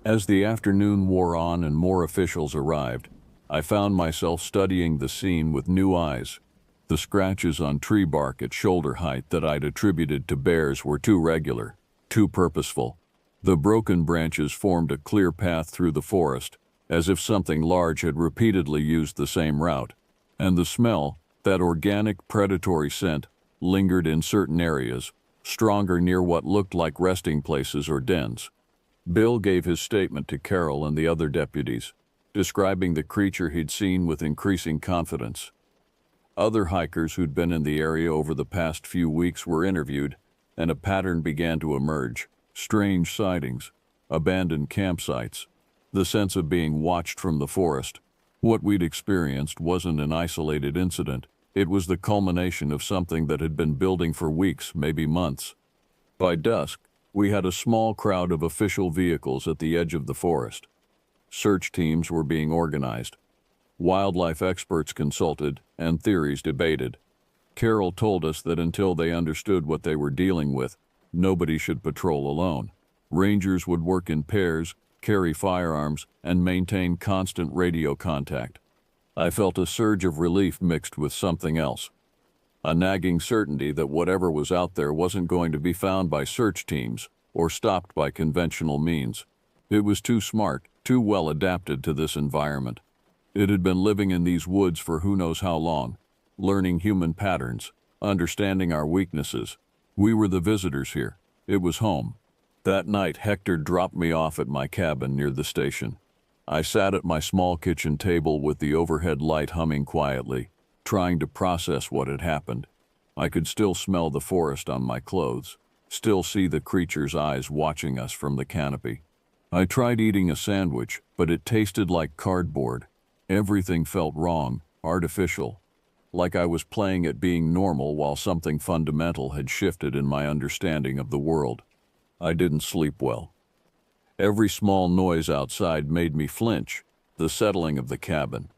[SPEAKER 1] As the afternoon wore on and more officials arrived, I found myself studying the scene with new eyes. The scratches on tree bark at shoulder height that I'd attributed to bears were too regular, too purposeful. The broken branches formed a clear path through the forest, as if something large had repeatedly used the same route. And the smell, that organic predatory scent, lingered in certain areas, stronger near what looked like resting places or dens. Bill gave his statement to Carol and the other deputies, describing the creature he'd seen with increasing confidence. Other hikers who'd been in the area over the past few weeks were interviewed, and a pattern began to emerge. Strange sightings, abandoned campsites, the sense of being watched from the forest. What we'd experienced wasn't an isolated incident. It was the culmination of something that had been building for weeks, maybe months. By dusk, we had a small crowd of official vehicles at the edge of the forest. Search teams were being organized. Wildlife experts consulted, and theories debated. Carol told us that until they understood what they were dealing with, nobody should patrol alone. Rangers would work in pairs, carry firearms, and maintain constant radio contact. I felt a surge of relief mixed with something else. A nagging certainty that whatever was out there wasn't going to be found by search teams or stopped by conventional means. It was too smart, too well adapted to this environment. It had been living in these woods for who knows how long, learning human patterns, understanding our weaknesses. We were the visitors here. It was home. That night, Hector dropped me off at my cabin near the station. I sat at my small kitchen table with the overhead light humming quietly, trying to process what had happened. I could still smell the forest on my clothes, still see the creature's eyes watching us from the canopy. I tried eating a sandwich, but it tasted like cardboard. Everything felt wrong, artificial, like I was playing at being normal while something fundamental had shifted in my understanding of the world. I didn't sleep well. Every small noise outside made me flinch, the settling of the cabin,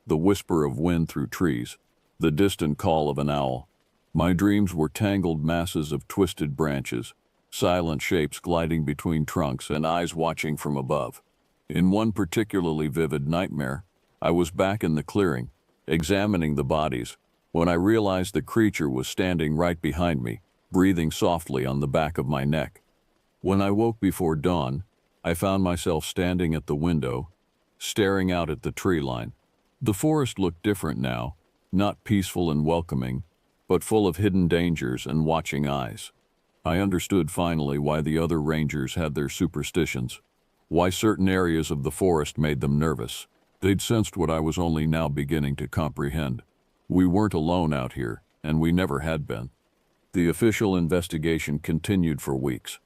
[SPEAKER 1] the whisper of wind through trees, the distant call of an owl. My dreams were tangled masses of twisted branches, silent shapes gliding between trunks and eyes watching from above. In one particularly vivid nightmare, I was back in the clearing, examining the bodies, when I realized the creature was standing right behind me, breathing softly on the back of my neck. When I woke before dawn, I found myself standing at the window, staring out at the tree line. The forest looked different now, not peaceful and welcoming, but full of hidden dangers and watching eyes. I understood finally why the other rangers had their superstitions, why certain areas of the forest made them nervous. They'd sensed what I was only now beginning to comprehend. We weren't alone out here, and we never had been. The official investigation continued for weeks.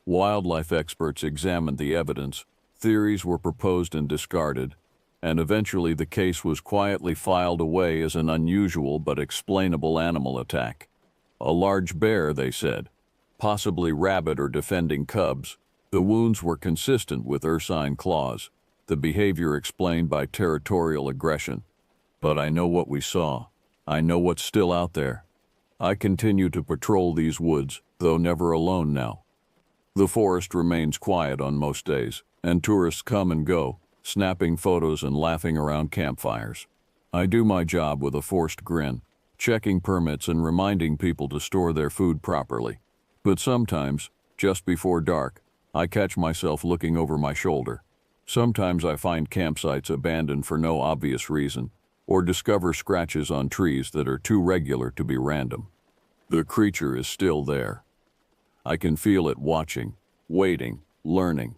[SPEAKER 1] Wildlife experts examined the evidence, theories were proposed and discarded, and eventually the case was quietly filed away as an unusual but explainable animal attack. A large bear, they said. possibly rabid or defending cubs. The wounds were consistent with ursine claws, the behavior explained by territorial aggression. But I know what we saw. I know what's still out there. I continue to patrol these woods, though never alone now. The forest remains quiet on most days, and tourists come and go, snapping photos and laughing around campfires. I do my job with a forced grin, checking permits and reminding people to store their food properly. But sometimes, just before dark, I catch myself looking over my shoulder. Sometimes I find campsites abandoned for no obvious reason, or discover scratches on trees that are too regular to be random. The creature is still there. I can feel it watching, waiting, learning.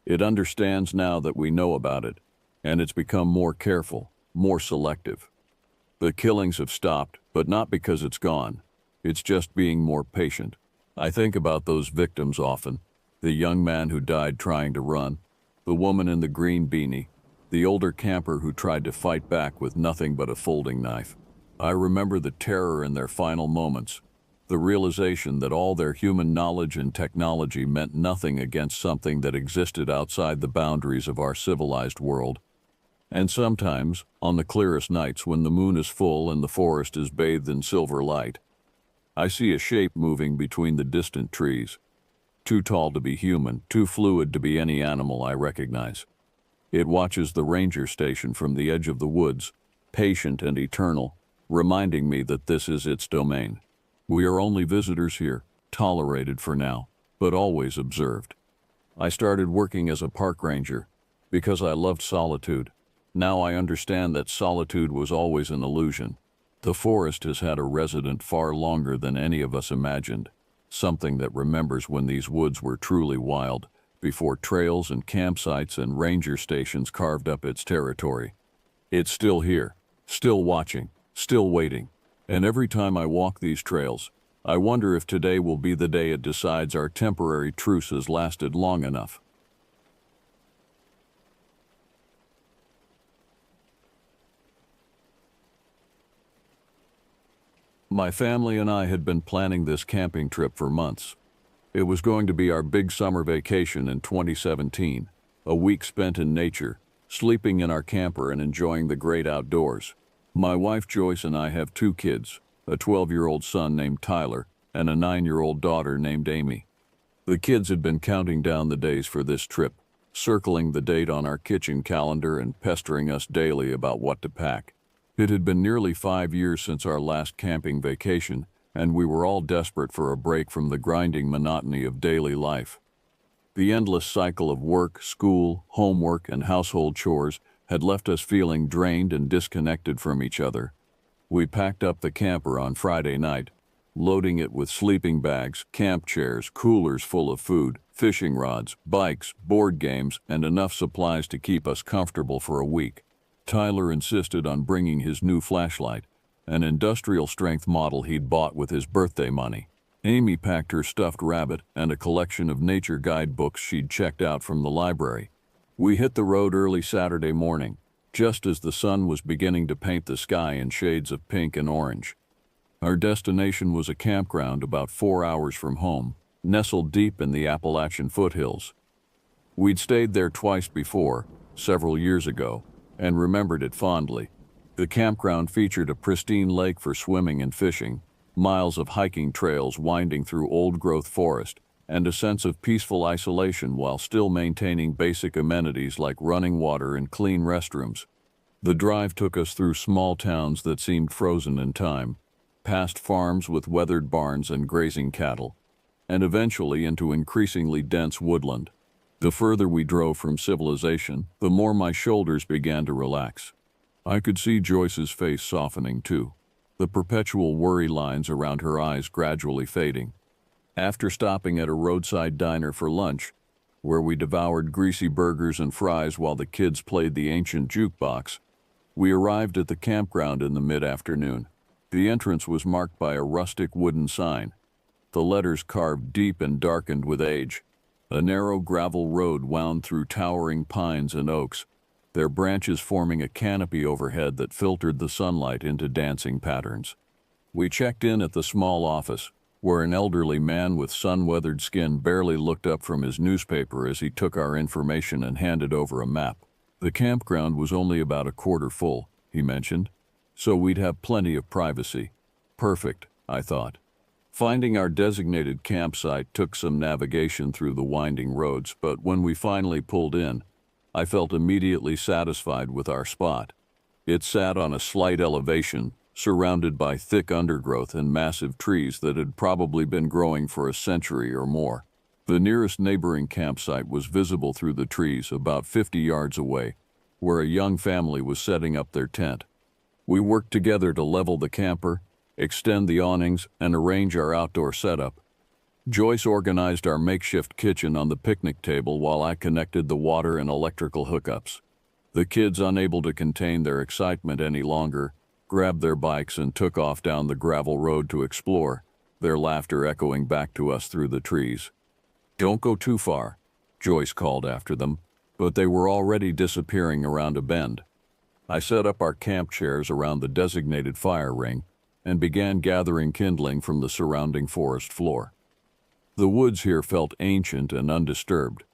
[SPEAKER 1] It understands now that we know about it, and it's become more careful, more selective. The killings have stopped, but not because it's gone. It's just being more patient. I think about those victims often. The young man who died trying to run, the woman in the green beanie, the older camper who tried to fight back with nothing but a folding knife. I remember the terror in their final moments, the realization that all their human knowledge and technology meant nothing against something that existed outside the boundaries of our civilized world. And sometimes, on the clearest nights when the moon is full and the forest is bathed in silver light, I see a shape moving between the distant trees. Too tall to be human, too fluid to be any animal I recognize. It watches the ranger station from the edge of the woods, patient and eternal, reminding me that this is its domain. We are only visitors here, tolerated for now, but always observed. I started working as a park ranger because I loved solitude. Now I understand that solitude was always an illusion. The forest has had a resident far longer than any of us imagined, something that remembers when these woods were truly wild, before trails and campsites and ranger stations carved up its territory. It's still here, still watching, still waiting. And every time I walk these trails, I wonder if today will be the day it decides our temporary truce has lasted long enough. My family and I had been planning this camping trip for months. It was going to be our big summer vacation in 2017, a week spent in nature, sleeping in our camper and enjoying the great outdoors. My wife Joyce and I have 2 kids, a 12-year-old son named Tyler and a 9-year-old daughter named Amy. The kids had been counting down the days for this trip, circling the date on our kitchen calendar and pestering us daily about what to pack. It had been nearly 5 years since our last camping vacation, and we were all desperate for a break from the grinding monotony of daily life. The endless cycle of work, school, homework, and household chores had left us feeling drained and disconnected from each other. We packed up the camper on Friday night, loading it with sleeping bags, camp chairs, coolers full of food, fishing rods, bikes, board games, and enough supplies to keep us comfortable for a week. Tyler insisted on bringing his new flashlight, an industrial-strength model he'd bought with his birthday money. Amy packed her stuffed rabbit and a collection of nature guidebooks she'd checked out from the library. We hit the road early Saturday morning, just as the sun was beginning to paint the sky in shades of pink and orange. Our destination was a campground about 4 hours from home, nestled deep in the Appalachian foothills. We'd stayed there twice before, several years ago, and remembered it fondly. The campground featured a pristine lake for swimming and fishing, miles of hiking trails winding through old-growth forest, and a sense of peaceful isolation while still maintaining basic amenities like running water and clean restrooms. The drive took us through small towns that seemed frozen in time, past farms with weathered barns and grazing cattle, and eventually into increasingly dense woodland. The further we drove from civilization, the more my shoulders began to relax. I could see Joyce's face softening too, the perpetual worry lines around her eyes gradually fading. After stopping at a roadside diner for lunch, where we devoured greasy burgers and fries while the kids played the ancient jukebox, we arrived at the campground in the mid-afternoon. The entrance was marked by a rustic wooden sign, the letters carved deep and darkened with age. A narrow gravel road wound through towering pines and oaks, their branches forming a canopy overhead that filtered the sunlight into dancing patterns. We checked in at the small office, where an elderly man with sun-weathered skin barely looked up from his newspaper as he took our information and handed over a map. The campground was only about a quarter full, he mentioned, so we'd have plenty of privacy. Perfect, I thought. Finding our designated campsite took some navigation through the winding roads, but when we finally pulled in, I felt immediately satisfied with our spot. It sat on a slight elevation, surrounded by thick undergrowth and massive trees that had probably been growing for a century or more. The nearest neighboring campsite was visible through the trees about 50 yards away, where a young family was setting up their tent. We worked together to level the camper, extend the awnings, and arrange our outdoor setup. Joyce organized our makeshift kitchen on the picnic table while I connected the water and electrical hookups. The kids, unable to contain their excitement any longer, grabbed their bikes and took off down the gravel road to explore, their laughter echoing back to us through the trees. "Don't go too far," Joyce called after them, but they were already disappearing around a bend. I set up our camp chairs around the designated fire ring and began gathering kindling from the surrounding forest floor. The woods here felt ancient and undisturbed.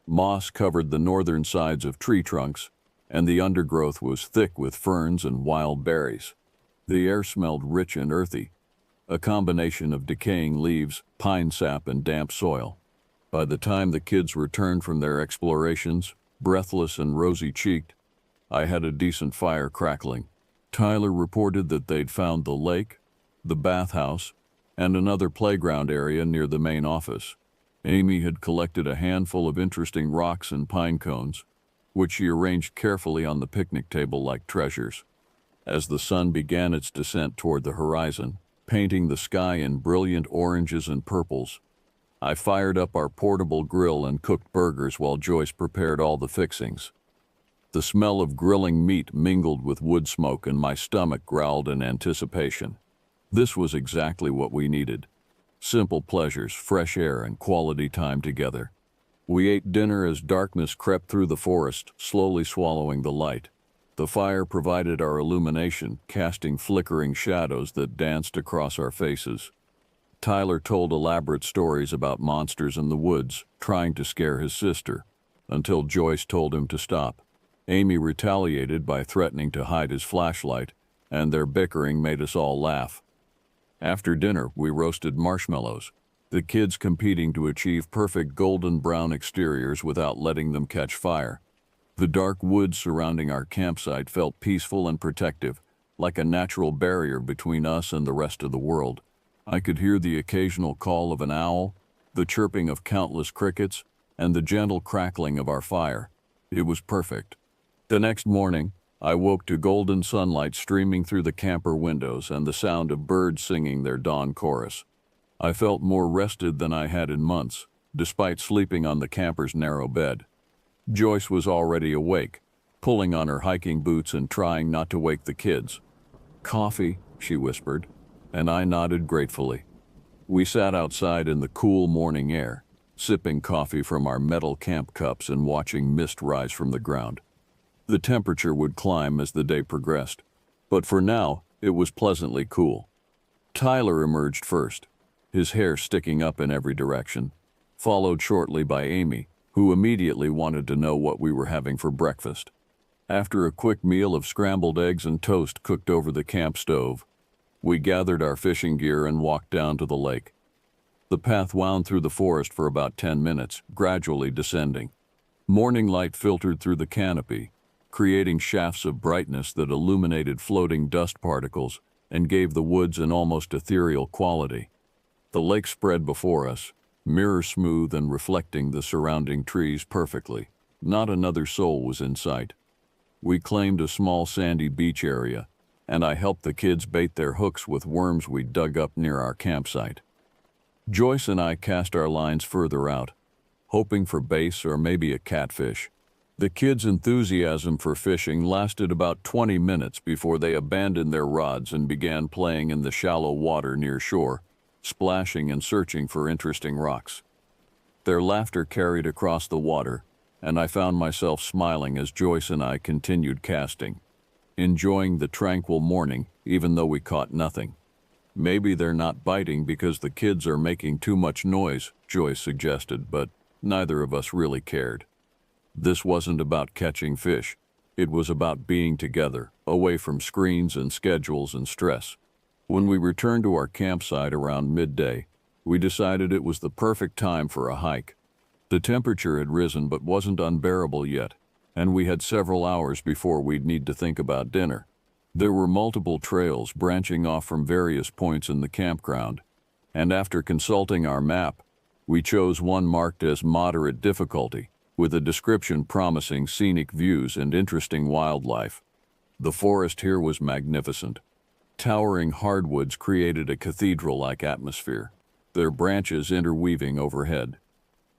[SPEAKER 1] Moss covered the northern sides of tree trunks, and the undergrowth was thick with ferns and wild berries. The air smelled rich and earthy, a combination of decaying leaves, pine sap, and damp soil. By the time the kids returned from their explorations, breathless and rosy-cheeked, I had a decent fire crackling. Tyler reported that they'd found the lake, the bathhouse, and another playground area near the main office. Amy had collected a handful of interesting rocks and pine cones, which she arranged carefully on the picnic table like treasures. As the sun began its descent toward the horizon, painting the sky in brilliant oranges and purples, I fired up our portable grill and cooked burgers while Joyce prepared all the fixings. The smell of grilling meat mingled with wood smoke, and my stomach growled in anticipation. This was exactly what we needed. Simple pleasures, fresh air, and quality time together. We ate dinner as darkness crept through the forest, slowly swallowing the light. The fire provided our illumination, casting flickering shadows that danced across our faces. Tyler told elaborate stories about monsters in the woods, trying to scare his sister, until Joyce told him to stop. Amy retaliated by threatening to hide his flashlight, and their bickering made us all laugh. After dinner, we roasted marshmallows, the kids competing to achieve perfect golden brown exteriors without letting them catch fire. The dark woods surrounding our campsite felt peaceful and protective, like a natural barrier between us and the rest of the world. I could hear the occasional call of an owl, the chirping of countless crickets, and the gentle crackling of our fire. It was perfect. The next morning, I woke to golden sunlight streaming through the camper windows and the sound of birds singing their dawn chorus. I felt more rested than I had in months, despite sleeping on the camper's narrow bed. Joyce was already awake, pulling on her hiking boots and trying not to wake the kids. "Coffee," she whispered, and I nodded gratefully. We sat outside in the cool morning air, sipping coffee from our metal camp cups and watching mist rise from the ground. The temperature would climb as the day progressed, but for now, it was pleasantly cool. Tyler emerged first, his hair sticking up in every direction, followed shortly by Amy, who immediately wanted to know what we were having for breakfast. After a quick meal of scrambled eggs and toast cooked over the camp stove, we gathered our fishing gear and walked down to the lake. The path wound through the forest for about 10 minutes, gradually descending. Morning light filtered through the canopy, creating shafts of brightness that illuminated floating dust particles and gave the woods an almost ethereal quality. The lake spread before us, mirror smooth and reflecting the surrounding trees perfectly. Not another soul was in sight. We claimed a small sandy beach area, and I helped the kids bait their hooks with worms we dug up near our campsite. Joyce and I cast our lines further out, hoping for bass or maybe a catfish. The kids' enthusiasm for fishing lasted about 20 minutes before they abandoned their rods and began playing in the shallow water near shore, splashing and searching for interesting rocks. Their laughter carried across the water, and I found myself smiling as Joyce and I continued casting, enjoying the tranquil morning even though we caught nothing. Maybe they're not biting because the kids are making too much noise, Joyce suggested, but neither of us really cared. This wasn't about catching fish. It was about being together, away from screens and schedules and stress. When we returned to our campsite around midday, we decided it was the perfect time for a hike. The temperature had risen but wasn't unbearable yet, and we had several hours before we'd need to think about dinner. There were multiple trails branching off from various points in the campground, and after consulting our map, we chose one marked as moderate difficulty, with a description promising scenic views and interesting wildlife. The forest here was magnificent. Towering hardwoods created a cathedral-like atmosphere, their branches interweaving overhead.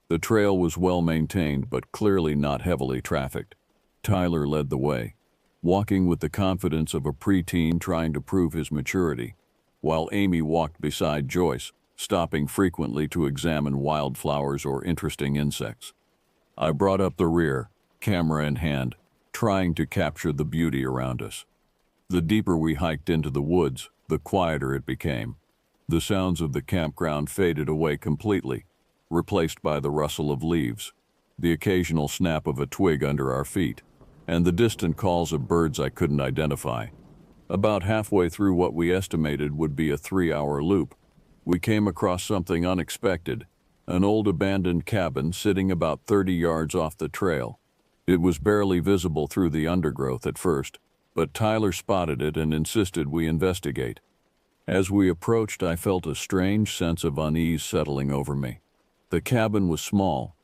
[SPEAKER 1] The trail was well maintained but clearly not heavily trafficked. Tyler led the way, walking with the confidence of a preteen trying to prove his maturity, while Amy walked beside Joyce, stopping frequently to examine wildflowers or interesting insects. I brought up the rear, camera in hand, trying to capture the beauty around us. The deeper we hiked into the woods, the quieter it became. The sounds of the campground faded away completely, replaced by the rustle of leaves, the occasional snap of a twig under our feet, and the distant calls of birds I couldn't identify. About halfway through what we estimated would be a 3-hour loop, we came across something unexpected, an old abandoned cabin sitting about 30 yards off the trail. It was barely visible through the undergrowth at first, but Tyler spotted it and insisted we investigate. As we approached, I felt a strange sense of unease settling over me. The cabin was small,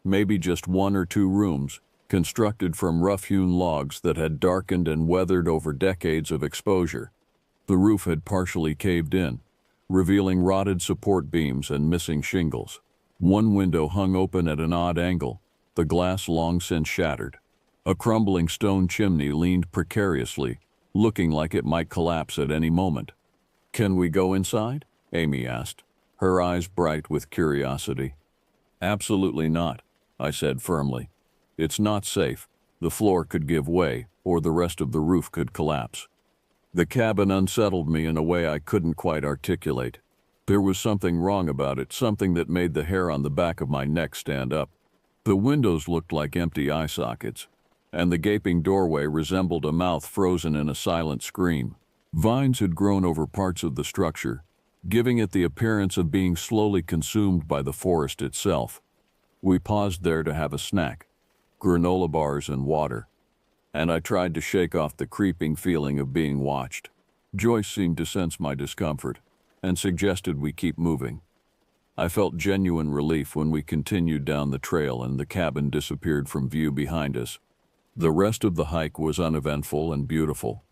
[SPEAKER 1] maybe just 1 or 2 rooms, constructed from rough-hewn logs that had darkened and weathered over decades of exposure. The roof had partially caved in, revealing rotted support beams and missing shingles. One window hung open at an odd angle, the glass long since shattered. A crumbling stone chimney leaned precariously, looking like it might collapse at any moment. "Can we go inside?" Amy asked, her eyes bright with curiosity. "Absolutely not," I said firmly. "It's not safe. The floor could give way, or the rest of the roof could collapse." The cabin unsettled me in a way I couldn't quite articulate. There was something wrong about it, something that made the hair on the back of my neck stand up. The windows looked like empty eye sockets, and the gaping doorway resembled a mouth frozen in a silent scream. Vines had grown over parts of the structure, giving it the appearance of being slowly consumed by the forest itself. We paused there to have a snack, granola bars and water, and I tried to shake off the creeping feeling of being watched. Joyce seemed to sense my discomfort and suggested we keep moving. I felt genuine relief when we continued down the trail and the cabin disappeared from view behind us. The rest of the hike was uneventful and beautiful.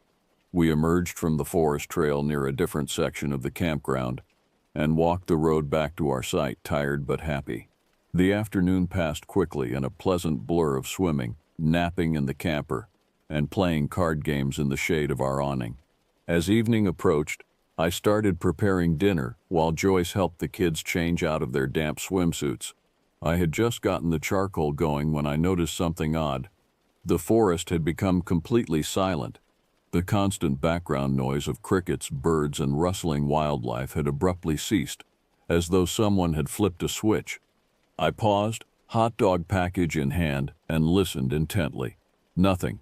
[SPEAKER 1] We emerged from the forest trail near a different section of the campground and walked the road back to our site, tired but happy. The afternoon passed quickly in a pleasant blur of swimming, napping in the camper, and playing card games in the shade of our awning. As evening approached, I started preparing dinner while Joyce helped the kids change out of their damp swimsuits. I had just gotten the charcoal going when I noticed something odd. The forest had become completely silent. The constant background noise of crickets, birds, and rustling wildlife had abruptly ceased, as though someone had flipped a switch. I paused, hot dog package in hand, and listened intently. Nothing.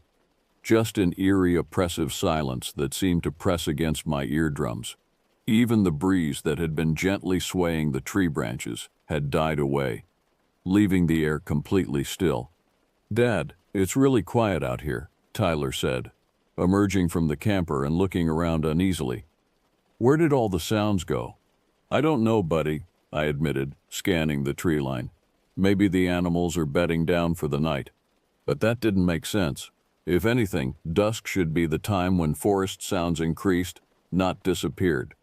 [SPEAKER 1] Just an eerie, oppressive silence that seemed to press against my eardrums. Even the breeze that had been gently swaying the tree branches had died away, leaving the air completely still. "Dad, it's really quiet out here," Tyler said, emerging from the camper and looking around uneasily. "Where did all the sounds go?" "I don't know, buddy," I admitted, scanning the tree line. "Maybe the animals are bedding down for the night." But that didn't make sense. If anything, dusk should be the time when forest sounds increased, not disappeared.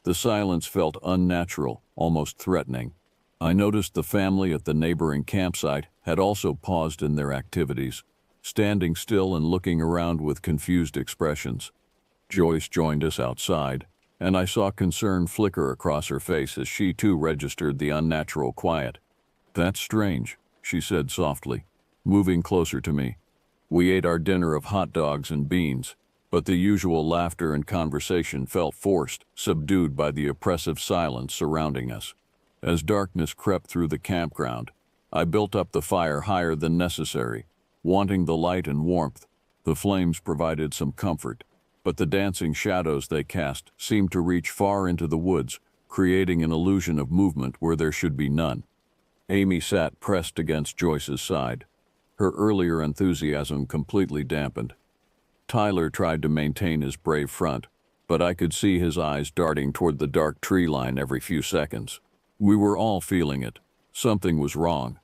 [SPEAKER 1] The silence felt unnatural, almost threatening. I noticed the family at the neighboring campsite had also paused in their activities, standing still and looking around with confused expressions. Joyce joined us outside, and I saw concern flicker across her face as she too registered the unnatural quiet. "That's strange," she said softly, moving closer to me. We ate our dinner of hot dogs and beans, but the usual laughter and conversation felt forced, subdued by the oppressive silence surrounding us. As darkness crept through the campground, I built up the fire higher than necessary, wanting the light and warmth. The flames provided some comfort, but the dancing shadows they cast seemed to reach far into the woods, creating an illusion of movement where there should be none. Amy sat pressed against Joyce's side, her earlier enthusiasm completely dampened. Tyler tried to maintain his brave front, but I could see his eyes darting toward the dark tree line every few seconds. We were all feeling it. Something was wrong,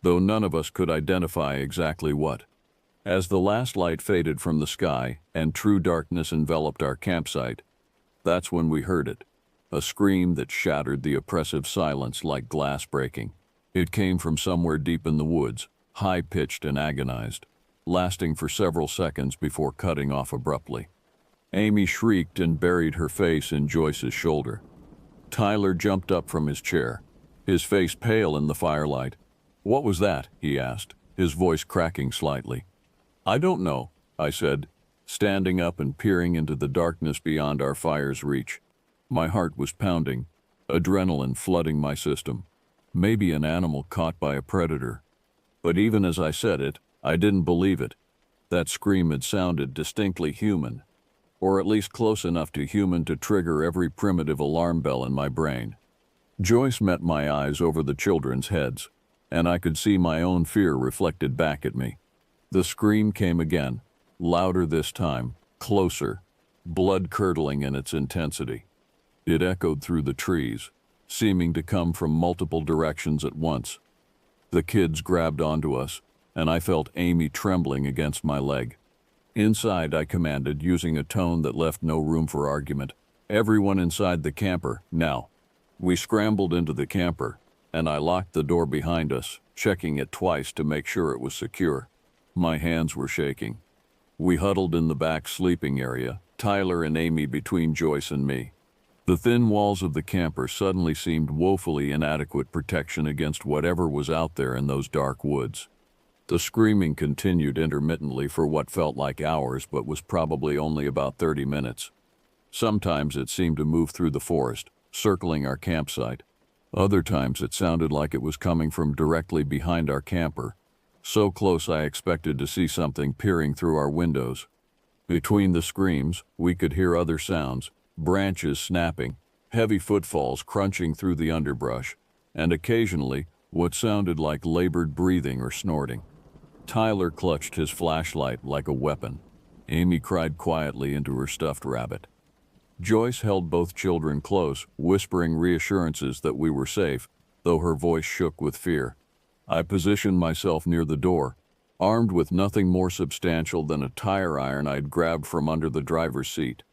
[SPEAKER 1] though none of us could identify exactly what. As the last light faded from the sky and true darkness enveloped our campsite, that's when we heard it. A scream that shattered the oppressive silence like glass breaking. It came from somewhere deep in the woods, high-pitched and agonized, lasting for several seconds before cutting off abruptly. Amy shrieked and buried her face in Joyce's shoulder. Tyler jumped up from his chair, his face pale in the firelight. "What was that?" he asked, his voice cracking slightly. "I don't know," I said, standing up and peering into the darkness beyond our fire's reach. My heart was pounding, adrenaline flooding my system. Maybe an animal caught by a predator. But even as I said it, I didn't believe it. That scream had sounded distinctly human, or at least close enough to human to trigger every primitive alarm bell in my brain. Joyce met my eyes over the children's heads, and I could see my own fear reflected back at me. The scream came again, louder this time, closer, blood-curdling in its intensity. It echoed through the trees, seeming to come from multiple directions at once. The kids grabbed onto us, and I felt Amy trembling against my leg. Inside, I commanded, using a tone that left no room for argument, "Everyone inside the camper, now." We scrambled into the camper, and I locked the door behind us, checking it twice to make sure it was secure. My hands were shaking. We huddled in the back sleeping area, Tyler and Amy between Joyce and me. The thin walls of the camper suddenly seemed woefully inadequate protection against whatever was out there in those dark woods. The screaming continued intermittently for what felt like hours but was probably only about 30 minutes. Sometimes it seemed to move through the forest, circling our campsite. Other times it sounded like it was coming from directly behind our camper, so close I expected to see something peering through our windows. Between the screams, we could hear other sounds, branches snapping, heavy footfalls crunching through the underbrush, and occasionally what sounded like labored breathing or snorting. Tyler clutched his flashlight like a weapon. Amy cried quietly into her stuffed rabbit. Joyce held both children close, whispering reassurances that we were safe, though her voice shook with fear. I positioned myself near the door, armed with nothing more substantial than a tire iron I'd grabbed from under the driver's seat.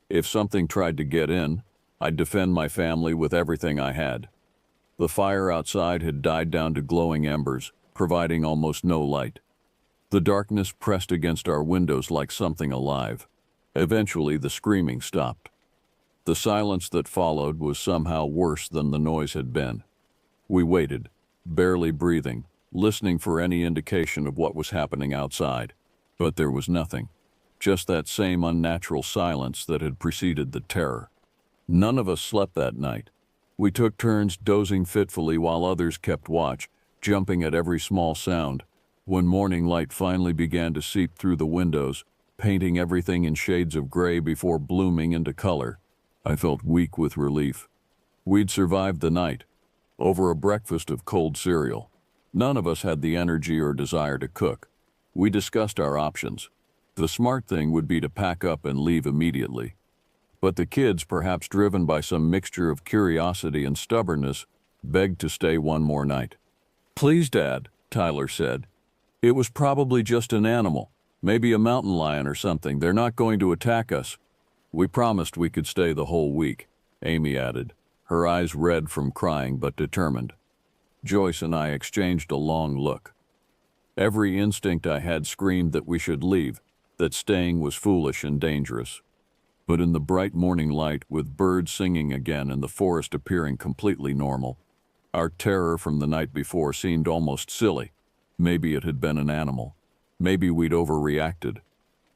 [SPEAKER 1] If something tried to get in, I'd defend my family with everything I had. The fire outside had died down to glowing embers, providing almost no light. The darkness pressed against our windows like something alive. Eventually, the screaming stopped. The silence that followed was somehow worse than the noise had been. We waited, barely breathing, listening for any indication of what was happening outside. But there was nothing. Just that same unnatural silence that had preceded the terror. None of us slept that night. We took turns dozing fitfully while others kept watch, jumping at every small sound. When morning light finally began to seep through the windows, painting everything in shades of gray before blooming into color, I felt weak with relief. We'd survived the night, over a breakfast of cold cereal. None of us had the energy or desire to cook. We discussed our options. The smart thing would be to pack up and leave immediately. But the kids, perhaps driven by some mixture of curiosity and stubbornness, begged to stay one more night. "Please, Dad," Tyler said. "It was probably just an animal, maybe a mountain lion or something. They're not going to attack us." "We promised we could stay the whole week," Amy added, her eyes red from crying but determined. Joyce and I exchanged a long look. Every instinct I had screamed that we should leave, that staying was foolish and dangerous. But in the bright morning light, with birds singing again and the forest appearing completely normal, our terror from the night before seemed almost silly. Maybe it had been an animal. Maybe we'd overreacted.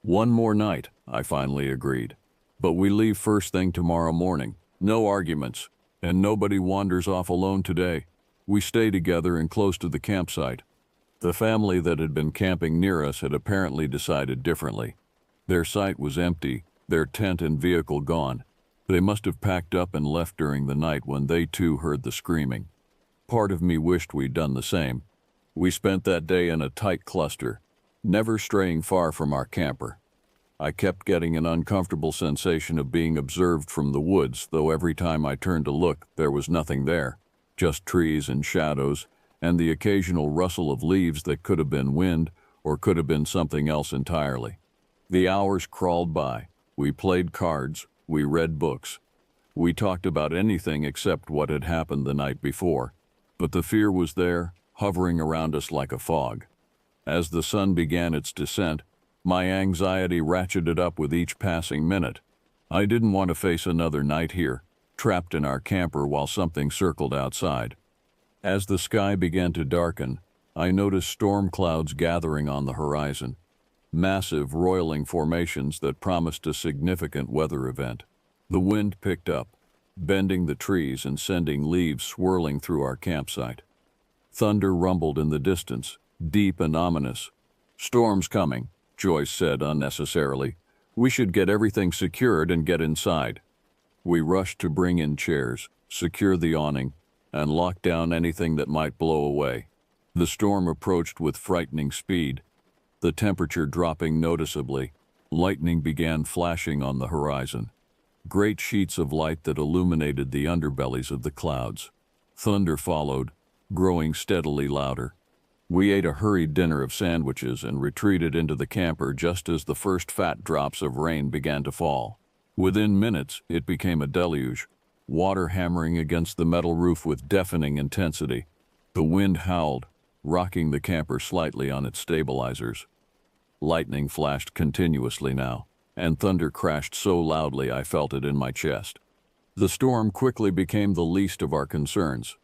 [SPEAKER 1] One more night, I finally agreed. But we leave first thing tomorrow morning. No arguments. And nobody wanders off alone today. We stay together and close to the campsite. The family that had been camping near us had apparently decided differently. Their site was empty, their tent and vehicle gone. They must have packed up and left during the night when they too heard the screaming. Part of me wished we'd done the same. We spent that day in a tight cluster, never straying far from our camper. I kept getting an uncomfortable sensation of being observed from the woods, though every time I turned to look, there was nothing there, just trees and shadows, and the occasional rustle of leaves that could have been wind or could have been something else entirely. The hours crawled by. We played cards, we read books. We talked about anything except what had happened the night before, but the fear was there, hovering around us like a fog. As the sun began its descent, my anxiety ratcheted up with each passing minute. I didn't want to face another night here, trapped in our camper while something circled outside. As the sky began to darken, I noticed storm clouds gathering on the horizon, massive roiling formations that promised a significant weather event. The wind picked up, bending the trees and sending leaves swirling through our campsite. Thunder rumbled in the distance, deep and ominous. "Storm's coming," Joyce said unnecessarily. "We should get everything secured and get inside." We rushed to bring in chairs, secure the awning, and lock down anything that might blow away. The storm approached with frightening speed, the temperature dropping noticeably. Lightning began flashing on the horizon, great sheets of light that illuminated the underbellies of the clouds. Thunder followed, growing steadily louder. We ate a hurried dinner of sandwiches and retreated into the camper just as the first fat drops of rain began to fall. Within minutes, it became a deluge, water hammering against the metal roof with deafening intensity. The wind howled, rocking the camper slightly on its stabilizers. Lightning flashed continuously now, and thunder crashed so loudly I felt it in my chest. The storm quickly became the least of our concerns.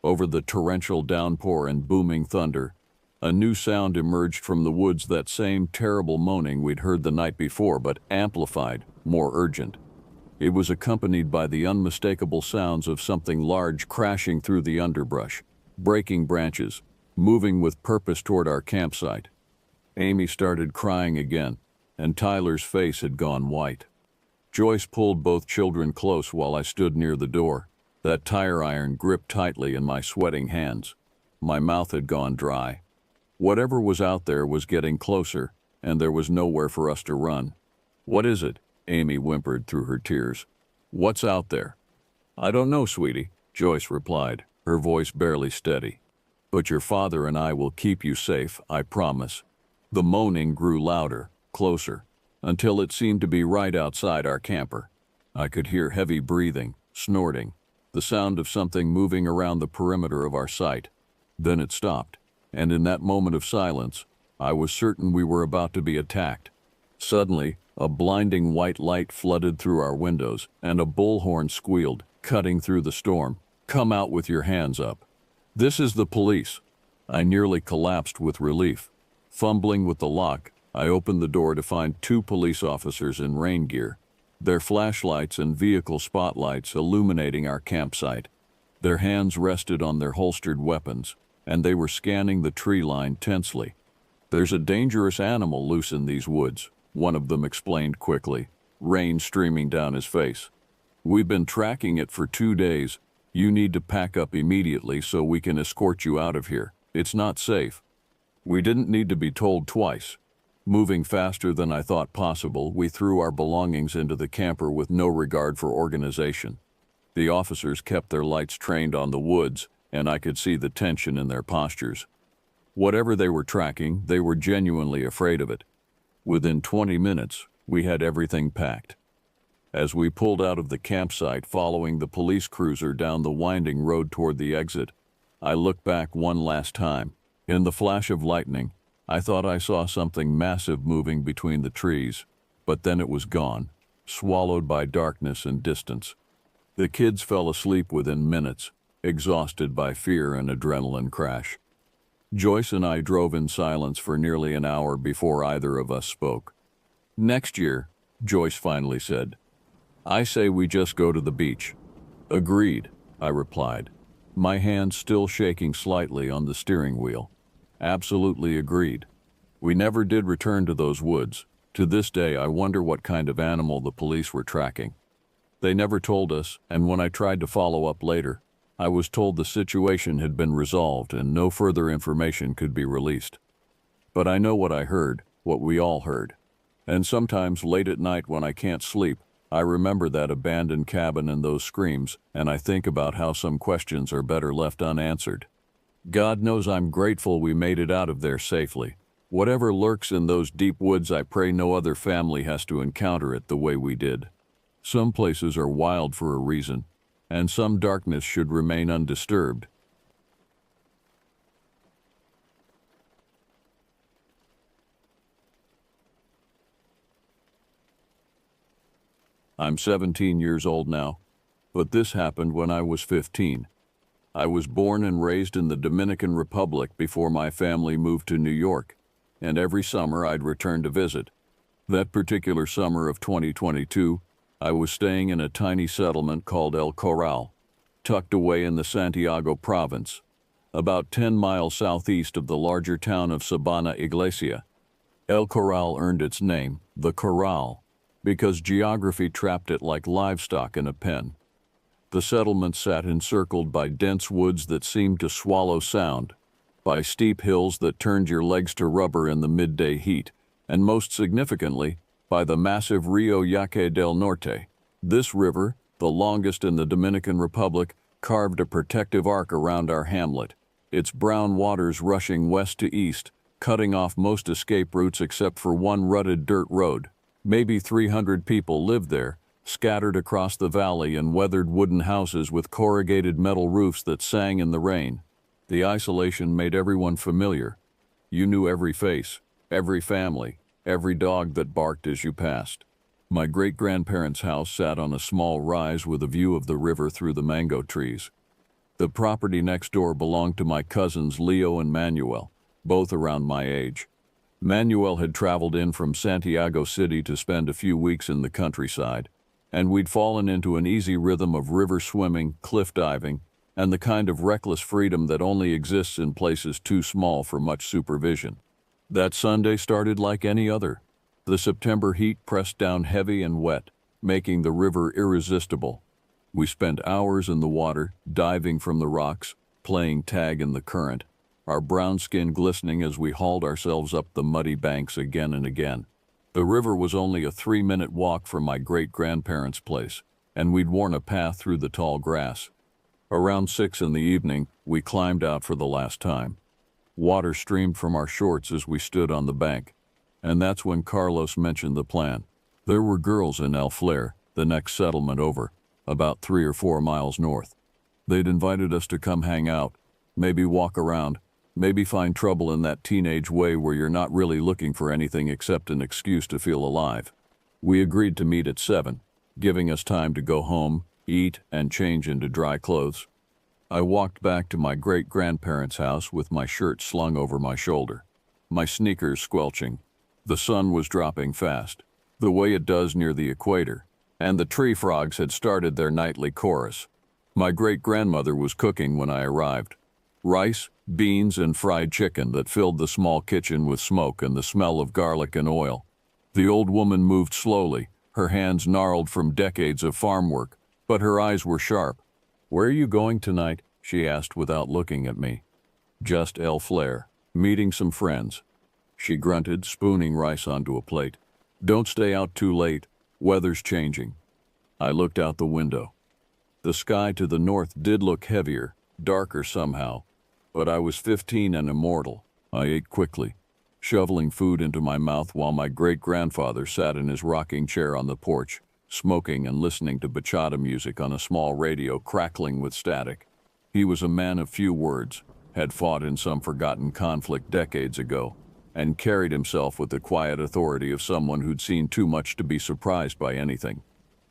[SPEAKER 1] Over the torrential downpour and booming thunder, a new sound emerged from the woods, that same terrible moaning we'd heard the night before, but amplified, more urgent. It was accompanied by the unmistakable sounds of something large crashing through the underbrush, breaking branches, moving with purpose toward our campsite. Amy started crying again, and Tyler's face had gone white. Joyce pulled both children close while I stood near the door, that tire iron gripped tightly in my sweating hands. My mouth had gone dry. Whatever was out there was getting closer, and there was nowhere for us to run. "What is it?" Amy whimpered through her tears. "What's out there?" "I don't know, sweetie," Joyce replied, her voice barely steady. "But your father and I will keep you safe, I promise." The moaning grew louder, closer, until it seemed to be right outside our camper. I could hear heavy breathing, snorting, the sound of something moving around the perimeter of our site. Then it stopped, and in that moment of silence, I was certain we were about to be attacked. Suddenly, a blinding white light flooded through our windows, and a bullhorn squealed, cutting through the storm. "Come out with your hands up. This is the police." I nearly collapsed with relief. Fumbling with the lock, I opened the door to find two police officers in rain gear, their flashlights and vehicle spotlights illuminating our campsite. Their hands rested on their holstered weapons, and they were scanning the tree line tensely. "There's a dangerous animal loose in these woods," one of them explained quickly, rain streaming down his face. "We've been tracking it for 2 days. You need to pack up immediately so we can escort you out of here. It's not safe." We didn't need to be told twice. Moving faster than I thought possible, we threw our belongings into the camper with no regard for organization. The officers kept their lights trained on the woods, and I could see the tension in their postures. Whatever they were tracking, they were genuinely afraid of it. Within 20 minutes, we had everything packed. As we pulled out of the campsite following the police cruiser down the winding road toward the exit, I looked back one last time. In the flash of lightning, I thought I saw something massive moving between the trees, but then it was gone, swallowed by darkness and distance. The kids fell asleep within minutes, exhausted by fear and adrenaline crash. Joyce and I drove in silence for nearly an hour before either of us spoke. Next year, Joyce finally said. I say we just go to the beach. Agreed, I replied, my hand still shaking slightly on the steering wheel. Absolutely agreed. We never did return to those woods. To this day, I wonder what kind of animal the police were tracking. They never told us, and when I tried to follow up later, I was told the situation had been resolved and no further information could be released. But I know what I heard, what we all heard. And sometimes late at night when I can't sleep, I remember that abandoned cabin and those screams, and I think about how some questions are better left unanswered. God knows I'm grateful we made it out of there safely. Whatever lurks in those deep woods, I pray no other family has to encounter it the way we did. Some places are wild for a reason, and some darkness should remain undisturbed. I'm 17 years old now, but this happened when I was 15. I was born and raised in the Dominican Republic before my family moved to New York, and every summer I'd return to visit. That particular summer of 2022, I was staying in a tiny settlement called El Corral, tucked away in the Santiago province, about 10 miles southeast of the larger town of Sabana Iglesia. El Corral earned its name, the Corral, because geography trapped it like livestock in a pen. The settlement sat encircled by dense woods that seemed to swallow sound, by steep hills that turned your legs to rubber in the midday heat, and most significantly, by the massive Rio Yaque del Norte. This river, the longest in the Dominican Republic, carved a protective arc around our hamlet, its brown waters rushing west to east, cutting off most escape routes except for one rutted dirt road. Maybe 300 people lived there, scattered across the valley in weathered wooden houses with corrugated metal roofs that sang in the rain. The isolation made everyone familiar. You knew every face, every family, every dog that barked as you passed. My great-grandparents' house sat on a small rise with a view of the river through the mango trees. The property next door belonged to my cousins Leo and Manuel, both around my age. Manuel had traveled in from Santiago City to spend a few weeks in the countryside, and we'd fallen into an easy rhythm of river swimming, cliff diving, and the kind of reckless freedom that only exists in places too small for much supervision. That Sunday started like any other. The September heat pressed down heavy and wet, making the river irresistible. We spent hours in the water, diving from the rocks, playing tag in the current, our brown skin glistening as we hauled ourselves up the muddy banks again and again. The river was only a 3-minute walk from my great-grandparents' place, and we'd worn a path through the tall grass. Around 6 in the evening, we climbed out for the last time. Water streamed from our shorts as we stood on the bank, and that's when Carlos mentioned the plan. There were girls in El Flare, the next settlement over, about 3 or 4 miles north. They'd invited us to come hang out, maybe walk around, maybe find trouble in that teenage way where you're not really looking for anything except an excuse to feel alive. We agreed to meet at 7, giving us time to go home, eat, and change into dry clothes. I walked back to my great-grandparents' house with my shirt slung over my shoulder, my sneakers squelching. The sun was dropping fast, the way it does near the equator, and the tree frogs had started their nightly chorus. My great-grandmother was cooking when I arrived. Rice, beans, and fried chicken that filled the small kitchen with smoke and the smell of garlic and oil. The old woman moved slowly, her hands gnarled from decades of farm work, but her eyes were sharp. "Where are you going tonight?" she asked without looking at me. "Just El Flare, meeting some friends." She grunted, spooning rice onto a plate. "Don't stay out too late. Weather's changing." I looked out the window. The sky to the north did look heavier, darker somehow, but I was 15 and immortal. I ate quickly, shoveling food into my mouth while my great-grandfather sat in his rocking chair on the porch, smoking and listening to bachata music on a small radio crackling with static. He was a man of few words, had fought in some forgotten conflict decades ago, and carried himself with the quiet authority of someone who'd seen too much to be surprised by anything.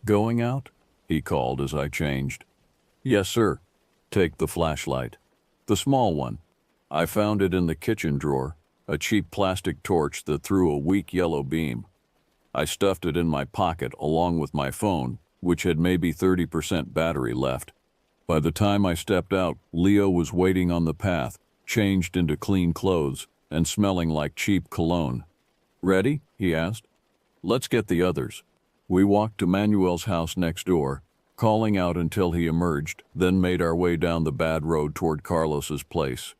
[SPEAKER 1] "Going out?" he called as I changed. "Yes, sir." "Take the flashlight." "The small one." I found it in the kitchen drawer, a cheap plastic torch that threw a weak yellow beam. I stuffed it in my pocket along with my phone, which had maybe 30% battery left. By the time I stepped out, Leo was waiting on the path, changed into clean clothes and smelling like cheap cologne. "Ready?" he asked. "Let's get the others." We walked to Manuel's house next door, calling out until he emerged, then made our way down the bad road toward Carlos's place.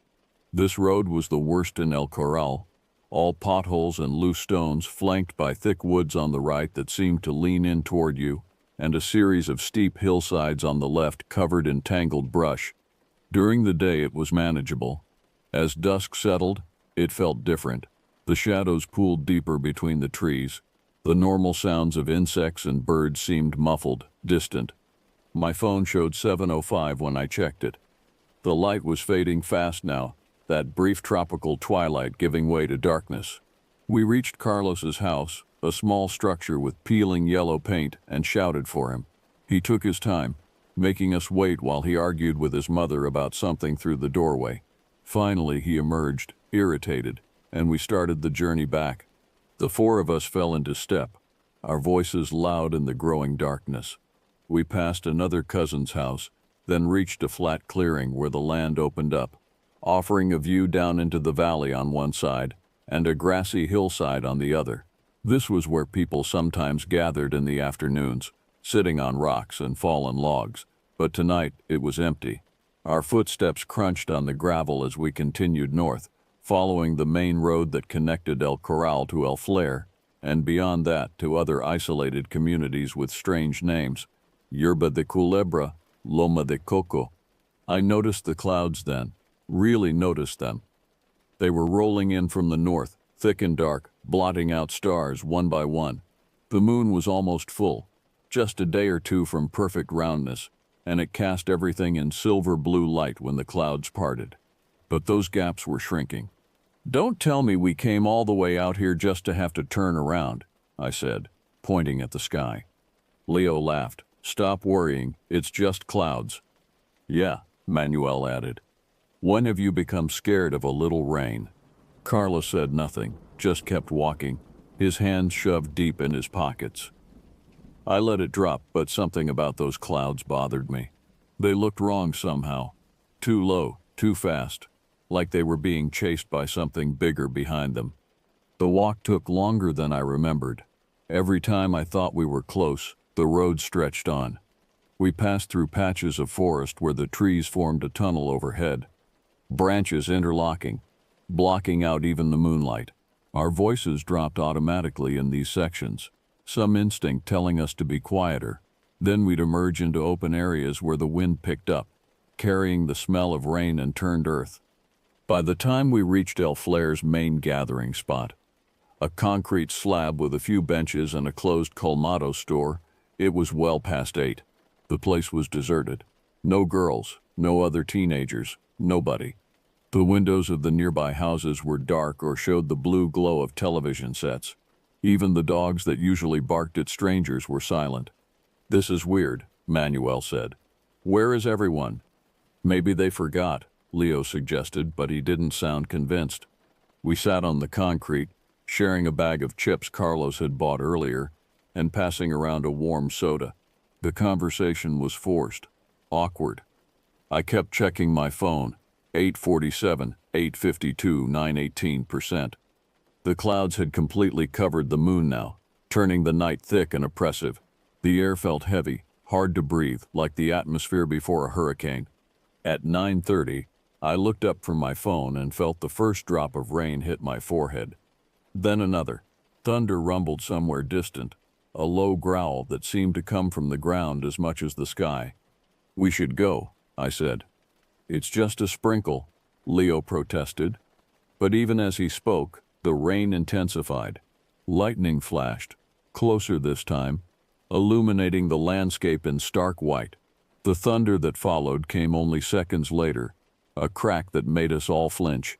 [SPEAKER 1] This road was the worst in El Corral, all potholes and loose stones flanked by thick woods on the right that seemed to lean in toward you, and a series of steep hillsides on the left covered in tangled brush. During the day it was manageable. As dusk settled, it felt different. The shadows pooled deeper between the trees. The normal sounds of insects and birds seemed muffled, distant. My phone showed 7:05 when I checked it. The light was fading fast now, that brief tropical twilight giving way to darkness. We reached Carlos's house, a small structure with peeling yellow paint, and shouted for him. He took his time, making us wait while he argued with his mother about something through the doorway. Finally, he emerged, irritated, and we started the journey back. The four of us fell into step, our voices loud in the growing darkness. We passed another cousin's house, then reached a flat clearing where the land opened up, offering a view down into the valley on one side and a grassy hillside on the other. This was where people sometimes gathered in the afternoons, sitting on rocks and fallen logs, but tonight it was empty. Our footsteps crunched on the gravel as we continued north, following the main road that connected El Corral to El Flair, and beyond that to other isolated communities with strange names: Yerba de Culebra, Loma de Coco. I noticed the clouds then, really noticed them. They were rolling in from the north, thick and dark, blotting out stars one by one. The moon was almost full, just a day or two from perfect roundness, and it cast everything in silver blue light when the clouds parted. But those gaps were shrinking. "Don't tell me we came all the way out here just to have to turn around," I said, pointing at the sky. Leo laughed. "Stop worrying, it's just clouds." "Yeah," Manuel added. "When have you become scared of a little rain?" Carlos said nothing, just kept walking, his hands shoved deep in his pockets. I let it drop, but something about those clouds bothered me. They looked wrong somehow. Too low, too fast, like they were being chased by something bigger behind them. The walk took longer than I remembered. Every time I thought we were close, the road stretched on. We passed through patches of forest where the trees formed a tunnel overhead, branches interlocking, blocking out even the moonlight. Our voices dropped automatically in these sections, some instinct telling us to be quieter. Then we'd emerge into open areas where the wind picked up, carrying the smell of rain and turned earth. By the time we reached El Flair's main gathering spot, a concrete slab with a few benches and a closed Colmado store, it was well past 8. The place was deserted. No girls, no other teenagers, nobody. The windows of the nearby houses were dark or showed the blue glow of television sets. Even the dogs that usually barked at strangers were silent. "This is weird," Manuel said. "Where is everyone?" "Maybe they forgot," Leo suggested, but he didn't sound convinced. We sat on the concrete, sharing a bag of chips Carlos had bought earlier, and passing around a warm soda. The conversation was forced, awkward. I kept checking my phone. 8:47, 8:52, 9:18%. The clouds had completely covered the moon now, turning the night thick and oppressive. The air felt heavy, hard to breathe, like the atmosphere before a hurricane. At 9:30, I looked up from my phone and felt the first drop of rain hit my forehead. Then another. Thunder rumbled somewhere distant, a low growl that seemed to come from the ground as much as the sky. "We should go," I said. "It's just a sprinkle," Leo protested. But even as he spoke, the rain intensified. Lightning flashed, closer this time, illuminating the landscape in stark white. The thunder that followed came only seconds later, a crack that made us all flinch.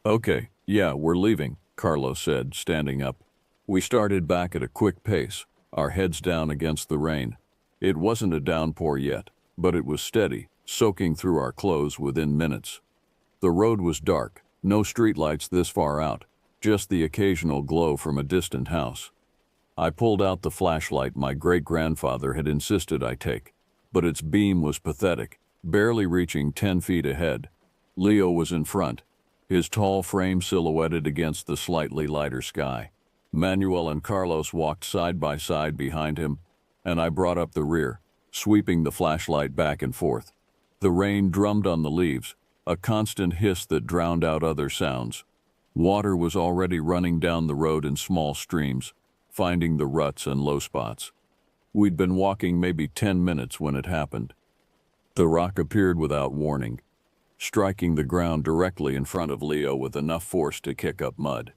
[SPEAKER 1] "Okay, yeah, we're leaving," Carlos said, standing up. We started back at a quick pace, our heads down against the rain. It wasn't a downpour yet, but it was steady, soaking through our clothes within minutes. The road was dark, no streetlights this far out, just the occasional glow from a distant house. I pulled out the flashlight my great-grandfather had insisted I take, but its beam was pathetic, barely reaching 10 feet ahead. Leo was in front, his tall frame silhouetted against the slightly lighter sky. Manuel and Carlos walked side by side behind him, and I brought up the rear, sweeping the flashlight back and forth. The rain drummed on the leaves, a constant hiss that drowned out other sounds. Water was already running down the road in small streams, finding the ruts and low spots. We'd been walking maybe 10 minutes when it happened. The rock appeared without warning, striking the ground directly in front of Leo with enough force to kick up mud.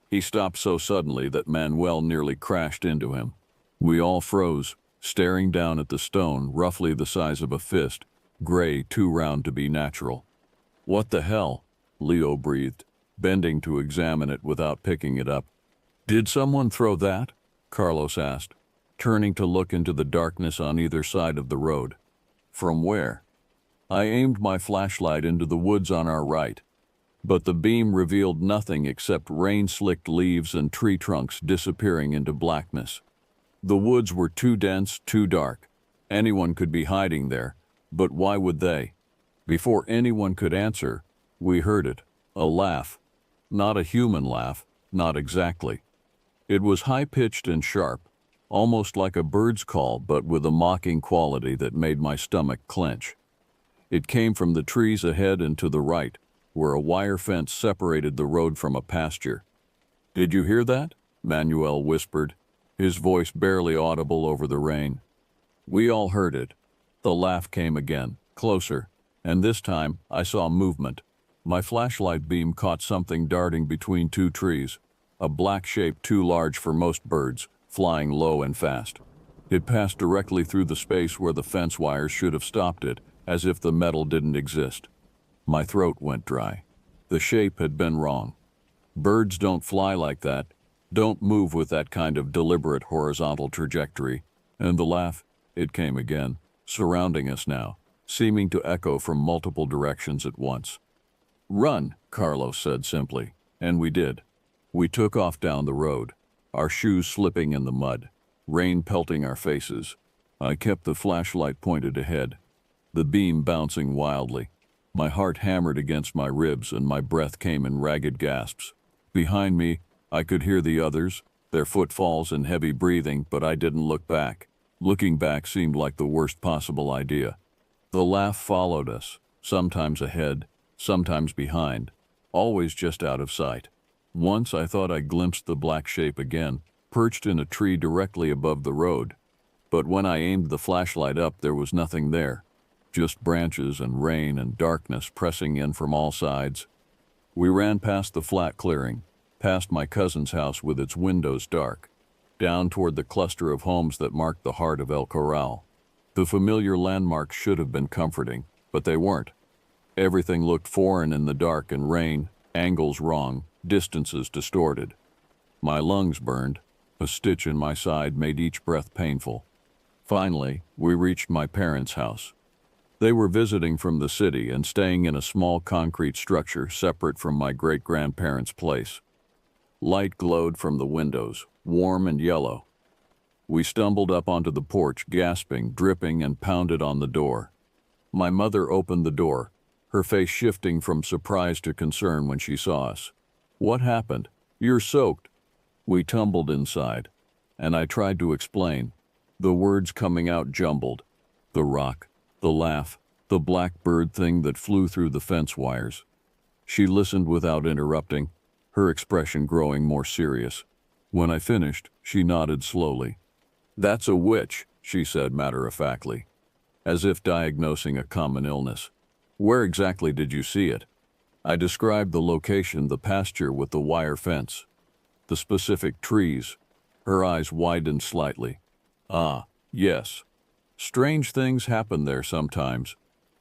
[SPEAKER 1] He stopped so suddenly that Manuel nearly crashed into him. We all froze, staring down at the stone, roughly the size of a fist, gray, too round to be natural. "What the hell?" Leo breathed, bending to examine it without picking it up. "Did someone throw that?" Carlos asked, turning to look into the darkness on either side of the road. "From where?" I aimed my flashlight into the woods on our right, but the beam revealed nothing except rain-slicked leaves and tree trunks disappearing into blackness. The woods were too dense, too dark. Anyone could be hiding there, but why would they? Before anyone could answer, we heard it, a laugh. Not a human laugh, not exactly. It was high-pitched and sharp, almost like a bird's call, but with a mocking quality that made my stomach clench. It came from the trees ahead and to the right, where a wire fence separated the road from a pasture. "Did you hear that?" Manuel whispered, his voice barely audible over the rain. We all heard it. The laugh came again, closer, and this time I saw movement. My flashlight beam caught something darting between two trees, a black shape too large for most birds, flying low and fast. It passed directly through the space where the fence wires should have stopped it, as if the metal didn't exist. My throat went dry. The shape had been wrong. Birds don't fly like that, don't move with that kind of deliberate horizontal trajectory. And the laugh, it came again, surrounding us now, seeming to echo from multiple directions at once. "Run," Carlos said simply, and we did. We took off down the road, our shoes slipping in the mud, rain pelting our faces. I kept the flashlight pointed ahead, the beam bouncing wildly. My heart hammered against my ribs and my breath came in ragged gasps. Behind me, I could hear the others, their footfalls and heavy breathing, but I didn't look back. Looking back seemed like the worst possible idea. The laugh followed us, sometimes ahead, sometimes behind, always just out of sight. Once I thought I glimpsed the black shape again, perched in a tree directly above the road. But when I aimed the flashlight up, there was nothing there. Just branches and rain and darkness pressing in from all sides. We ran past the flat clearing, past my cousin's house with its windows dark, down toward the cluster of homes that marked the heart of El Corral. The familiar landmarks should have been comforting, but they weren't. Everything looked foreign in the dark and rain, angles wrong, distances distorted. My lungs burned. A stitch in my side made each breath painful. Finally, we reached my parents' house. They were visiting from the city and staying in a small concrete structure separate from my great-grandparents' place. Light glowed from the windows, warm and yellow. We stumbled up onto the porch, gasping, dripping, and pounded on the door. My mother opened the door, her face shifting from surprise to concern when she saw us. "What happened? You're soaked." We tumbled inside, and I tried to explain, the words coming out jumbled. The rock, the laugh, the black bird thing that flew through the fence wires. She listened without interrupting, her expression growing more serious. When I finished, she nodded slowly. "That's a witch," she said matter-of-factly, as if diagnosing a common illness. "Where exactly did you see it?" I described the location, the pasture with the wire fence, the specific trees. Her eyes widened slightly. "Ah, yes. Strange things happen there sometimes.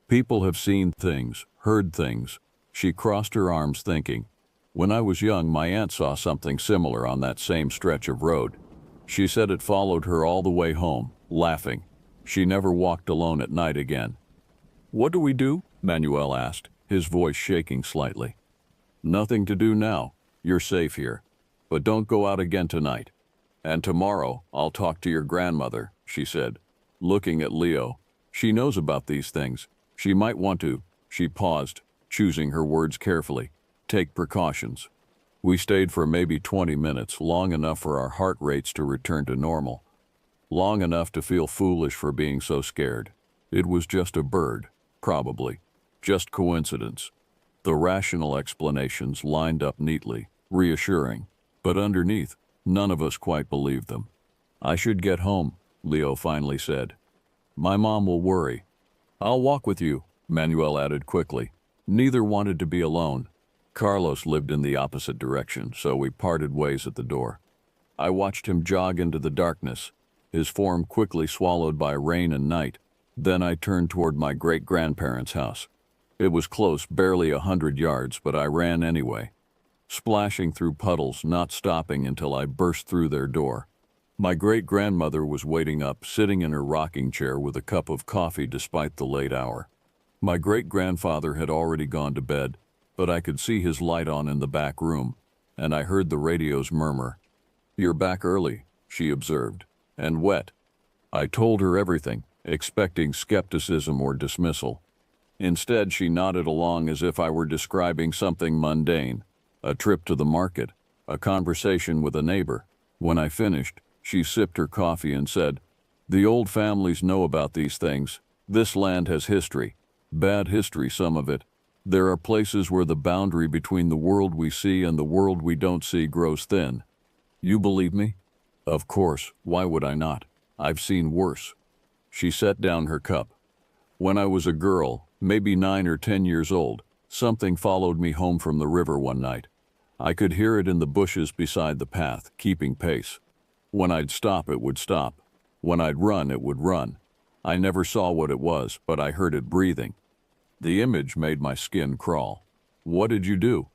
[SPEAKER 1] People have seen things, heard things." She crossed her arms thinking. "When I was young, my aunt saw something similar on that same stretch of road. She said it followed her all the way home, laughing. She never walked alone at night again." "What do we do?" Manuel asked, his voice shaking slightly. "Nothing to do now. You're safe here. But don't go out again tonight. And tomorrow I'll talk to your grandmother, she said, looking at Leo. She knows about these things. She might want to. She paused, choosing her words carefully. Take precautions. We stayed for maybe 20 minutes, long enough for our heart rates to return to normal. Long enough to feel foolish for being so scared. It was just a bird, probably. Just coincidence. The rational explanations lined up neatly, reassuring. But underneath, none of us quite believed them. I should get home, Leo finally said. My mom will worry. I'll walk with you, Manuel added quickly. Neither wanted to be alone. Carlos lived in the opposite direction, so we parted ways at the door. I watched him jog into the darkness, his form quickly swallowed by rain and night. Then I turned toward my great-grandparents' house. It was close, barely 100 yards, but I ran anyway, splashing through puddles, not stopping until I burst through their door. My great-grandmother was waiting up, sitting in her rocking chair with a cup of coffee despite the late hour. My great-grandfather had already gone to bed, but I could see his light on in the back room, and I heard the radio's murmur. You're back early, she observed, and wet. I told her everything, expecting skepticism or dismissal. Instead, she nodded along as if I were describing something mundane, a trip to the market, a conversation with a neighbor. When I finished, she sipped her coffee and said, The old families know about these things. This land has history. Bad history, some of it. There are places where the boundary between the world we see and the world we don't see grows thin. You believe me? Of course, why would I not? I've seen worse. She set down her cup. When I was a girl, maybe 9 or 10 years old, something followed me home from the river one night. I could hear it in the bushes beside the path, keeping pace. When I'd stop, it would stop. When I'd run, it would run. I never saw what it was, but I heard it breathing. The image made my skin crawl. What did you do?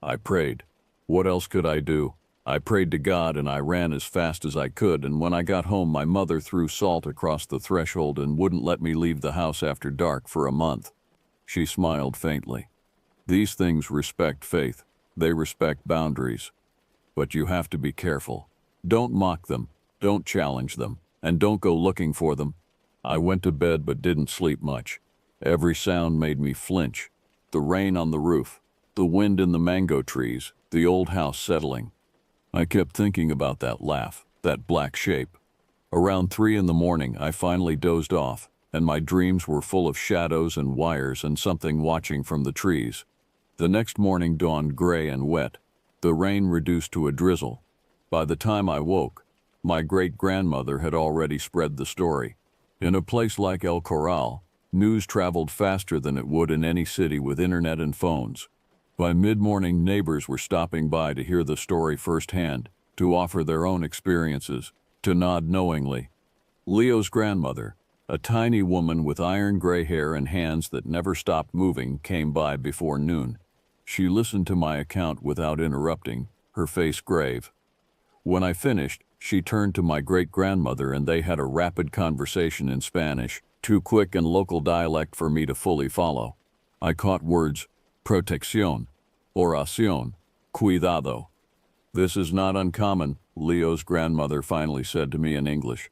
[SPEAKER 1] I prayed. What else could I do? I prayed to God and I ran as fast as I could, and when I got home my mother threw salt across the threshold and wouldn't let me leave the house after dark for a month. She smiled faintly. These things respect faith. They respect boundaries. But you have to be careful. Don't mock them, don't challenge them, and don't go looking for them. I went to bed but didn't sleep much. Every sound made me flinch. The rain on the roof, the wind in the mango trees, the old house settling. I kept thinking about that laugh, that black shape. Around 3 in the morning, I finally dozed off, and my dreams were full of shadows and wires and something watching from the trees. The next morning dawned gray and wet, the rain reduced to a drizzle. By the time I woke, my great-grandmother had already spread the story. In a place like El Corral, news traveled faster than it would in any city with internet and phones. By mid-morning, neighbors were stopping by to hear the story firsthand, to offer their own experiences, to nod knowingly. Leo's grandmother, a tiny woman with iron-gray hair and hands that never stopped moving, came by before noon. She listened to my account without interrupting, her face grave. When I finished, she turned to my great-grandmother and they had a rapid conversation in Spanish, too quick and local dialect for me to fully follow. I caught words, protección, oración, cuidado. This is not uncommon, Leo's grandmother finally said to me in English.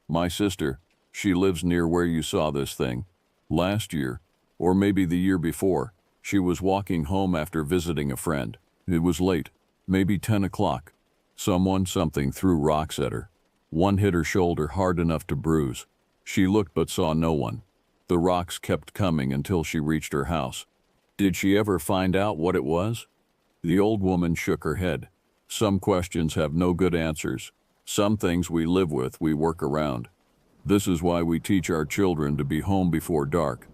[SPEAKER 1] My sister, she lives near where you saw this thing. Last year, or maybe the year before, she was walking home after visiting a friend. It was late, maybe 10 o'clock. Something threw rocks at her. One hit her shoulder hard enough to bruise. She looked but saw no one. The rocks kept coming until she reached her house. Did she ever find out what it was? The old woman shook her head. Some questions have no good answers. Some things we live with, we work around. This is why we teach our children to be home before dark.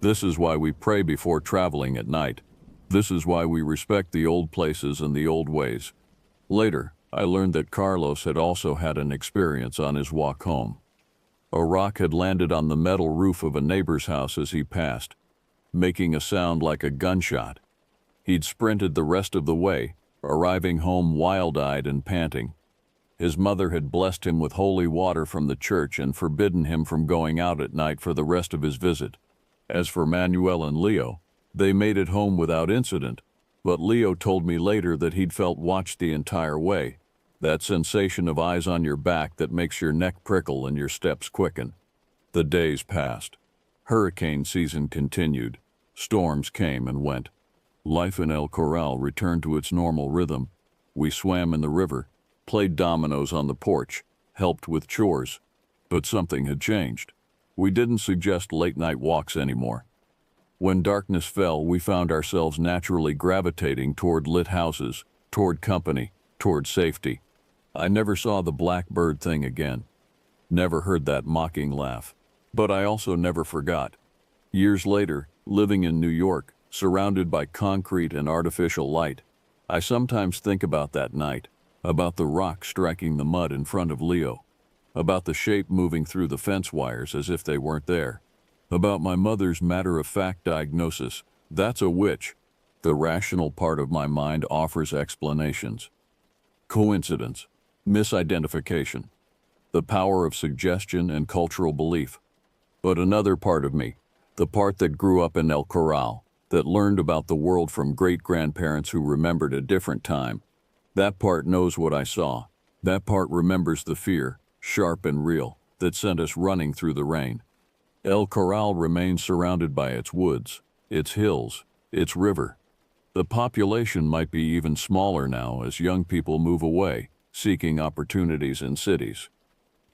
[SPEAKER 1] This is why we pray before traveling at night. This is why we respect the old places and the old ways. Later, I learned that Carlos had also had an experience on his walk home. A rock had landed on the metal roof of a neighbor's house as he passed, making a sound like a gunshot. He'd sprinted the rest of the way, arriving home wild-eyed and panting. His mother had blessed him with holy water from the church and forbidden him from going out at night for the rest of his visit. As for Manuel and Leo, they made it home without incident, but Leo told me later that he'd felt watched the entire way. That sensation of eyes on your back that makes your neck prickle and your steps quicken. The days passed. Hurricane season continued. Storms came and went. Life in El Corral returned to its normal rhythm. We swam in the river, played dominoes on the porch, helped with chores. But something had changed. We didn't suggest late-night walks anymore. When darkness fell, we found ourselves naturally gravitating toward lit houses, toward company, toward safety. I never saw the blackbird thing again. Never heard that mocking laugh. But I also never forgot. Years later, living in New York, surrounded by concrete and artificial light, I sometimes think about that night, about the rock striking the mud in front of Leo, about the shape moving through the fence wires as if they weren't there, about my mother's matter-of-fact diagnosis, "That's a witch." The rational part of my mind offers explanations. Coincidence, misidentification, the power of suggestion and cultural belief. But another part of me, the part that grew up in El Corral, that learned about the world from great-grandparents who remembered a different time, that part knows what I saw. That part remembers the fear, sharp and real, that sent us running through the rain. El Corral remains surrounded by its woods, its hills, its river. The population might be even smaller now as young people move away, seeking opportunities in cities.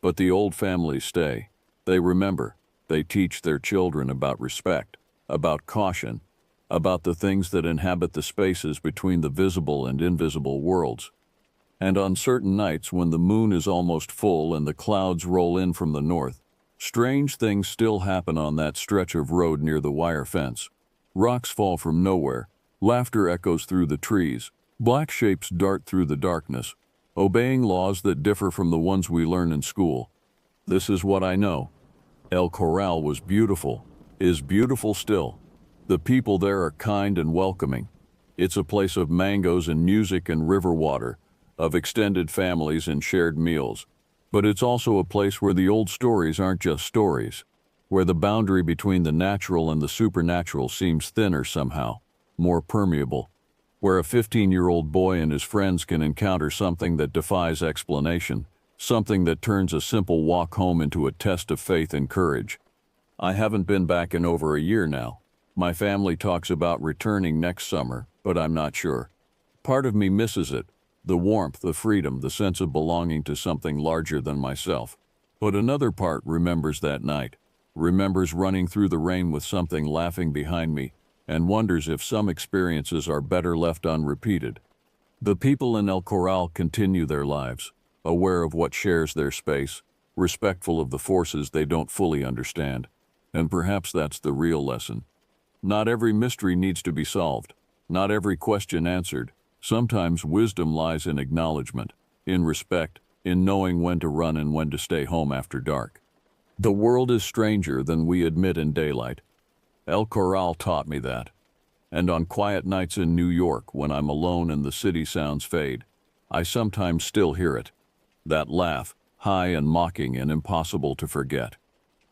[SPEAKER 1] But the old families stay. They remember. They teach their children about respect, about caution, about the things that inhabit the spaces between the visible and invisible worlds. And on certain nights when the moon is almost full and the clouds roll in from the north, strange things still happen on that stretch of road near the wire fence. Rocks fall from nowhere, laughter echoes through the trees, black shapes dart through the darkness, obeying laws that differ from the ones we learn in school. This is what I know. El Corral was beautiful, is beautiful still. The people there are kind and welcoming. It's a place of mangoes and music and river water, of extended families and shared meals. But it's also a place where the old stories aren't just stories, where the boundary between the natural and the supernatural seems thinner somehow, more permeable, where a 15-year-old boy and his friends can encounter something that defies explanation, something that turns a simple walk home into a test of faith and courage. I haven't been back in over a year now. My family talks about returning next summer, but I'm not sure. Part of me misses it, the warmth, the freedom, the sense of belonging to something larger than myself. But another part remembers that night, remembers running through the rain with something laughing behind me, and wonders if some experiences are better left unrepeated. The people in El Corral continue their lives, aware of what shares their space, respectful of the forces they don't fully understand. And perhaps that's the real lesson. Not every mystery needs to be solved, not every question answered. Sometimes wisdom lies in acknowledgement, in respect, in knowing when to run and when to stay home after dark. The world is stranger than we admit in daylight. El Corral taught me that. And on quiet nights in New York, when I'm alone and the city sounds fade, I sometimes still hear it. That laugh, high and mocking and impossible to forget.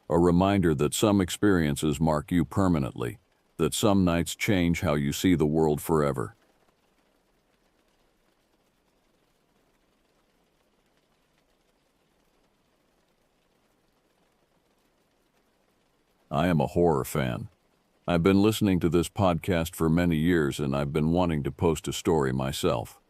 [SPEAKER 1] A reminder that some experiences mark you permanently, that some nights change how you see the world forever. I am a horror fan. I've been listening to this podcast for many years and I've been wanting to post a story myself.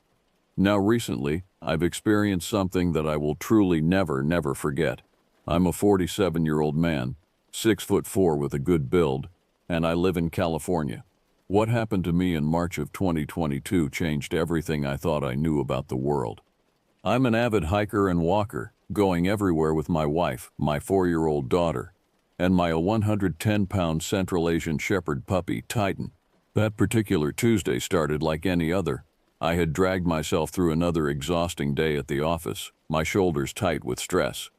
[SPEAKER 1] Now recently, I've experienced something that I will truly never forget. I'm a 47-year-old man, 6'4" with a good build, and I live in California. What happened to me in March of 2022 changed everything I thought I knew about the world. I'm an avid hiker and walker, going everywhere with my wife, my 4-year-old daughter, and my 110-pound Central Asian Shepherd puppy, Titan. That particular Tuesday started like any other. I had dragged myself through another exhausting day at the office, my shoulders tight with stress.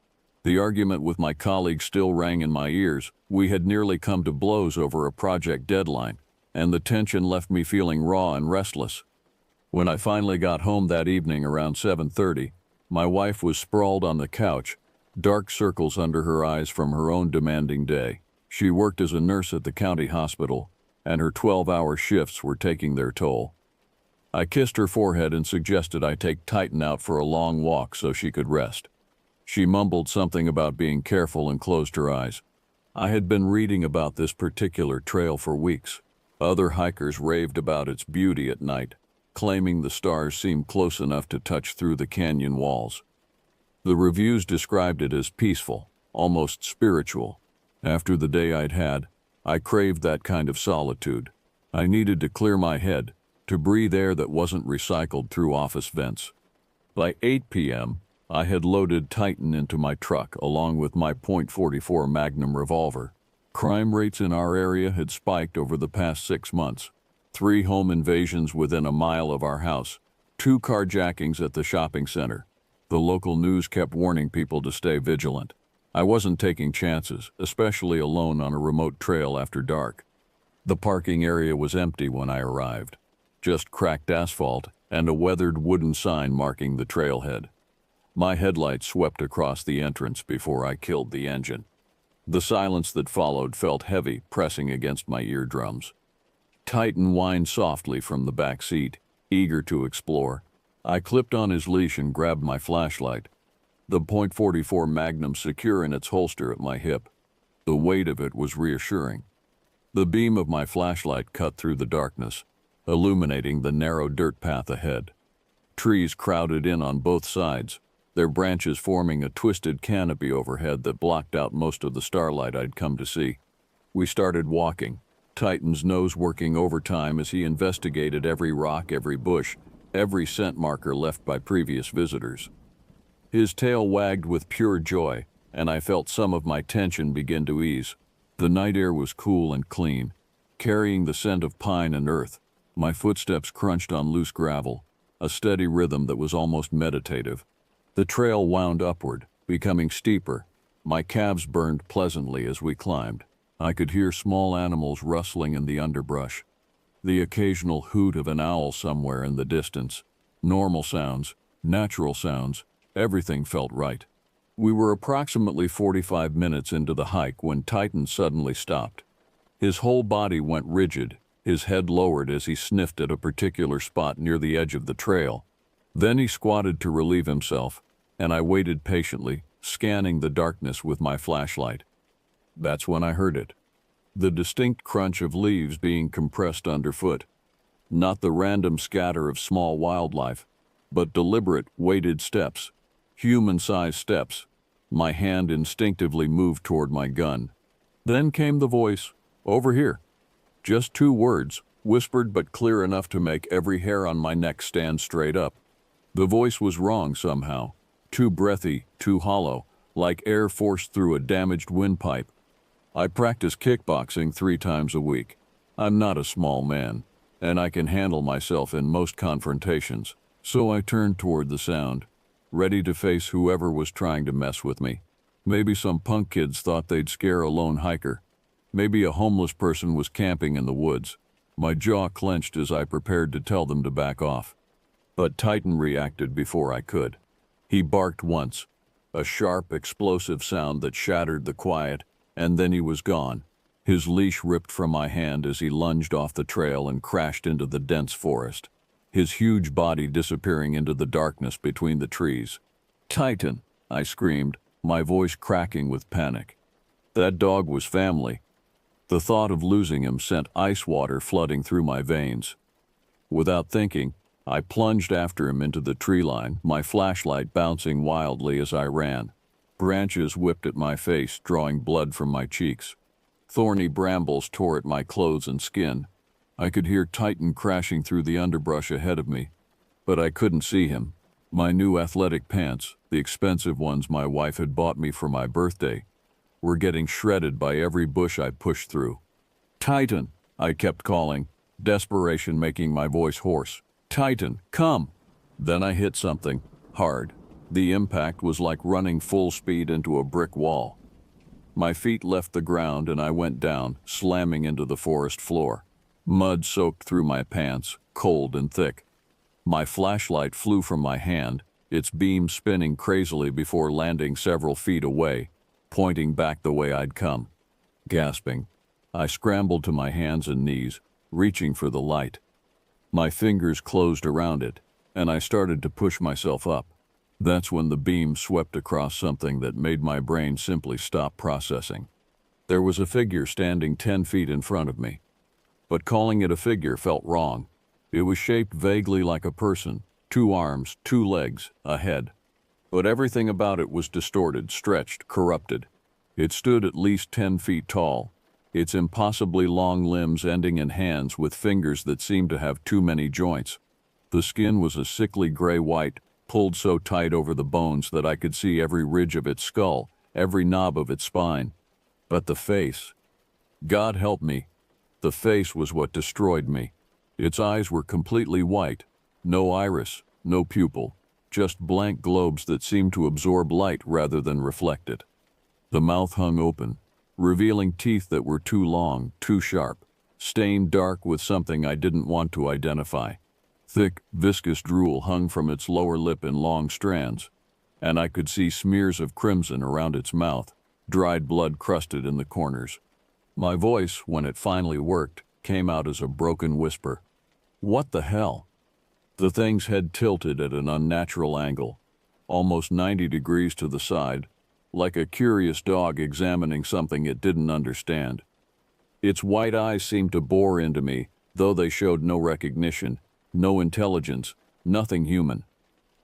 [SPEAKER 1] The argument with my colleague still rang in my ears. We had nearly come to blows over a project deadline, and the tension left me feeling raw and restless. When I finally got home that evening around 7:30, my wife was sprawled on the couch, dark circles under her eyes from her own demanding day. She worked as a nurse at the county hospital, and her 12-hour shifts were taking their toll. I kissed her forehead and suggested I take Titan out for a long walk so she could rest. She mumbled something about being careful and closed her eyes. I had been reading about this particular trail for weeks. Other hikers raved about its beauty at night, claiming the stars seemed close enough to touch through the canyon walls. The reviews described it as peaceful, almost spiritual. After the day I'd had, I craved that kind of solitude. I needed to clear my head, to breathe air that wasn't recycled through office vents. By 8 p.m., I had loaded Titan into my truck along with my .44 Magnum revolver. Crime rates in our area had spiked over the past 6 months. 3 home invasions within a mile of our house, 2 carjackings at the shopping center. The local news kept warning people to stay vigilant. I wasn't taking chances, especially alone on a remote trail after dark. The parking area was empty when I arrived. Just cracked asphalt and a weathered wooden sign marking the trailhead. My headlights swept across the entrance before I killed the engine. The silence that followed felt heavy, pressing against my eardrums. Titan whined softly from the back seat, eager to explore. I clipped on his leash and grabbed my flashlight, the .44 Magnum secure in its holster at my hip. The weight of it was reassuring. The beam of my flashlight cut through the darkness, illuminating the narrow dirt path ahead. Trees crowded in on both sides, their branches forming a twisted canopy overhead that blocked out most of the starlight I'd come to see. We started walking, Titan's nose working overtime as he investigated every rock, every bush, every scent marker left by previous visitors. His tail wagged with pure joy, and I felt some of my tension begin to ease. The night air was cool and clean, carrying the scent of pine and earth. My footsteps crunched on loose gravel, a steady rhythm that was almost meditative. The trail wound upward, becoming steeper. My calves burned pleasantly as we climbed. I could hear small animals rustling in the underbrush, the occasional hoot of an owl somewhere in the distance. Normal sounds, natural sounds, everything felt right. We were approximately 45 minutes into the hike when Titan suddenly stopped. His whole body went rigid, his head lowered as he sniffed at a particular spot near the edge of the trail. Then he squatted to relieve himself, and I waited patiently, scanning the darkness with my flashlight. That's when I heard it. The distinct crunch of leaves being compressed underfoot. Not the random scatter of small wildlife, but deliberate, weighted steps. Human-sized steps. My hand instinctively moved toward my gun. Then came the voice, "Over here." Just 2 words, whispered but clear enough to make every hair on my neck stand straight up. The voice was wrong somehow. Too breathy, too hollow, like air forced through a damaged windpipe. I practice kickboxing 3 times a week. I'm not a small man, and I can handle myself in most confrontations. So I turned toward the sound, ready to face whoever was trying to mess with me. Maybe some punk kids thought they'd scare a lone hiker. Maybe a homeless person was camping in the woods. My jaw clenched as I prepared to tell them to back off. But Titan reacted before I could. He barked once, a sharp, explosive sound that shattered the quiet, and then he was gone. His leash ripped from my hand as he lunged off the trail and crashed into the dense forest, his huge body disappearing into the darkness between the trees. "Titan!" I screamed, my voice cracking with panic. That dog was family. The thought of losing him sent ice water flooding through my veins. Without thinking, I plunged after him into the tree line, my flashlight bouncing wildly as I ran. Branches whipped at my face, drawing blood from my cheeks. Thorny brambles tore at my clothes and skin. I could hear Titan crashing through the underbrush ahead of me, but I couldn't see him. My new athletic pants, the expensive ones my wife had bought me for my birthday, were getting shredded by every bush I pushed through. "Titan!" I kept calling, desperation making my voice hoarse. "Titan, come!" Then I hit something, hard. The impact was like running full speed into a brick wall. My feet left the ground and I went down, slamming into the forest floor. Mud soaked through my pants, cold and thick. My flashlight flew from my hand, its beam spinning crazily before landing several feet away, pointing back the way I'd come. Gasping, I scrambled to my hands and knees, reaching for the light. My fingers closed around it, and I started to push myself up. That's when the beam swept across something that made my brain simply stop processing. There was a figure standing 10 feet in front of me. But calling it a figure felt wrong. It was shaped vaguely like a person, 2 arms, 2 legs, a head. But everything about it was distorted, stretched, corrupted. It stood at least 10 feet tall, its impossibly long limbs ending in hands with fingers that seemed to have too many joints. The skin was a sickly gray-white, pulled so tight over the bones that I could see every ridge of its skull, every knob of its spine. But the face, God help me, the face was what destroyed me. Its eyes were completely white, no iris, no pupil, just blank globes that seemed to absorb light rather than reflect it. The mouth hung open, revealing teeth that were too long, too sharp, stained dark with something I didn't want to identify. Thick, viscous drool hung from its lower lip in long strands, and I could see smears of crimson around its mouth, dried blood crusted in the corners. My voice, when it finally worked, came out as a broken whisper. What the hell? The thing's head tilted at an unnatural angle, almost 90 degrees to the side, like a curious dog examining something it didn't understand. Its white eyes seemed to bore into me, though they showed no recognition, no intelligence, nothing human.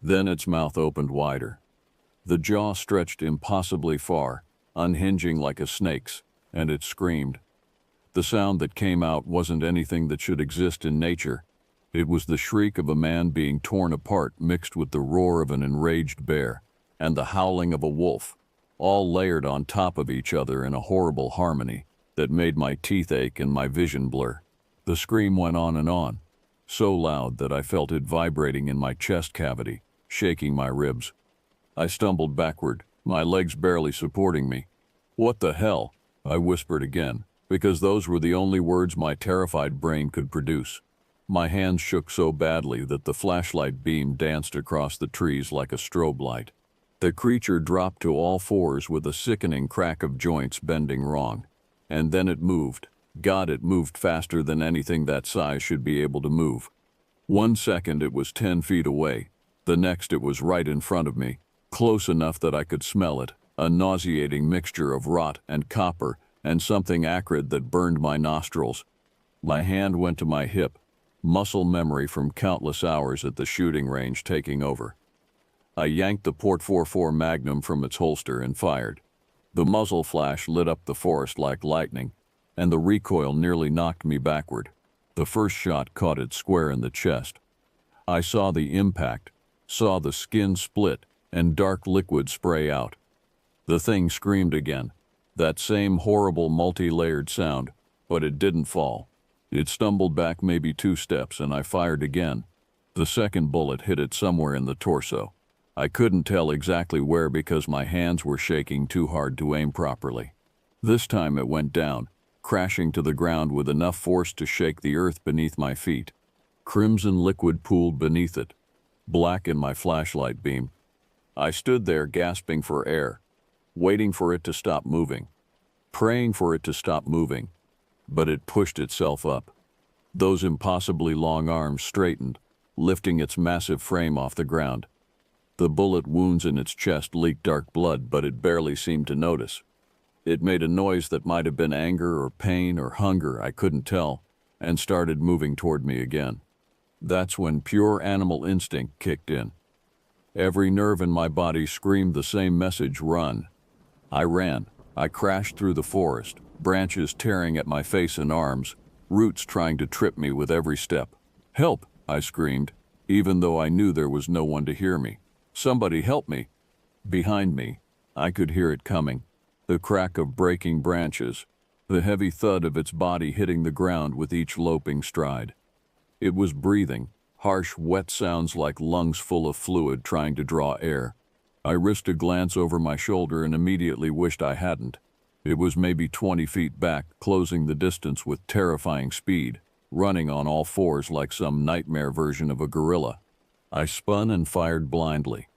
[SPEAKER 1] Then its mouth opened wider. The jaw stretched impossibly far, unhinging like a snake's, and it screamed. The sound that came out wasn't anything that should exist in nature. It was the shriek of a man being torn apart mixed with the roar of an enraged bear and the howling of a wolf, all layered on top of each other in a horrible harmony that made my teeth ache and my vision blur. The scream went on, so loud that I felt it vibrating in my chest cavity, shaking my ribs. I stumbled backward, my legs barely supporting me. What the hell? I whispered again, because those were the only words my terrified brain could produce. My hands shook so badly that the flashlight beam danced across the trees like a strobe light. The creature dropped to all fours with a sickening crack of joints bending wrong. And then it moved. God, it moved faster than anything that size should be able to move. 1 second it was 10 feet away. The next it was right in front of me, close enough that I could smell it, a nauseating mixture of rot and copper and something acrid that burned my nostrils. My hand went to my hip, muscle memory from countless hours at the shooting range taking over. I yanked the .44 Magnum from its holster and fired. The muzzle flash lit up the forest like lightning, and the recoil nearly knocked me backward. The first shot caught it square in the chest. I saw the impact, saw the skin split and dark liquid spray out. The thing screamed again, that same horrible multi-layered sound, but it didn't fall. It stumbled back maybe 2 steps and I fired again. The second bullet hit it somewhere in the torso. I couldn't tell exactly where because my hands were shaking too hard to aim properly. This time it went down, crashing to the ground with enough force to shake the earth beneath my feet. Crimson liquid pooled beneath it, black in my flashlight beam. I stood there gasping for air, waiting for it to stop moving, praying for it to stop moving. But it pushed itself up. Those impossibly long arms straightened, lifting its massive frame off the ground. The bullet wounds in its chest leaked dark blood, but it barely seemed to notice. It made a noise that might have been anger or pain or hunger, I couldn't tell, and started moving toward me again. That's when pure animal instinct kicked in. Every nerve in my body screamed the same message: run. I ran. I crashed through the forest, branches tearing at my face and arms, roots trying to trip me with every step. Help, I screamed, even though I knew there was no one to hear me. Somebody help me. Behind me, I could hear it coming, the crack of breaking branches, the heavy thud of its body hitting the ground with each loping stride. It was breathing, harsh, wet sounds like lungs full of fluid trying to draw air. I risked a glance over my shoulder and immediately wished I hadn't. It was maybe 20 feet back, closing the distance with terrifying speed, running on all fours like some nightmare version of a gorilla. I spun and fired blindly.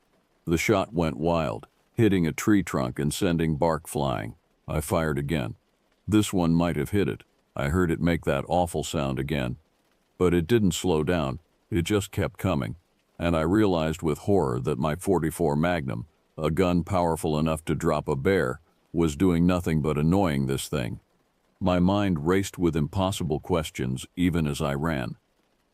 [SPEAKER 1] The shot went wild, hitting a tree trunk and sending bark flying. I fired again. This one might have hit it. I heard it make that awful sound again. But it didn't slow down, it just kept coming, and I realized with horror that my .44 Magnum, a gun powerful enough to drop a bear, was doing nothing but annoying this thing. My mind raced with impossible questions even as I ran.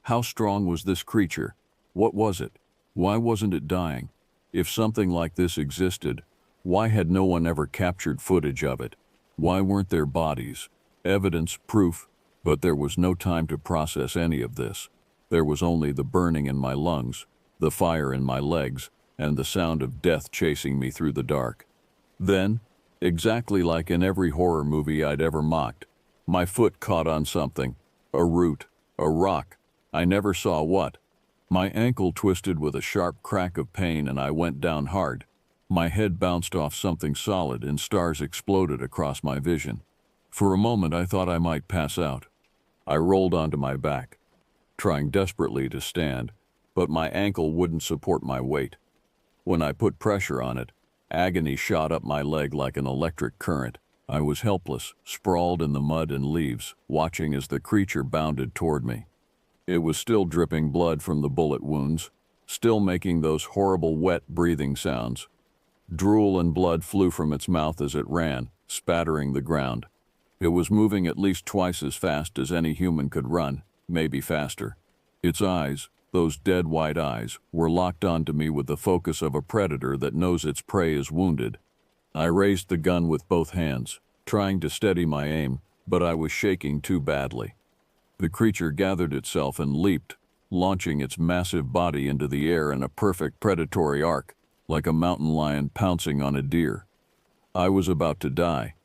[SPEAKER 1] How strong was this creature? What was it? Why wasn't it dying? If something like this existed, why had no one ever captured footage of it? Why weren't there bodies, evidence, proof? But there was no time to process any of this. There was only the burning in my lungs, the fire in my legs, and the sound of death chasing me through the dark. Then, exactly like in every horror movie I'd ever mocked, my foot caught on something, a root, a rock. I never saw what. My ankle twisted with a sharp crack of pain and I went down hard. My head bounced off something solid and stars exploded across my vision. For a moment I thought I might pass out. I rolled onto my back, trying desperately to stand, but my ankle wouldn't support my weight. When I put pressure on it, agony shot up my leg like an electric current. I was helpless, sprawled in the mud and leaves, watching as the creature bounded toward me. It was still dripping blood from the bullet wounds, still making those horrible wet breathing sounds. Drool and blood flew from its mouth as it ran, spattering the ground. It was moving at least twice as fast as any human could run, maybe faster. Its eyes, those dead white eyes, were locked onto me with the focus of a predator that knows its prey is wounded. I raised the gun with both hands, trying to steady my aim, but I was shaking too badly. The creature gathered itself and leaped, launching its massive body into the air in a perfect predatory arc, like a mountain lion pouncing on a deer. I was about to die.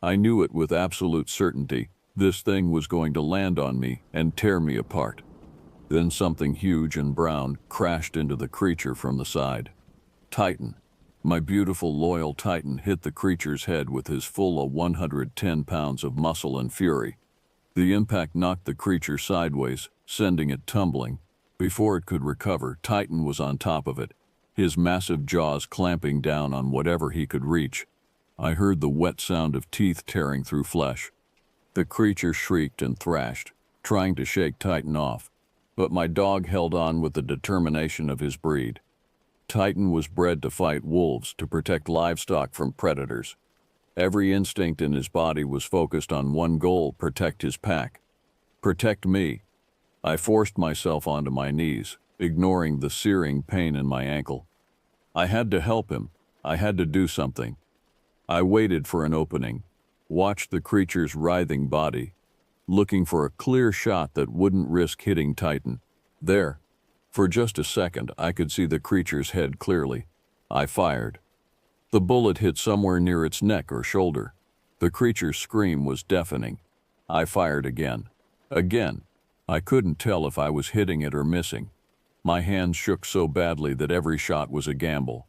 [SPEAKER 1] I knew it with absolute certainty. This thing was going to land on me and tear me apart. Then something huge and brown crashed into the creature from the side. Titan. My beautiful, loyal Titan hit the creature's head with his full of 110 pounds of muscle and fury. The impact knocked the creature sideways, sending it tumbling. Before it could recover, Titan was on top of it, his massive jaws clamping down on whatever he could reach. I heard the wet sound of teeth tearing through flesh. The creature shrieked and thrashed, trying to shake Titan off, but my dog held on with the determination of his breed. Titan was bred to fight wolves, to protect livestock from predators. Every instinct in his body was focused on one goal: protect his pack. Protect me. I forced myself onto my knees, ignoring the searing pain in my ankle. I had to help him. I had to do something. I waited for an opening, watched the creature's writhing body, looking for a clear shot that wouldn't risk hitting Titan. There. For just a second, I could see the creature's head clearly. I fired. The bullet hit somewhere near its neck or shoulder. The creature's scream was deafening. I fired again. Again. I couldn't tell if I was hitting it or missing. My hands shook so badly that every shot was a gamble.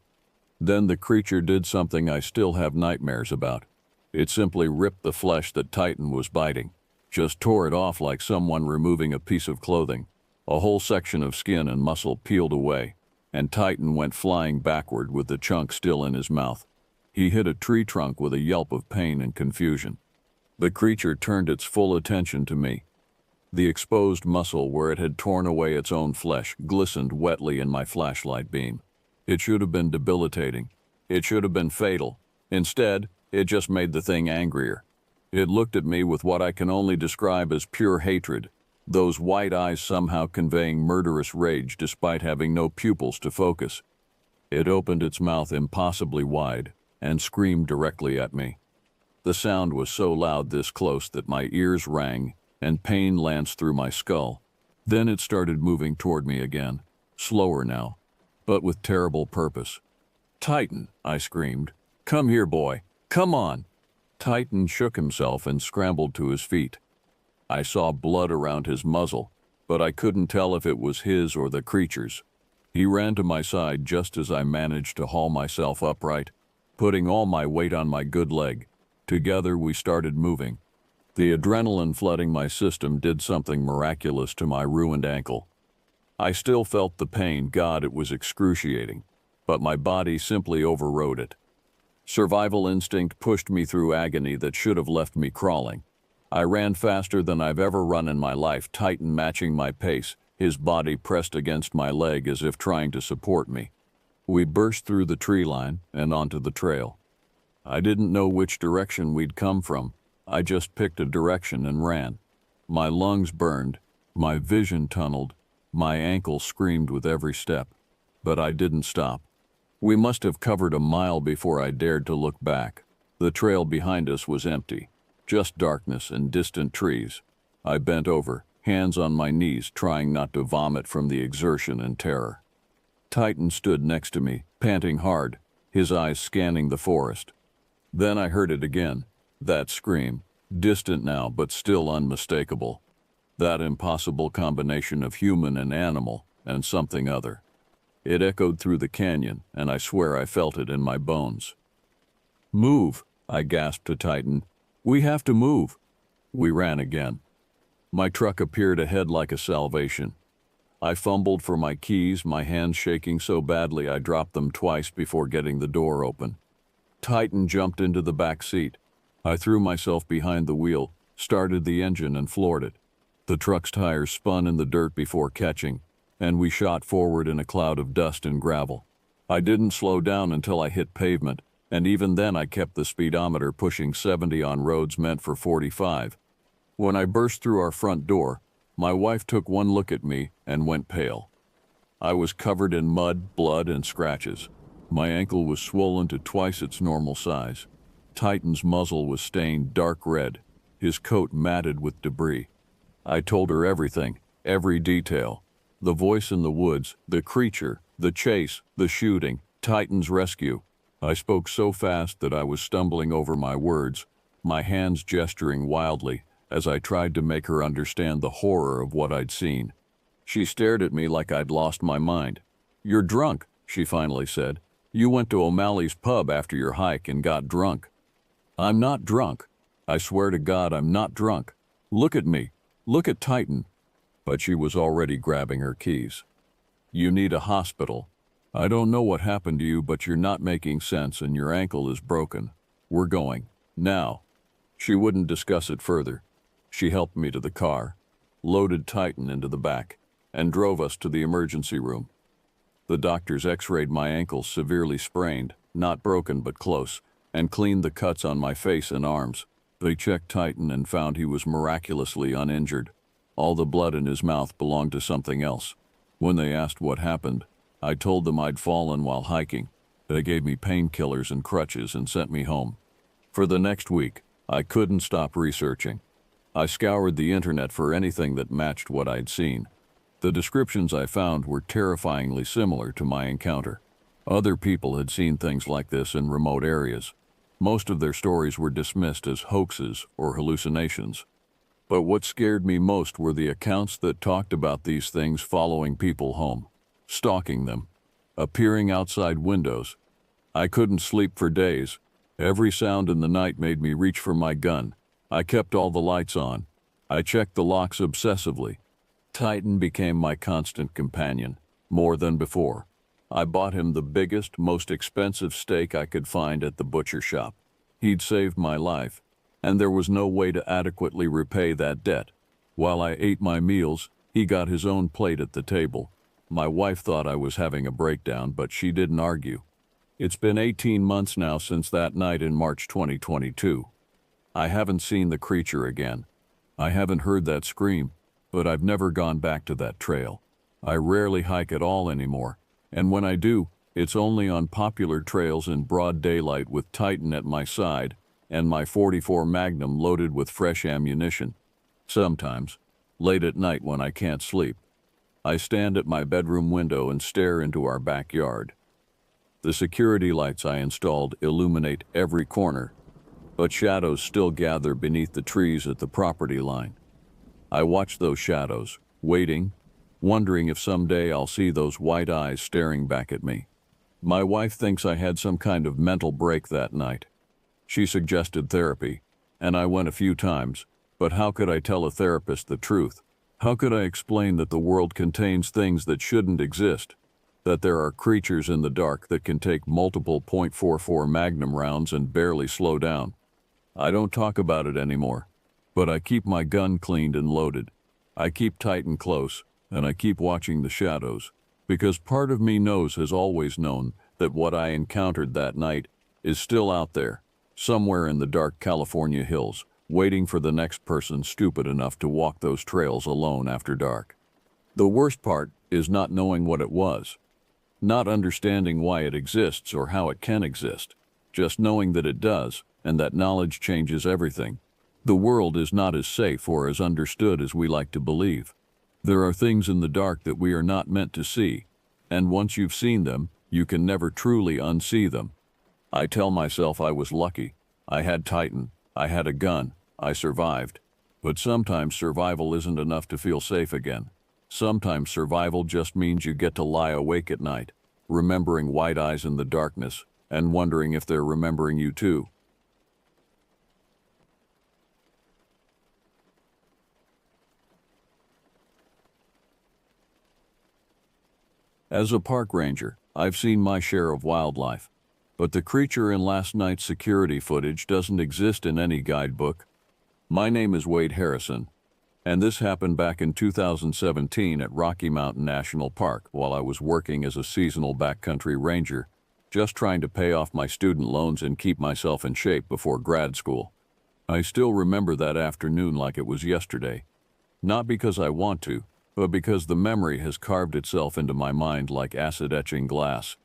[SPEAKER 1] Then the creature did something I still have nightmares about. It simply ripped the flesh that Titan was biting. Just tore it off like someone removing a piece of clothing. A whole section of skin and muscle peeled away, and Titan went flying backward with the chunk still in his mouth. He hit a tree trunk with a yelp of pain and confusion. The creature turned its full attention to me. The exposed muscle where it had torn away its own flesh glistened wetly in my flashlight beam. It should have been debilitating. It should have been fatal. Instead, it just made the thing angrier. It looked at me with what I can only describe as pure hatred, those white eyes somehow conveying murderous rage despite having no pupils to focus. It opened its mouth impossibly wide and screamed directly at me. The sound was so loud this close that my ears rang and pain lanced through my skull. Then it started moving toward me again, slower now, but with terrible purpose. "Titan," I screamed. "Come here, boy. Come on." Titan shook himself and scrambled to his feet. I saw blood around his muzzle, but I couldn't tell if it was his or the creature's. He ran to my side just as I managed to haul myself upright, putting all my weight on my good leg. Together we started moving. The adrenaline flooding my system did something miraculous to my ruined ankle. I still felt the pain, God, it was excruciating, but my body simply overrode it. Survival instinct pushed me through agony that should have left me crawling. I ran faster than I've ever run in my life, Titan matching my pace, his body pressed against my leg as if trying to support me. We burst through the tree line and onto the trail. I didn't know which direction we'd come from. I just picked a direction and ran. My lungs burned, my vision tunneled, my ankle screamed with every step. But I didn't stop. We must have covered a mile before I dared to look back. The trail behind us was empty, just darkness and distant trees. I bent over, hands on my knees, trying not to vomit from the exertion and terror. Titan stood next to me, panting hard, his eyes scanning the forest. Then I heard it again, that scream, distant now but still unmistakable. That impossible combination of human and animal and something other. It echoed through the canyon, and I swear I felt it in my bones. "Move," I gasped to Titan. "We have to move." We ran again. My truck appeared ahead like a salvation. I fumbled for my keys, my hands shaking so badly I dropped them twice before getting the door open. Titan jumped into the back seat. I threw myself behind the wheel, started the engine and floored it. The truck's tires spun in the dirt before catching, and we shot forward in a cloud of dust and gravel. I didn't slow down until I hit pavement, and even then I kept the speedometer pushing 70 on roads meant for 45. When I burst through our front door, my wife took one look at me and went pale. I was covered in mud, blood, and scratches. My ankle was swollen to twice its normal size. Titan's muzzle was stained dark red, his coat matted with debris. I told her everything, every detail. The voice in the woods, the creature, the chase, the shooting, Titan's rescue. I spoke so fast that I was stumbling over my words, my hands gesturing wildly as I tried to make her understand the horror of what I'd seen. She stared at me like I'd lost my mind. "You're drunk," she finally said. "You went to O'Malley's pub after your hike and got drunk." "I'm not drunk. I swear to God I'm not drunk. Look at me. Look at Titan." But she was already grabbing her keys. "You need a hospital. I don't know what happened to you, but you're not making sense and your ankle is broken. We're going. Now." She wouldn't discuss it further. She helped me to the car, loaded Titan into the back, and drove us to the emergency room. The doctors x-rayed my ankle, severely sprained, not broken but close, and cleaned the cuts on my face and arms. They checked Titan and found he was miraculously uninjured. All the blood in his mouth belonged to something else. When they asked what happened, I told them I'd fallen while hiking. They gave me painkillers and crutches and sent me home. For the next week, I couldn't stop researching. I scoured the internet for anything that matched what I'd seen. The descriptions I found were terrifyingly similar to my encounter. Other people had seen things like this in remote areas. Most of their stories were dismissed as hoaxes or hallucinations. But what scared me most were the accounts that talked about these things following people home, stalking them, appearing outside windows. I couldn't sleep for days. Every sound in the night made me reach for my gun. I kept all the lights on. I checked the locks obsessively. Titan became my constant companion, more than before. I bought him the biggest, most expensive steak I could find at the butcher shop. He'd saved my life, and there was no way to adequately repay that debt. While I ate my meals, he got his own plate at the table. My wife thought I was having a breakdown, but she didn't argue. It's been 18 months now since that night in March 2022. I haven't seen the creature again. I haven't heard that scream, but I've never gone back to that trail. I rarely hike at all anymore, and when I do, it's only on popular trails in broad daylight with Titan at my side and my .44 Magnum loaded with fresh ammunition. Sometimes, late at night when I can't sleep, I stand at my bedroom window and stare into our backyard. The security lights I installed illuminate every corner, but shadows still gather beneath the trees at the property line. I watch those shadows, waiting, wondering if someday I'll see those white eyes staring back at me. My wife thinks I had some kind of mental break that night. She suggested therapy, and I went a few times, but how could I tell a therapist the truth? How could I explain that the world contains things that shouldn't exist? That there are creatures in the dark that can take multiple .44 Magnum rounds and barely slow down? I don't talk about it anymore, But I keep my gun cleaned and loaded. I keep tight and close, and I keep watching the shadows, because part of me has always known that what I encountered that night is still out there, somewhere in the dark California hills, waiting for the next person stupid enough to walk those trails alone after dark. The worst part is not knowing what it was, not understanding why it exists or how it can exist, just knowing that it does, and that knowledge changes everything. The world is not as safe or as understood as we like to believe. There are things in the dark that we are not meant to see, and once you've seen them, you can never truly unsee them. I tell myself I was lucky. I had Titan, I had a gun, I survived. But sometimes survival isn't enough to feel safe again. Sometimes survival just means you get to lie awake at night, remembering white eyes in the darkness, and wondering if they're remembering you too. As a park ranger, I've seen my share of wildlife, but the creature in last night's security footage doesn't exist in any guidebook. My name is Wade Harrison, and this happened back in 2017 at Rocky Mountain National Park while I was working as a seasonal backcountry ranger, just trying to pay off my student loans and keep myself in shape before grad school. I still remember that afternoon like it was yesterday, not because I want to, but because the memory has carved itself into my mind like acid-etching glass.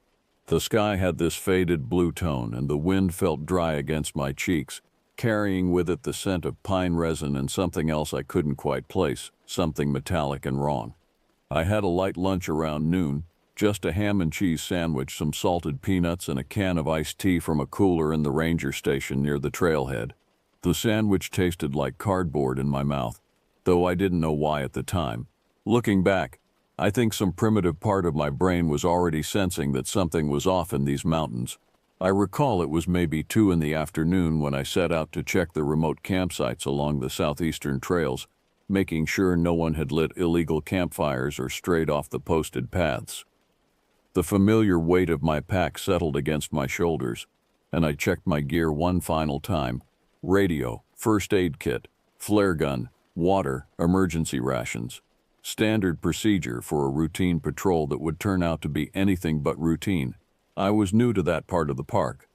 [SPEAKER 1] The sky had this faded blue tone, and the wind felt dry against my cheeks, carrying with it the scent of pine resin and something else I couldn't quite place, something metallic and wrong. I had a light lunch around noon, just a ham and cheese sandwich, some salted peanuts, and a can of iced tea from a cooler in the ranger station near the trailhead. The sandwich tasted like cardboard in my mouth, though I didn't know why at the time. Looking back, I think some primitive part of my brain was already sensing that something was off in these mountains. I recall it was maybe 2 in the afternoon when I set out to check the remote campsites along the southeastern trails, making sure no one had lit illegal campfires or strayed off the posted paths. The familiar weight of my pack settled against my shoulders, and I checked my gear one final time: radio, first aid kit, flare gun, water, emergency rations. Standard procedure for a routine patrol that would turn out to be anything but routine. I was new to that part of the park.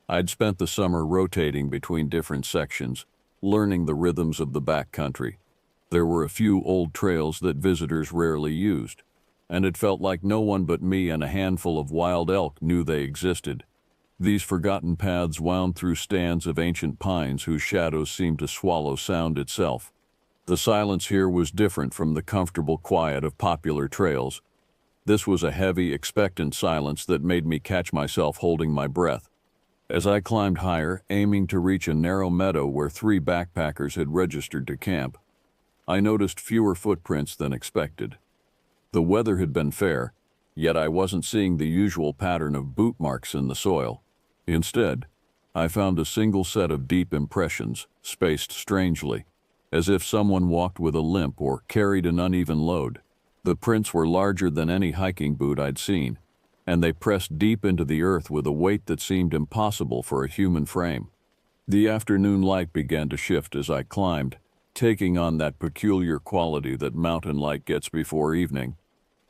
[SPEAKER 1] I'd spent the summer rotating between different sections, learning the rhythms of the backcountry. There were a few old trails that visitors rarely used, and it felt like no one but me and a handful of wild elk knew they existed. These forgotten paths wound through stands of ancient pines whose shadows seemed to swallow sound itself. The silence here was different from the comfortable quiet of popular trails. This was a heavy, expectant silence that made me catch myself holding my breath. As I climbed higher, aiming to reach a narrow meadow where 3 backpackers had registered to camp, I noticed fewer footprints than expected. The weather had been fair, yet I wasn't seeing the usual pattern of boot marks in the soil. Instead, I found a single set of deep impressions, spaced strangely, as if someone walked with a limp or carried an uneven load. The prints were larger than any hiking boot I'd seen, and they pressed deep into the earth with a weight that seemed impossible for a human frame. The afternoon light began to shift as I climbed, taking on that peculiar quality that mountain light gets before evening,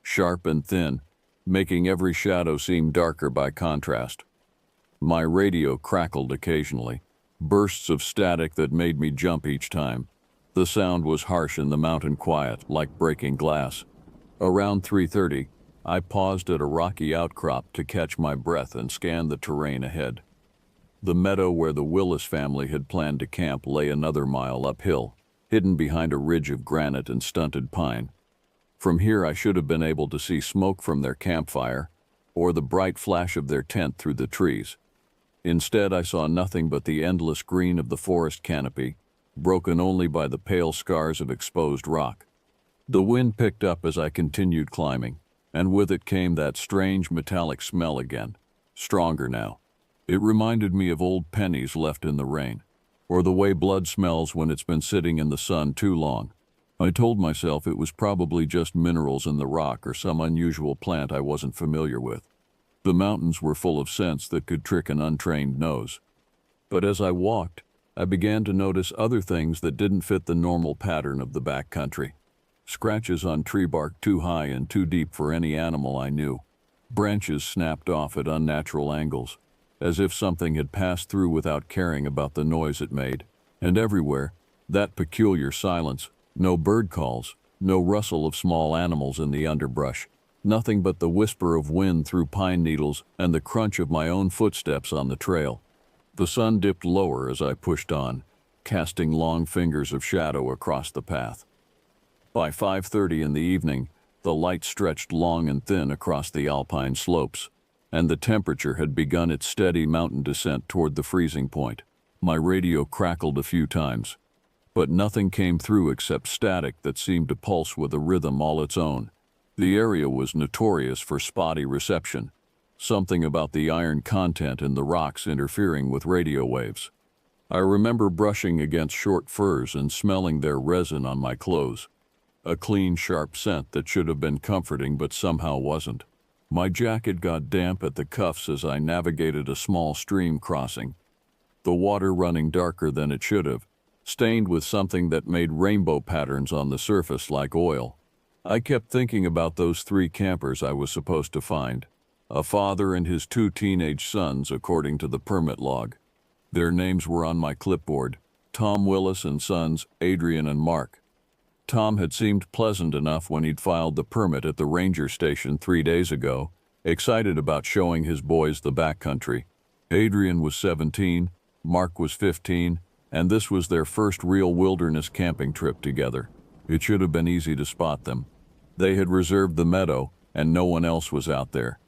[SPEAKER 1] sharp and thin, making every shadow seem darker by contrast. My radio crackled occasionally, bursts of static that made me jump each time. The sound was harsh in the mountain quiet, like breaking glass. Around 3:30, I paused at a rocky outcrop to catch my breath and scan the terrain ahead. The meadow where the Willis family had planned to camp lay another mile uphill, hidden behind a ridge of granite and stunted pine. From here I should have been able to see smoke from their campfire, or the bright flash of their tent through the trees. Instead, I saw nothing but the endless green of the forest canopy, broken only by the pale scars of exposed rock. The wind picked up as I continued climbing, and with it came that strange metallic smell again, stronger now. It reminded me of old pennies left in the rain, or the way blood smells when it's been sitting in the sun too long. I told myself it was probably just minerals in the rock or some unusual plant I wasn't familiar with. The mountains were full of scents that could trick an untrained nose. But as I walked, I began to notice other things that didn't fit the normal pattern of the backcountry. Scratches on tree bark too high and too deep for any animal I knew. Branches snapped off at unnatural angles, as if something had passed through without caring about the noise it made. And everywhere, that peculiar silence. No bird calls, no rustle of small animals in the underbrush. Nothing but the whisper of wind through pine needles and the crunch of my own footsteps on the trail. The sun dipped lower as I pushed on, casting long fingers of shadow across the path. By 5:30 in the evening, the light stretched long and thin across the alpine slopes, and the temperature had begun its steady mountain descent toward the freezing point. My radio crackled a few times, but nothing came through except static that seemed to pulse with a rhythm all its own. The area was notorious for spotty reception, something about the iron content in the rocks interfering with radio waves. I remember brushing against short firs and smelling their resin on my clothes. A clean, sharp scent that should have been comforting but somehow wasn't. My jacket got damp at the cuffs as I navigated a small stream crossing, the water running darker than it should have, stained with something that made rainbow patterns on the surface like oil. I kept thinking about those 3 campers I was supposed to find, a father and his 2 teenage sons according to the permit log. Their names were on my clipboard, Tom Willis and sons Adrian and Mark. Tom had seemed pleasant enough when he'd filed the permit at the ranger station 3 days ago, excited about showing his boys the backcountry. Adrian was 17, Mark was 15, and this was their first real wilderness camping trip together. It should have been easy to spot them. They had reserved the meadow, and no one else was out there.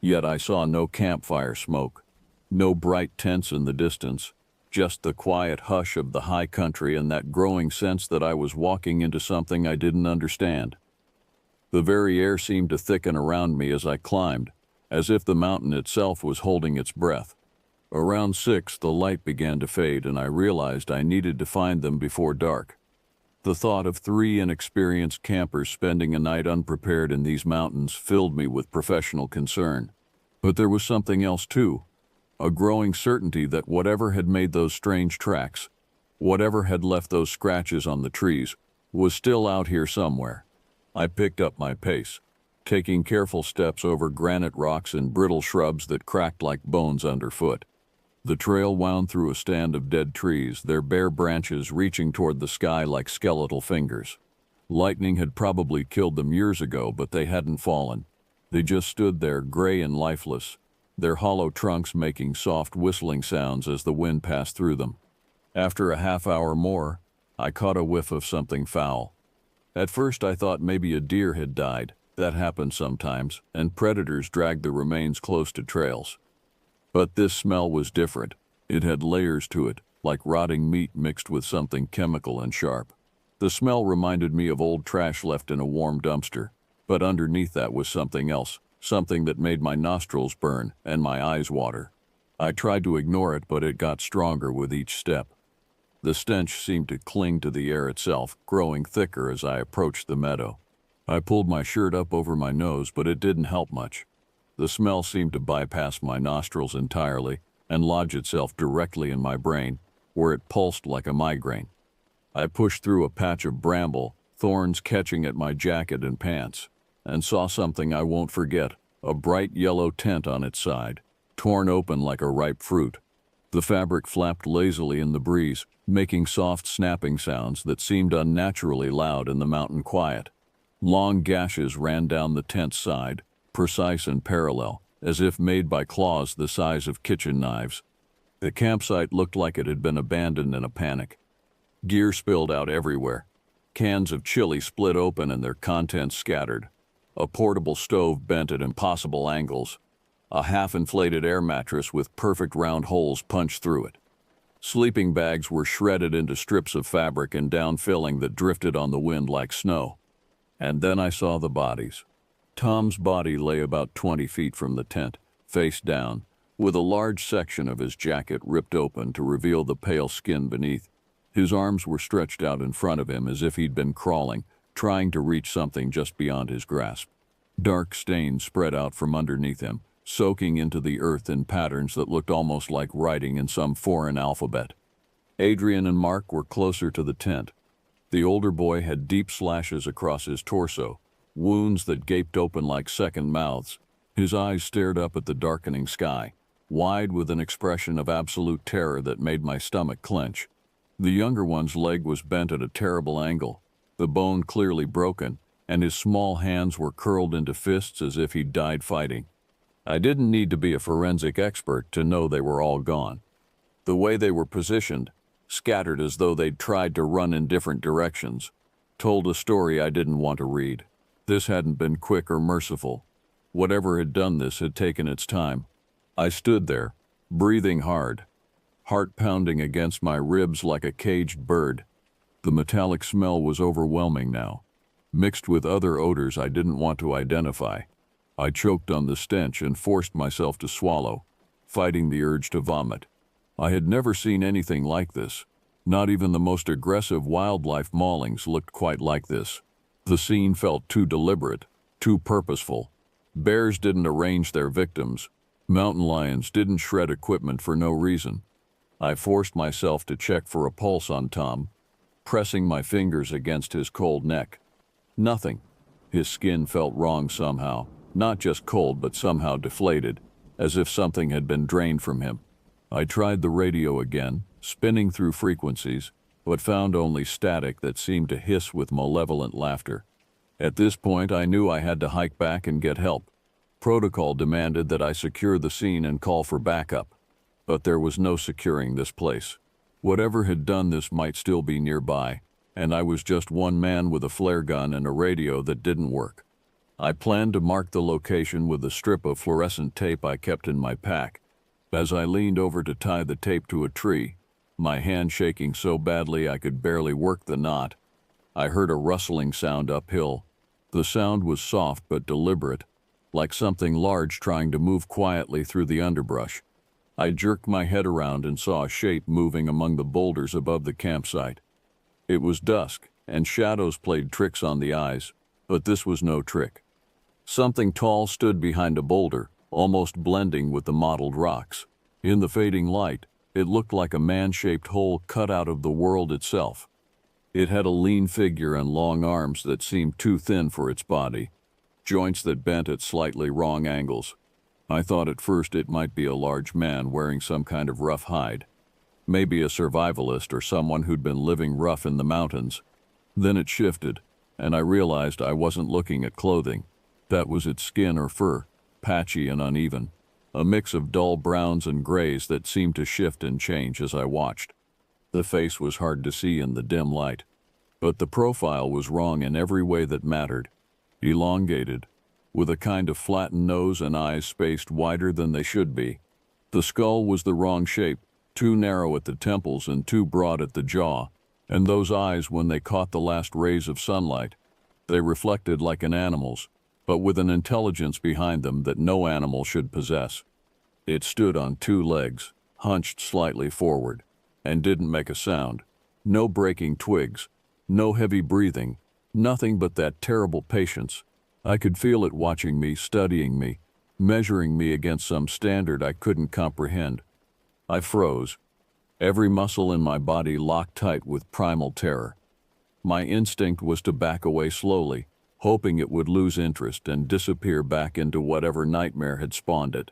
[SPEAKER 1] Yet I saw no campfire smoke, no bright tents in the distance, just the quiet hush of the high country and that growing sense that I was walking into something I didn't understand. The very air seemed to thicken around me as I climbed, as if the mountain itself was holding its breath. Around 6, the light began to fade and I realized I needed to find them before dark. The thought of 3 inexperienced campers spending a night unprepared in these mountains filled me with professional concern. But there was something else too, a growing certainty that whatever had made those strange tracks, whatever had left those scratches on the trees, was still out here somewhere. I picked up my pace, taking careful steps over granite rocks and brittle shrubs that cracked like bones underfoot. The trail wound through a stand of dead trees, their bare branches reaching toward the sky like skeletal fingers. Lightning had probably killed them years ago, but they hadn't fallen. They just stood there, gray and lifeless, their hollow trunks making soft whistling sounds as the wind passed through them. After a half hour more, I caught a whiff of something foul. At first I thought maybe a deer had died. That happens sometimes, and predators drag the remains close to trails. But this smell was different. It had layers to it, like rotting meat mixed with something chemical and sharp. The smell reminded me of old trash left in a warm dumpster, but underneath that was something else, something that made my nostrils burn and my eyes water. I tried to ignore it, but it got stronger with each step. The stench seemed to cling to the air itself, growing thicker as I approached the meadow. I pulled my shirt up over my nose, but it didn't help much. The smell seemed to bypass my nostrils entirely and lodge itself directly in my brain, where it pulsed like a migraine. I pushed through a patch of bramble, thorns catching at my jacket and pants, and saw something I won't forget, a bright yellow tent on its side, torn open like a ripe fruit. The fabric flapped lazily in the breeze, making soft snapping sounds that seemed unnaturally loud in the mountain quiet. Long gashes ran down the tent's side, precise and parallel, as if made by claws the size of kitchen knives. The campsite looked like it had been abandoned in a panic. Gear spilled out everywhere. Cans of chili split open and their contents scattered. A portable stove bent at impossible angles. A half-inflated air mattress with perfect round holes punched through it. Sleeping bags were shredded into strips of fabric and down-filling that drifted on the wind like snow. And then I saw the bodies. Tom's body lay about 20 feet from the tent, face down, with a large section of his jacket ripped open to reveal the pale skin beneath. His arms were stretched out in front of him as if he'd been crawling, trying to reach something just beyond his grasp. Dark stains spread out from underneath him, soaking into the earth in patterns that looked almost like writing in some foreign alphabet. Adrian and Mark were closer to the tent. The older boy had deep slashes across his torso, wounds that gaped open like second mouths. His eyes stared up at the darkening sky, wide with an expression of absolute terror that made my stomach clench. The younger one's leg was bent at a terrible angle, the bone clearly broken, and his small hands were curled into fists as if he'd died fighting. I didn't need to be a forensic expert to know they were all gone. The way they were positioned, scattered as though they'd tried to run in different directions, told a story I didn't want to read. This hadn't been quick or merciful. Whatever had done this had taken its time. I stood there, breathing hard, heart pounding against my ribs like a caged bird. The metallic smell was overwhelming now, mixed with other odors I didn't want to identify. I choked on the stench and forced myself to swallow, fighting the urge to vomit. I had never seen anything like this. Not even the most aggressive wildlife maulings looked quite like this. The scene felt too deliberate, too purposeful. Bears didn't arrange their victims. Mountain lions didn't shred equipment for no reason. I forced myself to check for a pulse on Tom, pressing my fingers against his cold neck. Nothing. His skin felt wrong somehow, not just cold but somehow deflated, as if something had been drained from him. I tried the radio again, spinning through frequencies, but found only static that seemed to hiss with malevolent laughter. At this point, I knew I had to hike back and get help. Protocol demanded that I secure the scene and call for backup, but there was no securing this place. Whatever had done this might still be nearby, and I was just one man with a flare gun and a radio that didn't work. I planned to mark the location with a strip of fluorescent tape I kept in my pack. As I leaned over to tie the tape to a tree, my hand shaking so badly I could barely work the knot, I heard a rustling sound uphill. The sound was soft but deliberate, like something large trying to move quietly through the underbrush. I jerked my head around and saw a shape moving among the boulders above the campsite. It was dusk, and shadows played tricks on the eyes, but this was no trick. Something tall stood behind a boulder, almost blending with the mottled rocks. In the fading light, it looked like a man-shaped hole cut out of the world itself. It had a lean figure and long arms that seemed too thin for its body, joints that bent at slightly wrong angles. I thought at first it might be a large man wearing some kind of rough hide, maybe a survivalist or someone who'd been living rough in the mountains. Then it shifted, and I realized I wasn't looking at clothing. That was its skin or fur, patchy and uneven, a mix of dull browns and grays that seemed to shift and change as I watched. The face was hard to see in the dim light, but the profile was wrong in every way that mattered. Elongated, with a kind of flattened nose and eyes spaced wider than they should be. The skull was the wrong shape, too narrow at the temples and too broad at the jaw, and those eyes, when they caught the last rays of sunlight, they reflected like an animal's, but with an intelligence behind them that no animal should possess. It stood on two legs, hunched slightly forward, and didn't make a sound. No breaking twigs, no heavy breathing, nothing but that terrible patience. I could feel it watching me, studying me, measuring me against some standard I couldn't comprehend. I froze, every muscle in my body locked tight with primal terror. My instinct was to back away slowly, hoping it would lose interest and disappear back into whatever nightmare had spawned it.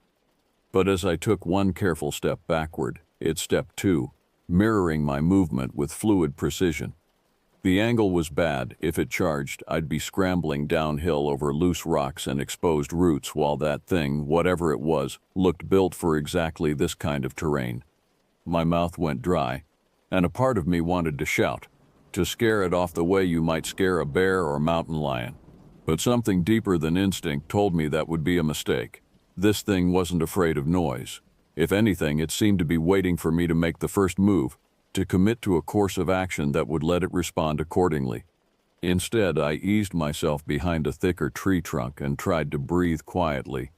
[SPEAKER 1] But as I took one careful step backward, it stepped two, mirroring my movement with fluid precision. The angle was bad. If it charged, I'd be scrambling downhill over loose rocks and exposed roots while that thing, whatever it was, looked built for exactly this kind of terrain. My mouth went dry, and a part of me wanted to shout, to scare it off the way you might scare a bear or mountain lion. But something deeper than instinct told me that would be a mistake. This thing wasn't afraid of noise. If anything, it seemed to be waiting for me to make the first move, to commit to a course of action that would let it respond accordingly. Instead, I eased myself behind a thicker tree trunk and tried to breathe quietly,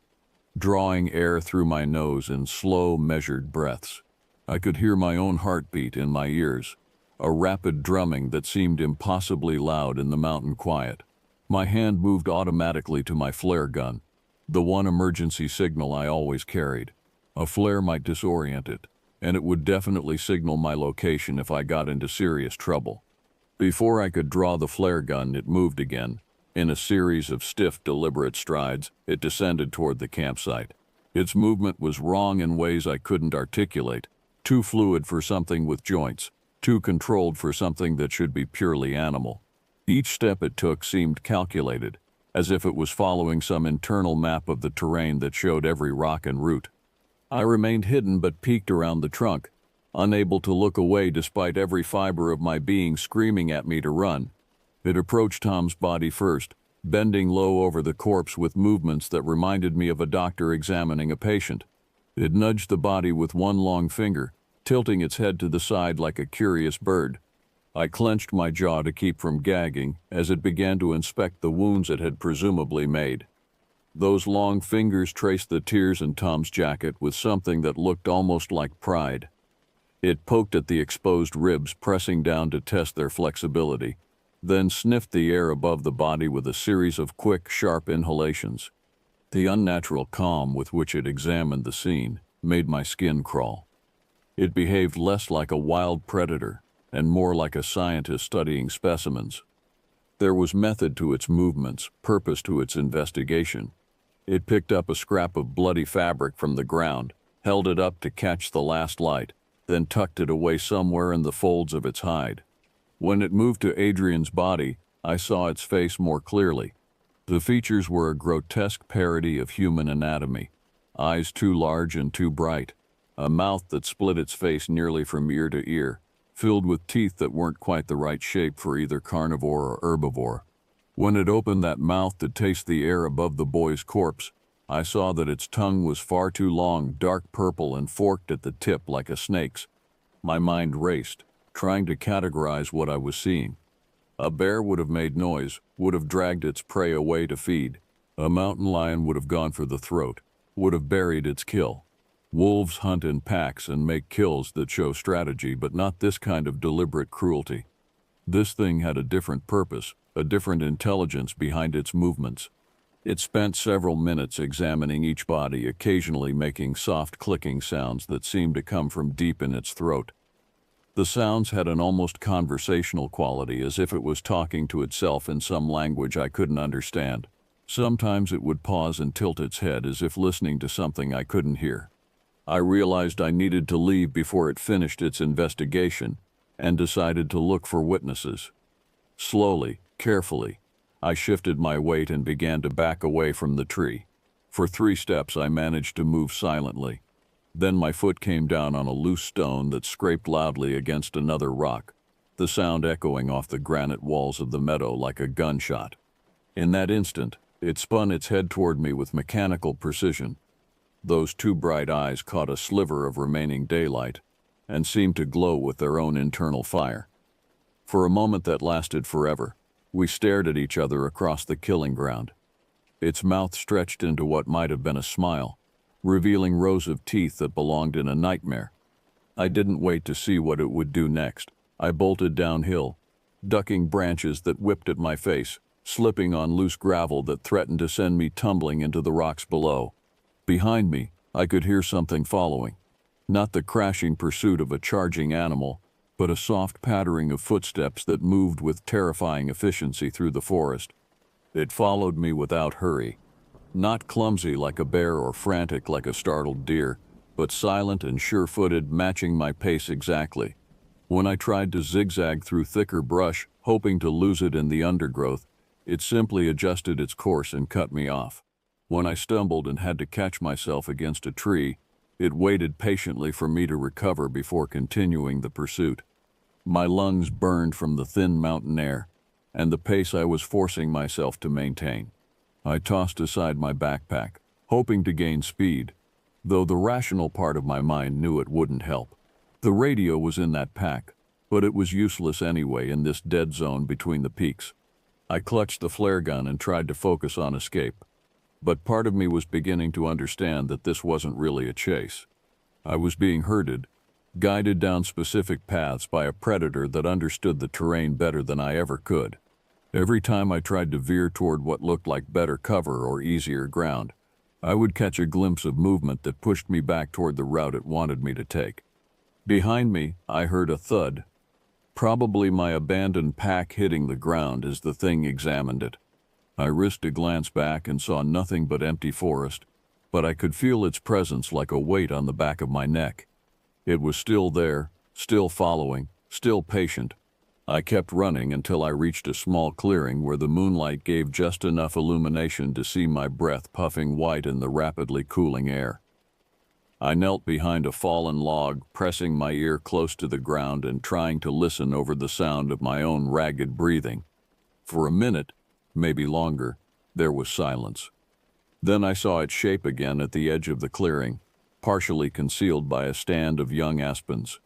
[SPEAKER 1] drawing air through my nose in slow, measured breaths. I could hear my own heartbeat in my ears, a rapid drumming that seemed impossibly loud in the mountain quiet. My hand moved automatically to my flare gun, the one emergency signal I always carried. A flare might disorient it, and it would definitely signal my location if I got into serious trouble. Before I could draw the flare gun, it moved again. In a series of stiff, deliberate strides, it descended toward the campsite. Its movement was wrong in ways I couldn't articulate, too fluid for something with joints, too controlled for something that should be purely animal. Each step it took seemed calculated, as if it was following some internal map of the terrain that showed every rock and root. I remained hidden but peeked around the trunk, unable to look away despite every fiber of my being screaming at me to run. It approached Tom's body first, bending low over the corpse with movements that reminded me of a doctor examining a patient. It nudged the body with one long finger, tilting its head to the side like a curious bird. I clenched my jaw to keep from gagging as it began to inspect the wounds it had presumably made. Those long fingers traced the tears in Tom's jacket with something that looked almost like pride. It poked at the exposed ribs, pressing down to test their flexibility, then sniffed the air above the body with a series of quick, sharp inhalations. The unnatural calm with which it examined the scene made my skin crawl. It behaved less like a wild predator and more like a scientist studying specimens. There was method to its movements, purpose to its investigation. It picked up a scrap of bloody fabric from the ground, held it up to catch the last light, then tucked it away somewhere in the folds of its hide. When it moved to Adrian's body, I saw its face more clearly. The features were a grotesque parody of human anatomy. Eyes too large and too bright, a mouth that split its face nearly from ear to ear, filled with teeth that weren't quite the right shape for either carnivore or herbivore. When it opened that mouth to taste the air above the boy's corpse, I saw that its tongue was far too long, dark purple, and forked at the tip like a snake's. My mind raced, trying to categorize what I was seeing. A bear would have made noise, would have dragged its prey away to feed. A mountain lion would have gone for the throat, would have buried its kill. Wolves hunt in packs and make kills that show strategy, but not this kind of deliberate cruelty. This thing had a different purpose, a different intelligence behind its movements. It spent several minutes examining each body, occasionally making soft clicking sounds that seemed to come from deep in its throat. The sounds had an almost conversational quality, as if it was talking to itself in some language I couldn't understand. Sometimes it would pause and tilt its head as if listening to something I couldn't hear. I realized I needed to leave before it finished its investigation and decided to look for witnesses. Slowly, carefully, I shifted my weight and began to back away from the tree. For 3 steps I managed to move silently. Then my foot came down on a loose stone that scraped loudly against another rock, the sound echoing off the granite walls of the meadow like a gunshot. In that instant, it spun its head toward me with mechanical precision. Those 2 bright eyes caught a sliver of remaining daylight and seemed to glow with their own internal fire. For a moment that lasted forever, we stared at each other across the killing ground. Its mouth stretched into what might have been a smile, revealing rows of teeth that belonged in a nightmare. I didn't wait to see what it would do next. I bolted downhill, ducking branches that whipped at my face, slipping on loose gravel that threatened to send me tumbling into the rocks below. Behind me, I could hear something following. Not the crashing pursuit of a charging animal, but a soft pattering of footsteps that moved with terrifying efficiency through the forest. It followed me without hurry, not clumsy like a bear or frantic like a startled deer, but silent and sure-footed, matching my pace exactly. When I tried to zigzag through thicker brush, hoping to lose it in the undergrowth, it simply adjusted its course and cut me off. When I stumbled and had to catch myself against a tree, it waited patiently for me to recover before continuing the pursuit. My lungs burned from the thin mountain air and the pace I was forcing myself to maintain. I tossed aside my backpack, hoping to gain speed, though the rational part of my mind knew it wouldn't help. The radio was in that pack, but it was useless anyway in this dead zone between the peaks. I clutched the flare gun and tried to focus on escape, but part of me was beginning to understand that this wasn't really a chase. I was being herded, guided down specific paths by a predator that understood the terrain better than I ever could. Every time I tried to veer toward what looked like better cover or easier ground, I would catch a glimpse of movement that pushed me back toward the route it wanted me to take. Behind me, I heard a thud, probably my abandoned pack hitting the ground as the thing examined it. I risked a glance back and saw nothing but empty forest, but I could feel its presence like a weight on the back of my neck. It was still there, still following, still patient. I kept running until I reached a small clearing where the moonlight gave just enough illumination to see my breath puffing white in the rapidly cooling air. I knelt behind a fallen log, pressing my ear close to the ground and trying to listen over the sound of my own ragged breathing. For a minute, maybe longer, there was silence. Then I saw its shape again at the edge of the clearing, partially concealed by a stand of young aspens.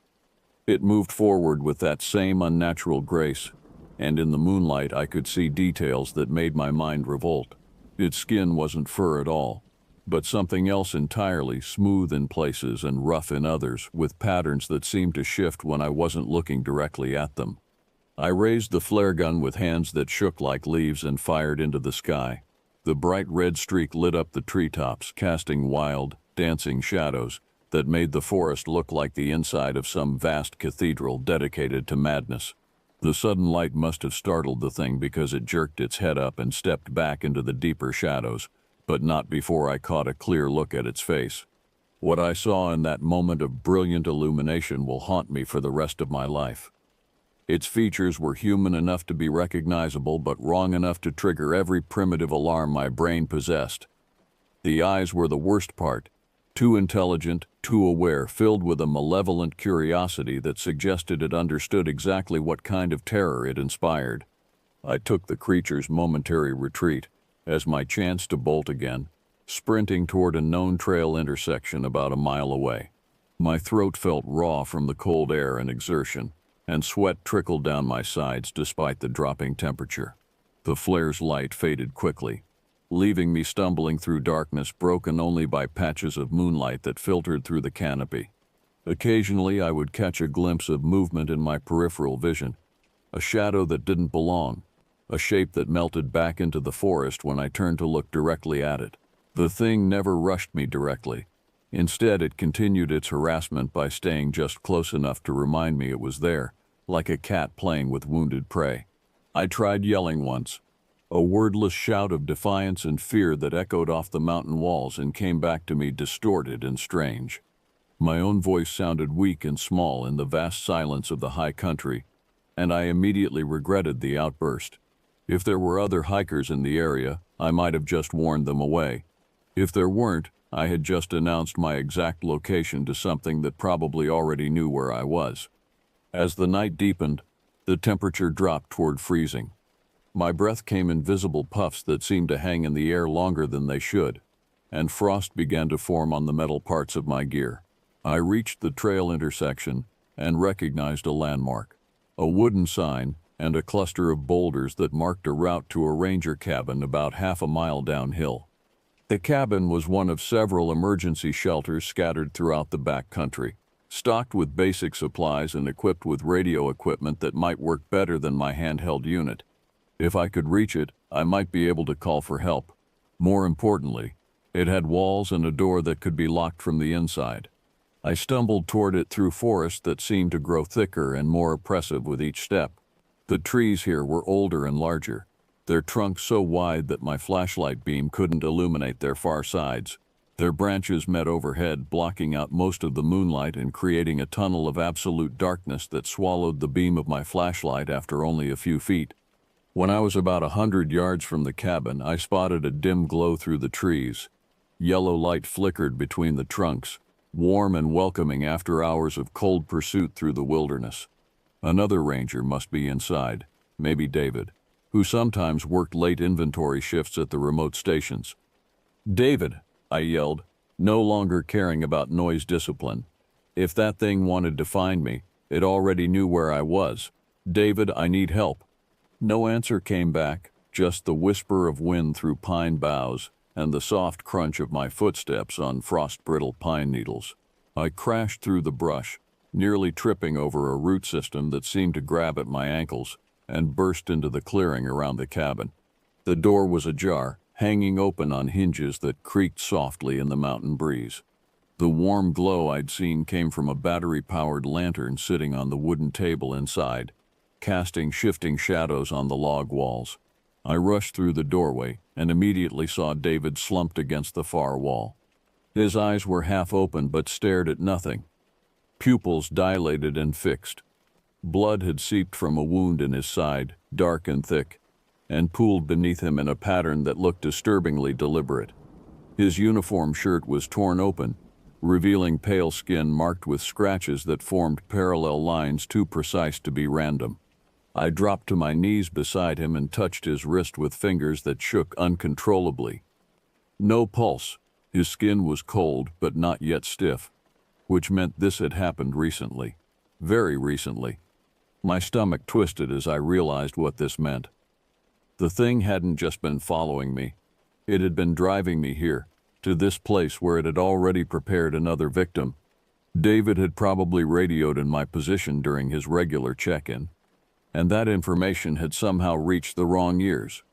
[SPEAKER 1] It moved forward with that same unnatural grace, and in the moonlight I could see details that made my mind revolt. Its skin wasn't fur at all, but something else entirely, smooth in places and rough in others, with patterns that seemed to shift when I wasn't looking directly at them. I raised the flare gun with hands that shook like leaves and fired into the sky. The bright red streak lit up the treetops, casting wild, dancing shadows that made the forest look like the inside of some vast cathedral dedicated to madness. The sudden light must have startled the thing because it jerked its head up and stepped back into the deeper shadows, but not before I caught a clear look at its face. What I saw in that moment of brilliant illumination will haunt me for the rest of my life. Its features were human enough to be recognizable, but wrong enough to trigger every primitive alarm my brain possessed. The eyes were the worst part, too intelligent, too aware, filled with a malevolent curiosity that suggested it understood exactly what kind of terror it inspired. I took the creature's momentary retreat as my chance to bolt again, sprinting toward a known trail intersection about a mile away. My throat felt raw from the cold air and exertion, and sweat trickled down my sides despite the dropping temperature. The flare's light faded quickly, leaving me stumbling through darkness broken only by patches of moonlight that filtered through the canopy. Occasionally I would catch a glimpse of movement in my peripheral vision, a shadow that didn't belong, a shape that melted back into the forest when I turned to look directly at it. The thing never rushed me directly. Instead, it continued its harassment by staying just close enough to remind me it was there, like a cat playing with wounded prey. I tried yelling once, a wordless shout of defiance and fear that echoed off the mountain walls and came back to me distorted and strange. My own voice sounded weak and small in the vast silence of the high country, and I immediately regretted the outburst. If there were other hikers in the area, I might have just warned them away. If there weren't, I had just announced my exact location to something that probably already knew where I was. As the night deepened, the temperature dropped toward freezing. My breath came in visible puffs that seemed to hang in the air longer than they should, and frost began to form on the metal parts of my gear. I reached the trail intersection and recognized a landmark, a wooden sign, and a cluster of boulders that marked a route to a ranger cabin about half a mile downhill. The cabin was one of several emergency shelters scattered throughout the back country, stocked with basic supplies and equipped with radio equipment that might work better than my handheld unit. If I could reach it, I might be able to call for help. More importantly, it had walls and a door that could be locked from the inside. I stumbled toward it through forest that seemed to grow thicker and more oppressive with each step. The trees here were older and larger, their trunks so wide that my flashlight beam couldn't illuminate their far sides. Their branches met overhead, blocking out most of the moonlight and creating a tunnel of absolute darkness that swallowed the beam of my flashlight after only a few feet. When I was about 100 yards from the cabin, I spotted a dim glow through the trees. Yellow light flickered between the trunks, warm and welcoming after hours of cold pursuit through the wilderness. Another ranger must be inside, maybe David, who sometimes worked late inventory shifts at the remote stations. "David," I yelled, no longer caring about noise discipline. If that thing wanted to find me, it already knew where I was. "David, I need help." No answer came back, just the whisper of wind through pine boughs and the soft crunch of my footsteps on frost-brittle pine needles. I crashed through the brush, nearly tripping over a root system that seemed to grab at my ankles, and burst into the clearing around the cabin. The door was ajar, hanging open on hinges that creaked softly in the mountain breeze. The warm glow I'd seen came from a battery-powered lantern sitting on the wooden table inside, casting shifting shadows on the log walls. I rushed through the doorway and immediately saw David slumped against the far wall. His eyes were half open but stared at nothing, pupils dilated and fixed. Blood had seeped from a wound in his side, dark and thick, and pooled beneath him in a pattern that looked disturbingly deliberate. His uniform shirt was torn open, revealing pale skin marked with scratches that formed parallel lines too precise to be random. I dropped to my knees beside him and touched his wrist with fingers that shook uncontrollably. No pulse. His skin was cold but not yet stiff, which meant this had happened recently. Very recently. My stomach twisted as I realized what this meant. The thing hadn't just been following me. It had been driving me here, to this place where it had already prepared another victim. David had probably radioed in my position during his regular check-in, and that information had somehow reached the wrong ears.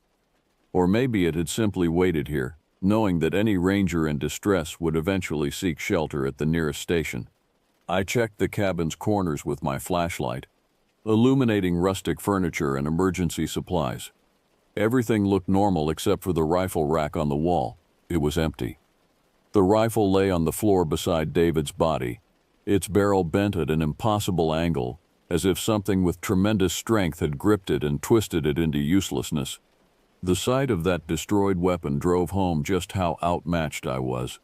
[SPEAKER 1] Or maybe it had simply waited here, knowing that any ranger in distress would eventually seek shelter at the nearest station. I checked the cabin's corners with my flashlight, illuminating rustic furniture and emergency supplies. Everything looked normal except for the rifle rack on the wall. It was empty. The rifle lay on the floor beside David's body, its barrel bent at an impossible angle, as if something with tremendous strength had gripped it and twisted it into uselessness. The sight of that destroyed weapon drove home just how outmatched I was.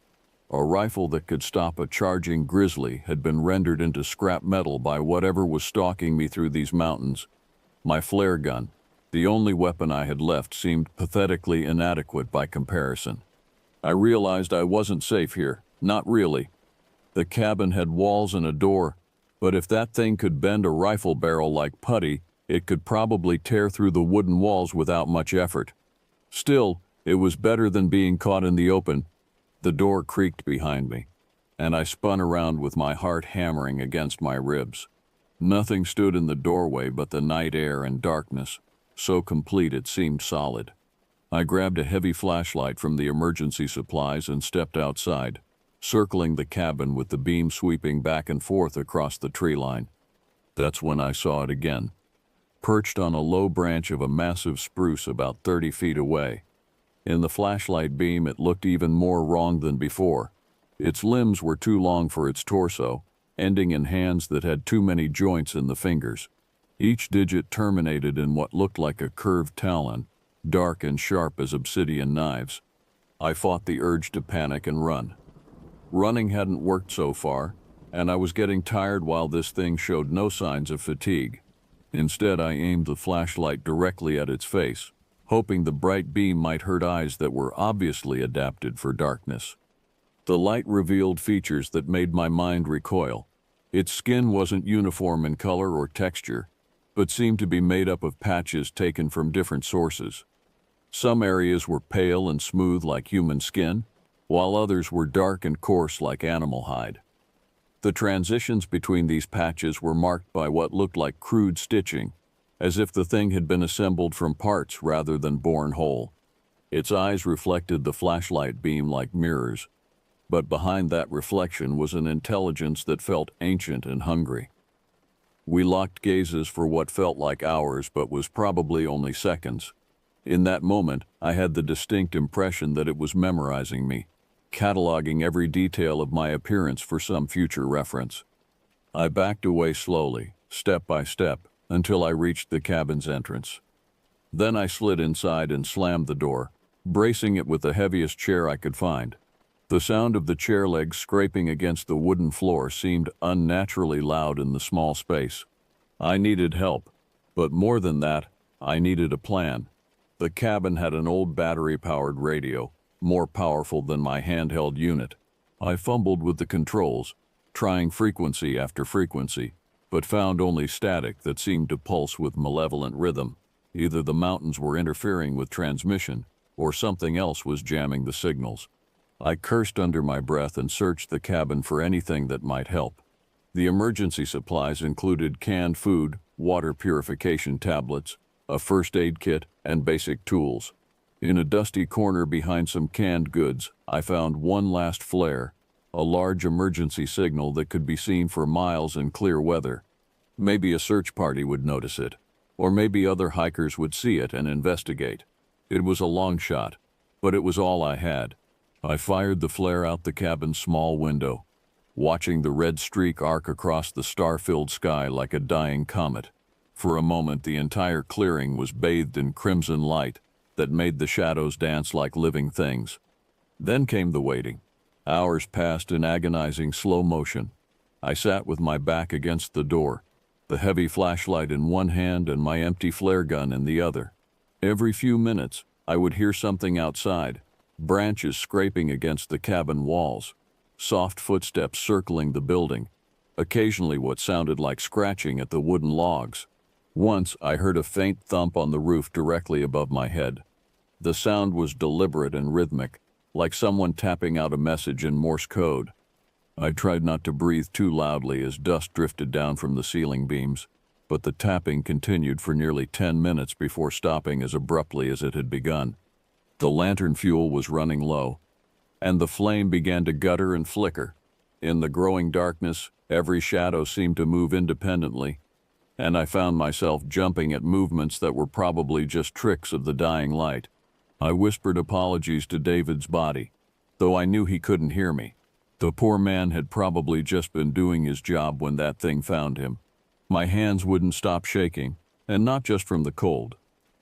[SPEAKER 1] A rifle that could stop a charging grizzly had been rendered into scrap metal by whatever was stalking me through these mountains. My flare gun, the only weapon I had left, seemed pathetically inadequate by comparison. I realized I wasn't safe here, not really. The cabin had walls and a door, but if that thing could bend a rifle barrel like putty, it could probably tear through the wooden walls without much effort. Still, it was better than being caught in the open. The door creaked behind me, and I spun around with my heart hammering against my ribs. Nothing stood in the doorway but the night air and darkness, so complete it seemed solid. I grabbed a heavy flashlight from the emergency supplies and stepped outside, circling the cabin with the beam sweeping back and forth across the tree line. That's when I saw it again. Perched on a low branch of a massive spruce about 30 feet away. In the flashlight beam it looked even more wrong than before. Its limbs were too long for its torso, ending in hands that had too many joints in the fingers. Each digit terminated in what looked like a curved talon, dark and sharp as obsidian knives. I fought the urge to panic and run. Running hadn't worked so far, and I was getting tired while this thing showed no signs of fatigue. Instead, I aimed the flashlight directly at its face, hoping the bright beam might hurt eyes that were obviously adapted for darkness. The light revealed features that made my mind recoil. Its skin wasn't uniform in color or texture, but seemed to be made up of patches taken from different sources. Some areas were pale and smooth like human skin, while others were dark and coarse like animal hide. The transitions between these patches were marked by what looked like crude stitching, as if the thing had been assembled from parts rather than born whole. Its eyes reflected the flashlight beam like mirrors, but behind that reflection was an intelligence that felt ancient and hungry. We locked gazes for what felt like hours but was probably only seconds. In that moment, I had the distinct impression that it was memorizing me, cataloging every detail of my appearance for some future reference. I backed away slowly, step by step, until I reached the cabin's entrance. Then I slid inside and slammed the door, bracing it with the heaviest chair I could find. The sound of the chair legs scraping against the wooden floor seemed unnaturally loud in the small space. I needed help, but more than that, I needed a plan. The cabin had an old battery-powered radio, more powerful than my handheld unit. I fumbled with the controls, trying frequency after frequency, but found only static that seemed to pulse with malevolent rhythm. Either the mountains were interfering with transmission, or something else was jamming the signals. I cursed under my breath and searched the cabin for anything that might help. The emergency supplies included canned food, water purification tablets, a first aid kit, and basic tools. In a dusty corner behind some canned goods, I found one last flare, a large emergency signal that could be seen for miles in clear weather. Maybe a search party would notice it, or maybe other hikers would see it and investigate. It was a long shot, but it was all I had. I fired the flare out the cabin's small window, watching the red streak arc across the star-filled sky like a dying comet. For a moment, the entire clearing was bathed in crimson light that made the shadows dance like living things. Then came the waiting. Hours passed in agonizing slow motion. I sat with my back against the door, the heavy flashlight in one hand and my empty flare gun in the other. Every few minutes, I would hear something outside, branches scraping against the cabin walls, soft footsteps circling the building, occasionally what sounded like scratching at the wooden logs. Once, I heard a faint thump on the roof directly above my head. The sound was deliberate and rhythmic, like someone tapping out a message in Morse code. I tried not to breathe too loudly as dust drifted down from the ceiling beams, but the tapping continued for nearly 10 minutes before stopping as abruptly as it had begun. The lantern fuel was running low, and the flame began to gutter and flicker. In the growing darkness, every shadow seemed to move independently, and I found myself jumping at movements that were probably just tricks of the dying light. I whispered apologies to David's body, though I knew he couldn't hear me. The poor man had probably just been doing his job when that thing found him. My hands wouldn't stop shaking, and not just from the cold.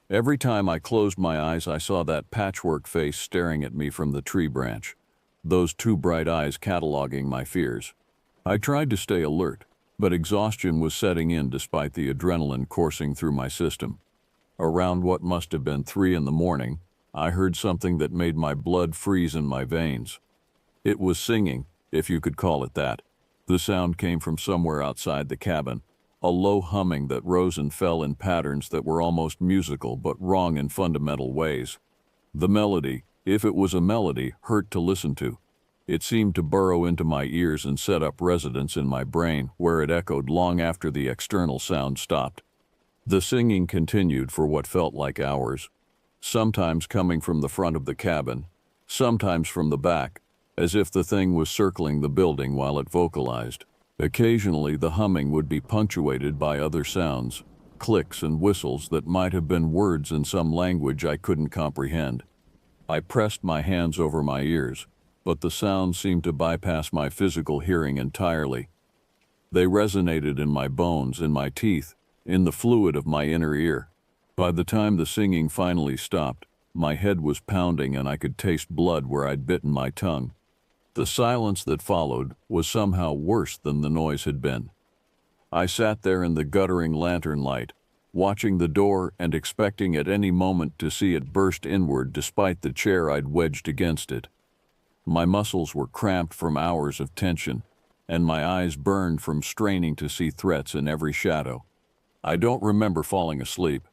[SPEAKER 1] Every time I closed my eyes, I saw that patchwork face staring at me from the tree branch, those two bright eyes cataloging my fears. I tried to stay alert, but exhaustion was setting in despite the adrenaline coursing through my system. Around what must have been 3 in the morning, I heard something that made my blood freeze in my veins. It was singing, if you could call it that. The sound came from somewhere outside the cabin, a low humming that rose and fell in patterns that were almost musical but wrong in fundamental ways. The melody, if it was a melody, hurt to listen to. It seemed to burrow into my ears and set up residence in my brain, where it echoed long after the external sound stopped. The singing continued for what felt like hours, sometimes coming from the front of the cabin, sometimes from the back, as if the thing was circling the building while it vocalized. Occasionally, the humming would be punctuated by other sounds, clicks and whistles that might have been words in some language I couldn't comprehend. I pressed my hands over my ears, but the sounds seemed to bypass my physical hearing entirely. They resonated in my bones, in my teeth, in the fluid of my inner ear. By the time the singing finally stopped, my head was pounding and I could taste blood where I'd bitten my tongue. The silence that followed was somehow worse than the noise had been. I sat there in the guttering lantern light, watching the door and expecting at any moment to see it burst inward despite the chair I'd wedged against it. My muscles were cramped from hours of tension, and my eyes burned from straining to see threats in every shadow. I don't remember falling asleep,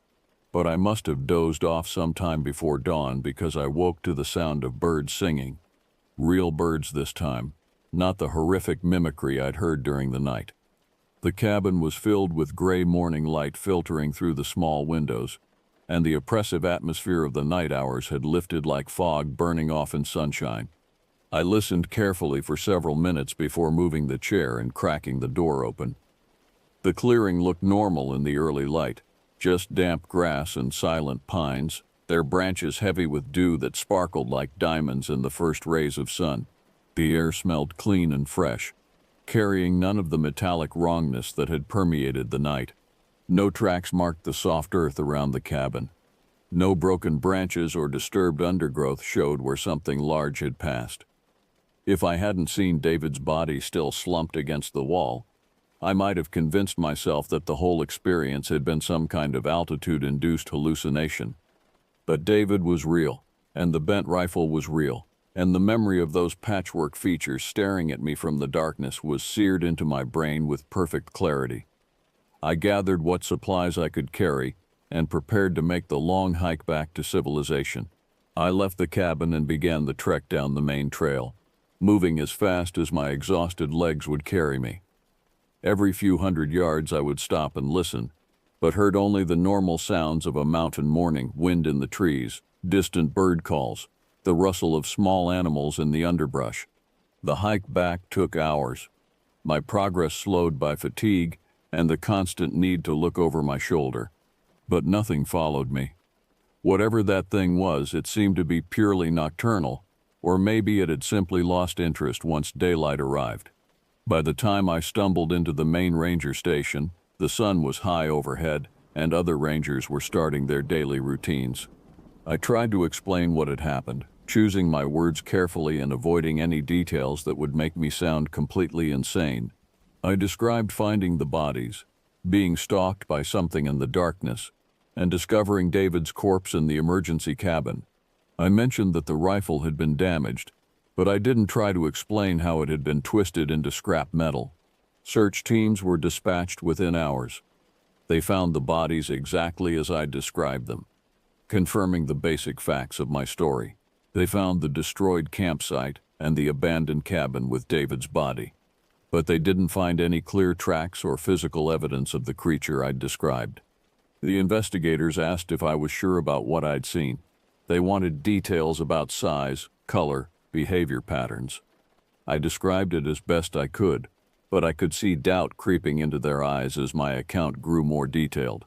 [SPEAKER 1] but I must have dozed off sometime before dawn because I woke to the sound of birds singing. Real birds this time, not the horrific mimicry I'd heard during the night. The cabin was filled with gray morning light filtering through the small windows, and the oppressive atmosphere of the night hours had lifted like fog burning off in sunshine. I listened carefully for several minutes before moving the chair and cracking the door open. The clearing looked normal in the early light, just damp grass and silent pines, their branches heavy with dew that sparkled like diamonds in the first rays of sun. The air smelled clean and fresh, carrying none of the metallic wrongness that had permeated the night. No tracks marked the soft earth around the cabin. No broken branches or disturbed undergrowth showed where something large had passed. If I hadn't seen David's body still slumped against the wall, I might have convinced myself that the whole experience had been some kind of altitude-induced hallucination. But David was real, and the bent rifle was real, and the memory of those patchwork features staring at me from the darkness was seared into my brain with perfect clarity. I gathered what supplies I could carry and prepared to make the long hike back to civilization. I left the cabin and began the trek down the main trail, moving as fast as my exhausted legs would carry me. Every few hundred yards I would stop and listen, but heard only the normal sounds of a mountain morning, wind in the trees, distant bird calls, the rustle of small animals in the underbrush. The hike back took hours, my progress slowed by fatigue and the constant need to look over my shoulder. But nothing followed me. Whatever that thing was, it seemed to be purely nocturnal, or maybe it had simply lost interest once daylight arrived. By the time I stumbled into the main ranger station, the sun was high overhead, and other rangers were starting their daily routines. I tried to explain what had happened, choosing my words carefully and avoiding any details that would make me sound completely insane. I described finding the bodies, being stalked by something in the darkness, and discovering David's corpse in the emergency cabin. I mentioned that the rifle had been damaged, but I didn't try to explain how it had been twisted into scrap metal. Search teams were dispatched within hours. They found the bodies exactly as I described them, confirming the basic facts of my story. They found the destroyed campsite and the abandoned cabin with David's body, but they didn't find any clear tracks or physical evidence of the creature I'd described. The investigators asked if I was sure about what I'd seen. They wanted details about size, color, behavior patterns. I described it as best I could, but I could see doubt creeping into their eyes as my account grew more detailed.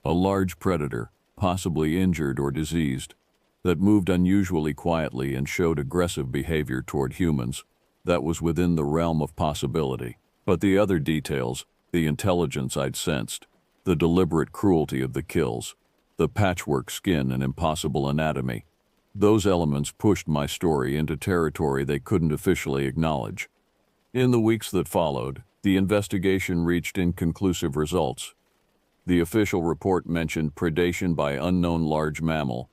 [SPEAKER 1] A large predator, possibly injured or diseased, that moved unusually quietly and showed aggressive behavior toward humans. That was within the realm of possibility. But the other details, the intelligence I'd sensed, the deliberate cruelty of the kills, the patchwork skin and impossible anatomy, those elements pushed my story into territory they couldn't officially acknowledge. In the weeks that followed, the investigation reached inconclusive results. The official report mentioned predation by unknown large mammal,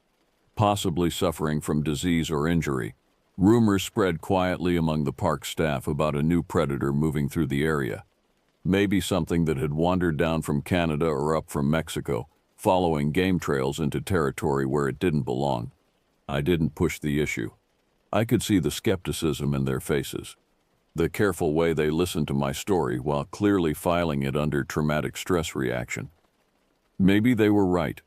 [SPEAKER 1] possibly suffering from disease or injury. Rumors spread quietly among the park staff about a new predator moving through the area. Maybe something that had wandered down from Canada or up from Mexico, following game trails into territory where it didn't belong. I didn't push the issue. I could see the skepticism in their faces, the careful way they listened to my story while clearly filing it under traumatic stress reaction. Maybe they were right.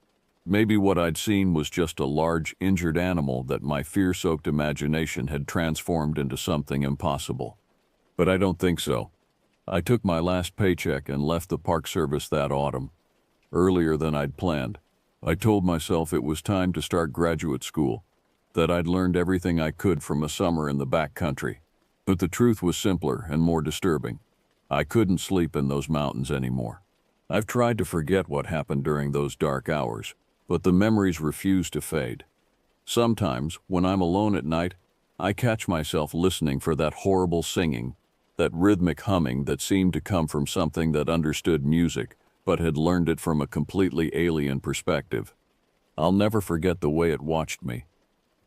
[SPEAKER 1] Maybe what I'd seen was just a large, injured animal that my fear-soaked imagination had transformed into something impossible. But I don't think so. I took my last paycheck and left the Park Service that autumn, earlier than I'd planned. I told myself it was time to start graduate school, that I'd learned everything I could from a summer in the back country. But the truth was simpler and more disturbing. I couldn't sleep in those mountains anymore. I've tried to forget what happened during those dark hours, but the memories refuse to fade. Sometimes, when I'm alone at night, I catch myself listening for that horrible singing, that rhythmic humming that seemed to come from something that understood music, but had learned it from a completely alien perspective. I'll never forget the way it watched me,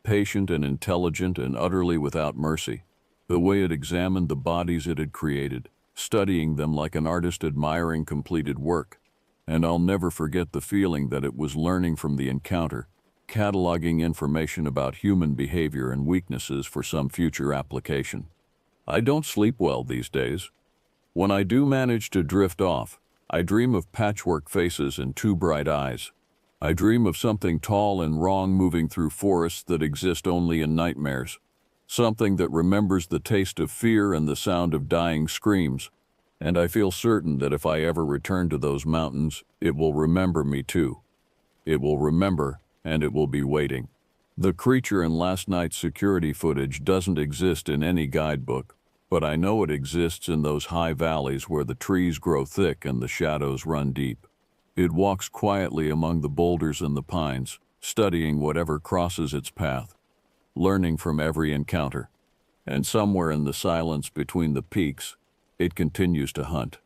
[SPEAKER 1] patient and intelligent and utterly without mercy, the way it examined the bodies it had created, studying them like an artist admiring completed work. And I'll never forget the feeling that it was learning from the encounter, cataloging information about human behavior and weaknesses for some future application. I don't sleep well these days. When I do manage to drift off, I dream of patchwork faces and two bright eyes. I dream of something tall and wrong moving through forests that exist only in nightmares, something that remembers the taste of fear and the sound of dying screams. And I feel certain that if I ever return to those mountains, it will remember me too. It will remember, and it will be waiting. The creature in last night's security footage doesn't exist in any guidebook, but I know it exists in those high valleys where the trees grow thick and the shadows run deep. It walks quietly among the boulders and the pines, studying whatever crosses its path, learning from every encounter. And somewhere in the silence between the peaks, it continues to hunt.